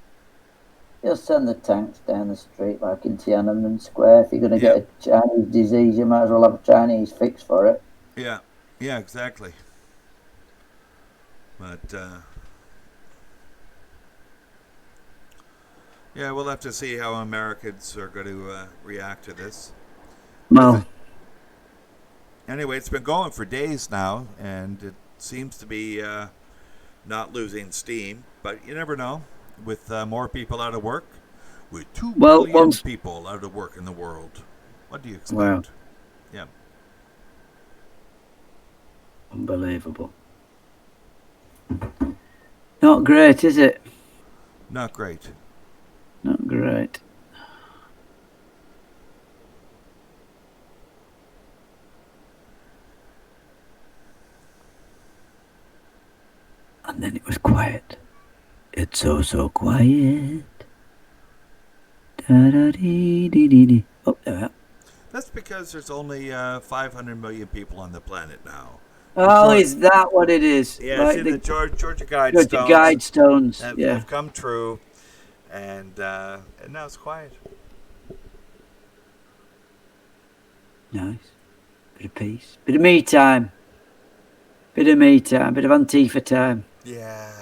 Speaker 2: Just send the tanks down the street like in Tiananmen Square. If you're going to get a Chinese disease, you might as well have a Chinese fix for it.
Speaker 1: Yeah, exactly. But, we'll have to see how Americans are going to react to this.
Speaker 2: Well,
Speaker 1: anyway, it's been going for days now, and it seems to be not losing steam. But you never know. With more people out of work, with 2
Speaker 2: Well,
Speaker 1: billion
Speaker 2: once
Speaker 1: people out of work in the world. What do you expect?
Speaker 2: wow,
Speaker 1: Yeah.
Speaker 2: unbelievable. Not great, is it?
Speaker 1: Not great.
Speaker 2: Not great. And then it was quiet. It's so quiet. Da-da-dee-dee-dee-dee. Oh, there we are.
Speaker 1: That's because there's only 500 million people on the planet now.
Speaker 2: Oh, is that what it is?
Speaker 1: Yeah,
Speaker 2: Right,
Speaker 1: see, the Georgia
Speaker 2: Georgia
Speaker 1: Guidestones
Speaker 2: Guidestones. Yeah,
Speaker 1: have come true, and now it's quiet.
Speaker 2: nice. Bit of peace. Bit of me time. Bit of me time. Bit of Antifa time.
Speaker 1: Yeah.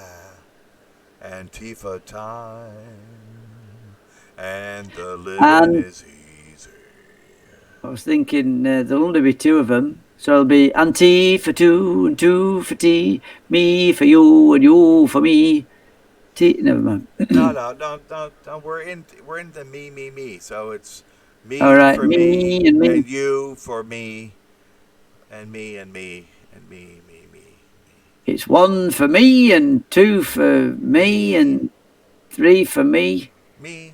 Speaker 1: Antifa time. And the living is easy.
Speaker 2: I was thinking there'll only be 2 of them. So it'll be Anti for 2 and 2 for T, me for you and you for me. T. Never mind.
Speaker 1: No. We're in the me. So it's
Speaker 2: All
Speaker 1: me
Speaker 2: right,
Speaker 1: for me,
Speaker 2: me and me.
Speaker 1: and you for me, and me and me, and me.
Speaker 2: It's 1 for me and 2 for me and 3 for me.
Speaker 1: Me.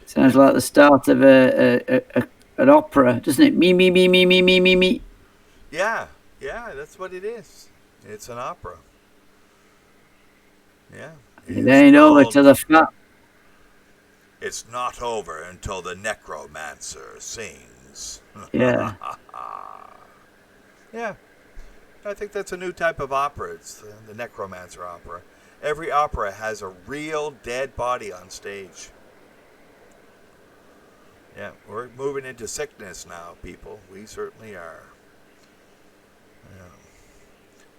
Speaker 2: Sounds like the start of an opera, doesn't it? Me.
Speaker 1: Yeah, that's what it is. It's an opera. Yeah.
Speaker 2: It ain't over till the fat.
Speaker 1: It's not over until the necromancer sings.
Speaker 2: Yeah.
Speaker 1: Yeah. I think that's a new type of opera. It's the necromancer opera. Every opera has a real dead body on stage. Yeah, we're moving into sickness now, people. We certainly are. Yeah.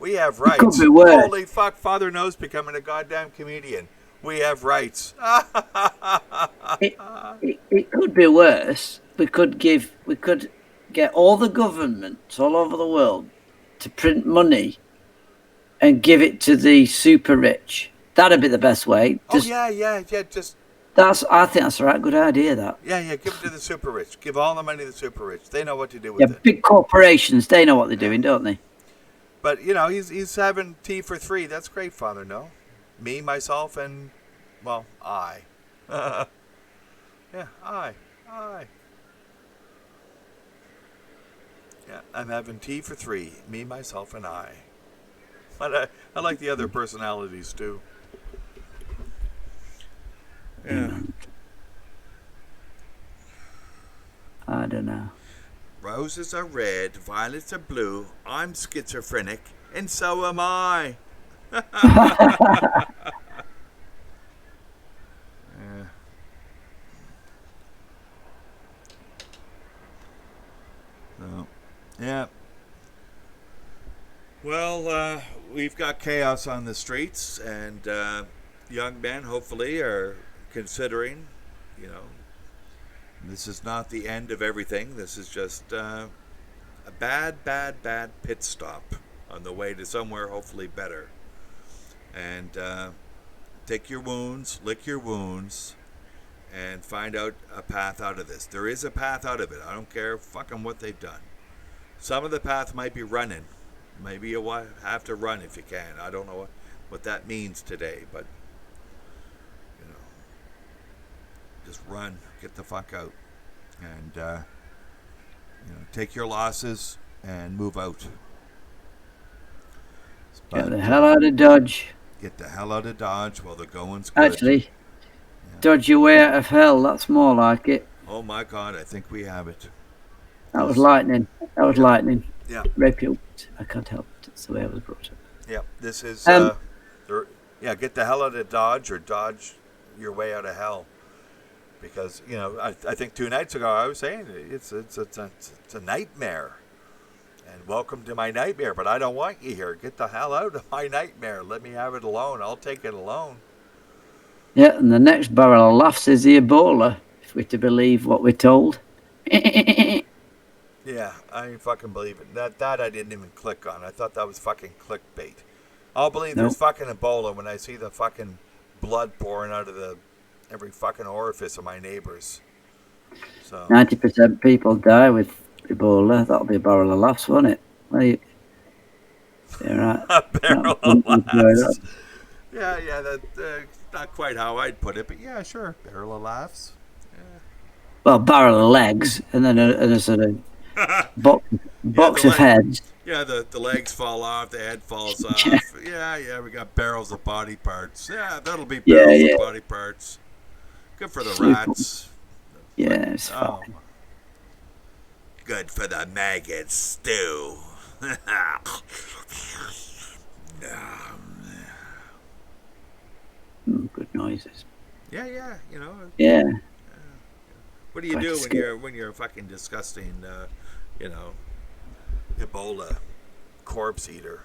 Speaker 1: We have rights.
Speaker 2: Could be worse.
Speaker 1: Holy fuck, Father Knows becoming a goddamn comedian. We have rights.
Speaker 2: It could be worse. We could get all the governments all over the world to print money and give it to the super rich. That'd be the best way.
Speaker 1: Just I
Speaker 2: think that's a right good idea. That.
Speaker 1: Yeah. Give it to the super rich. Give all the money to the super rich. They know what to do with it.
Speaker 2: Big corporations. They know what they're doing, don't they?
Speaker 1: But he's having tea for 3. That's great, Father. No, me, myself, and I. Yeah, I. Yeah, I'm having tea for 3. Me, myself, and I. But I like the other personalities too. Yeah.
Speaker 2: I don't know.
Speaker 1: Roses are red, violets are blue. I'm schizophrenic, and so am I. Yeah. So, yeah. Well, we've got chaos on the streets, and young men, hopefully, are considering, this is not the end of everything. This is just a bad pit stop on the way to somewhere hopefully better. And take your wounds, lick your wounds, and find out a path out of this. There is a path out of it. I don't care fucking what they've done. Some of the path might be running. Maybe you have to run if you can. I don't know what that means today, but just run, get the fuck out, and take your losses and move out.
Speaker 2: Get the hell out of Dodge.
Speaker 1: Get the hell out of Dodge while the going's good.
Speaker 2: Actually, dodge your way out of hell. That's more like it.
Speaker 1: Oh my God, I think we have it.
Speaker 2: That was lightning. Lightning.
Speaker 1: Yeah.
Speaker 2: Repute. I can't help it. It's the way I was brought up.
Speaker 1: Yeah. This is. Get the hell out of Dodge or dodge your way out of hell. Because I think 2 nights ago I was saying it's a nightmare. And welcome to my nightmare, but I don't want you here. Get the hell out of my nightmare. Let me have it alone. I'll take it alone.
Speaker 2: Yeah, and the next barrel of laughs is the Ebola, if we're to believe what we're told.
Speaker 1: Yeah, I fucking believe it. That I didn't even click on. I thought that was fucking clickbait. I'll believe there's fucking Ebola when I see the fucking blood pouring out of the every fucking orifice of my neighbors. So
Speaker 2: 90% people die with Ebola. That'll be a barrel of laughs, won't it? Well, you're right.
Speaker 1: a barrel of laughs. Yeah, that's not quite how I'd put it, but yeah, sure, barrel of laughs.
Speaker 2: Well, barrel of legs, and then a sort of
Speaker 1: Yeah,
Speaker 2: box of heads.
Speaker 1: Yeah, the legs fall off, the head falls
Speaker 2: Yeah,
Speaker 1: off. Yeah, we got barrels of body parts. Yeah, that'll be
Speaker 2: yeah,
Speaker 1: barrels
Speaker 2: yeah.
Speaker 1: of body parts. Good for the rats.
Speaker 2: Yeah, it's
Speaker 1: Oh,
Speaker 2: fine.
Speaker 1: good for the maggots stew.
Speaker 2: Good noises.
Speaker 1: Yeah, you know.
Speaker 2: Yeah.
Speaker 1: What do you do when you're a fucking disgusting, you know, Ebola corpse eater?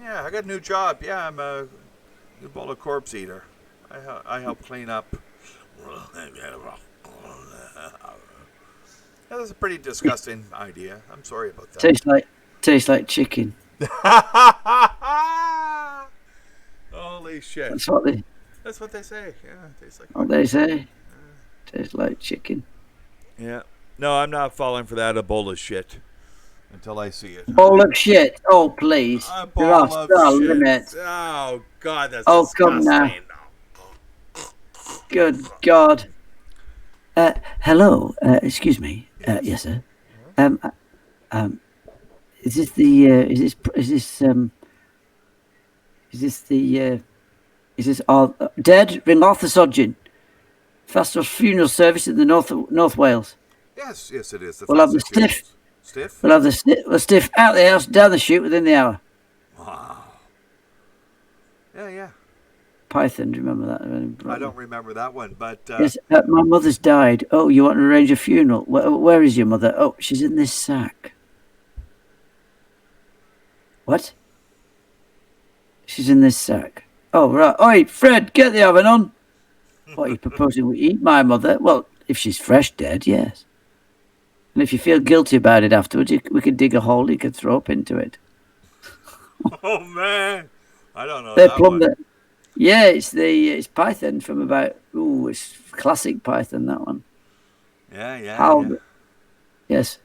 Speaker 1: Yeah, I got a new job. Yeah, I'm a Ebola corpse eater. I help clean up. Yeah, that's a pretty disgusting idea. I'm sorry about that.
Speaker 2: Tastes like chicken.
Speaker 1: Holy shit!
Speaker 2: That's
Speaker 1: That's what they say. Yeah, it tastes like.
Speaker 2: what they say. Tastes like chicken.
Speaker 1: Yeah. No, I'm not falling for that Ebola shit until I see it.
Speaker 2: Bowl of shit. Oh, please.
Speaker 1: A
Speaker 2: There
Speaker 1: bowl
Speaker 2: are
Speaker 1: of
Speaker 2: still
Speaker 1: shit.
Speaker 2: limits.
Speaker 1: Oh God, that's
Speaker 2: Oh, come now.
Speaker 1: disgusting.
Speaker 2: Good God. Hello. Excuse me. Yes, sir. Is this the? Is this dead? Ring Arthur Sodgin. Fastest funeral service in the North Wales.
Speaker 1: Yes, it is. The
Speaker 2: We'll have the
Speaker 1: fastest funerals.
Speaker 2: stiff.
Speaker 1: Stiff?
Speaker 2: We'll have the stiff out the house, down the chute within the hour.
Speaker 1: Wow. Yeah.
Speaker 2: Python, do you remember that?
Speaker 1: I don't remember that one, but
Speaker 2: Yes, my mother's died. Oh, you want to arrange a funeral? Where is your mother? Oh, she's in this sack. What? She's in this sack. Oh, right. Oi, Fred, get the oven on. What are you proposing we eat my mother? Well, if she's fresh dead, yes. And if you feel guilty about it afterwards, we could dig a hole you could throw up into it.
Speaker 1: oh man, I don't know
Speaker 2: They
Speaker 1: that
Speaker 2: plumbed
Speaker 1: one.
Speaker 2: it. Yeah, it's Python from about. Ooh, it's classic Python, that one.
Speaker 1: Yeah.
Speaker 2: Yes.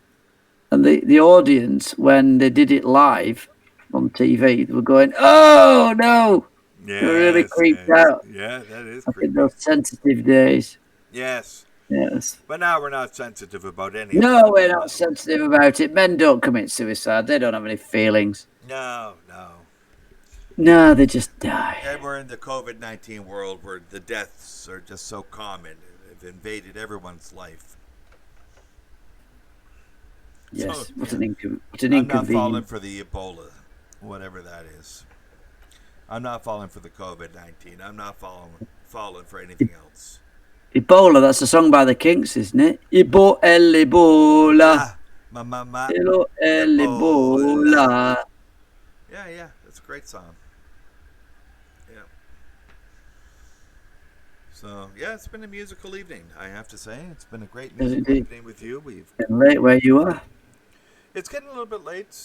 Speaker 2: And the audience, when they did it live on TV, they were going, "Oh no!" They were really creeped out.
Speaker 1: Yeah, that is
Speaker 2: I
Speaker 1: creepy.
Speaker 2: think those sensitive days.
Speaker 1: Yes.
Speaker 2: Yes.
Speaker 1: But now we're not sensitive about any of
Speaker 2: No,
Speaker 1: it.
Speaker 2: we're not sensitive about it. Men don't commit suicide. They don't have any feelings.
Speaker 1: No.
Speaker 2: No, they just die.
Speaker 1: And we're in the COVID-19 world where the deaths are just so common and have invaded everyone's life.
Speaker 2: Yes,
Speaker 1: So,
Speaker 2: what
Speaker 1: yeah.
Speaker 2: an
Speaker 1: I'm not falling
Speaker 2: inconvenience.
Speaker 1: for the Ebola, whatever that is. I'm not falling for the COVID-19. I'm not falling for anything else.
Speaker 2: Ebola, that's a song by the Kinks, isn't it? Ebola. Hello, Ebola.
Speaker 1: Yeah, that's a great song. Yeah. So, yeah, it's been a musical evening, I have to say. It's been a great
Speaker 2: Yes,
Speaker 1: musical
Speaker 2: indeed.
Speaker 1: evening with you.
Speaker 2: Getting late where you are.
Speaker 1: It's getting a little bit late,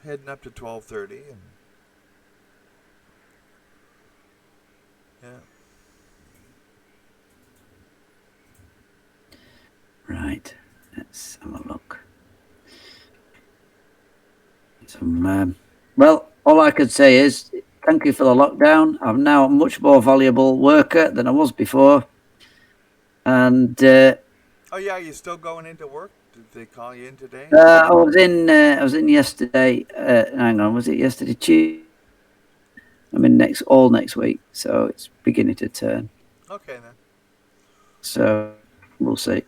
Speaker 1: heading up to 12:30 and yeah.
Speaker 2: Right, let's have a look. Well, all I could say is thank you for the lockdown. I'm now a much more valuable worker than I was before. And
Speaker 1: Oh yeah, you still going into work? Did they call you in today?
Speaker 2: I was in yesterday. Hang on, was it yesterday? Tuesday. I'm in next week, so it's beginning to turn.
Speaker 1: Okay then.
Speaker 2: So we'll see.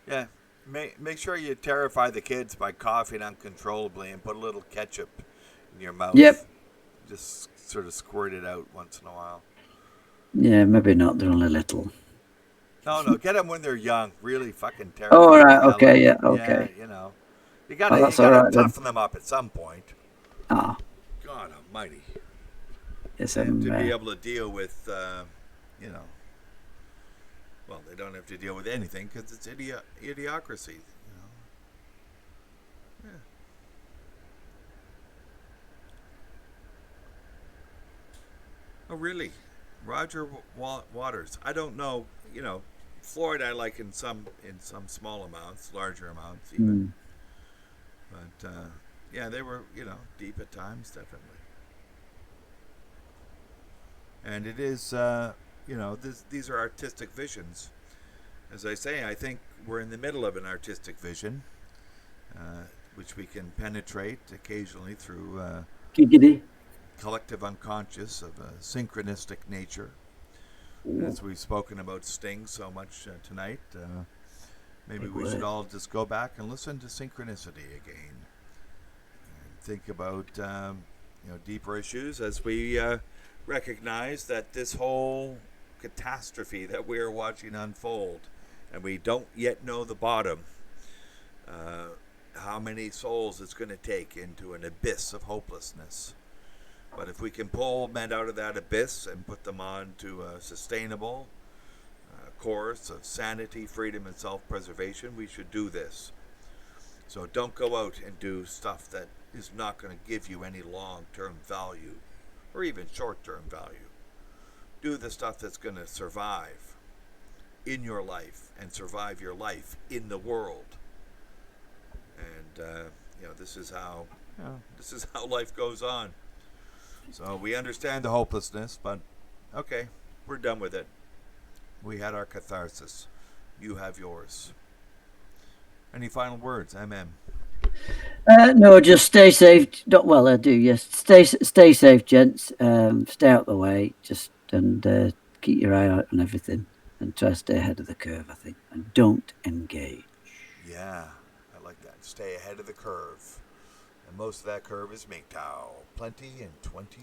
Speaker 1: Yeah. Make sure you terrify the kids by coughing uncontrollably and put a little ketchup in your mouth.
Speaker 2: Yep.
Speaker 1: Just sort of squirt it out once in a while.
Speaker 2: Yeah, maybe not. They're only little.
Speaker 1: No, get them when they're young. Really fucking terrify.
Speaker 2: Oh, all right. Okay. Yeah. Okay.
Speaker 1: Yeah, you gotta
Speaker 2: That's all right,
Speaker 1: toughen them up at some point.
Speaker 2: Ah.
Speaker 1: God Almighty.
Speaker 2: Yes,
Speaker 1: And to be able to deal with, well, they don't have to deal with anything because it's idiocracy. Yeah. Oh, really? Roger Waters. I don't know. Fluoride I like in some small amounts, larger amounts even.
Speaker 2: Mm.
Speaker 1: But yeah, they were deep at times, definitely. And it is these are artistic visions. As I say, I think we're in the middle of an artistic vision, which we can penetrate occasionally through
Speaker 2: Giggity.
Speaker 1: collective unconscious of a synchronistic nature.
Speaker 2: Ooh,
Speaker 1: As we've spoken about Sting so much tonight, maybe
Speaker 2: big
Speaker 1: we should
Speaker 2: word.
Speaker 1: all just go back and listen to synchronicity again and think about deeper issues as we recognize that this whole catastrophe that we're watching unfold, and we don't yet know the bottom, uh, how many souls it's going to take into an abyss of hopelessness. But if we can pull men out of that abyss and put them on to a sustainable course of sanity, freedom, and self preservation, we should do this. So don't go out and do stuff that is not going to give you any long term value or even short term value. Do the stuff that's going to survive in your life and survive your life in the world. And this is how life goes on. So we understand the hopelessness, but okay, we're done with it. We had our catharsis. You have yours. Any final words, MM?
Speaker 2: No, just stay safe. Well, I do. Yes, stay safe, gents. Stay out the way. Just and keep your eye out on everything, and try to stay ahead of the curve. I think, and don't engage.
Speaker 1: Yeah, I like that. Stay ahead of the curve. And most of that curve is MGTOW. Plenty in 2020.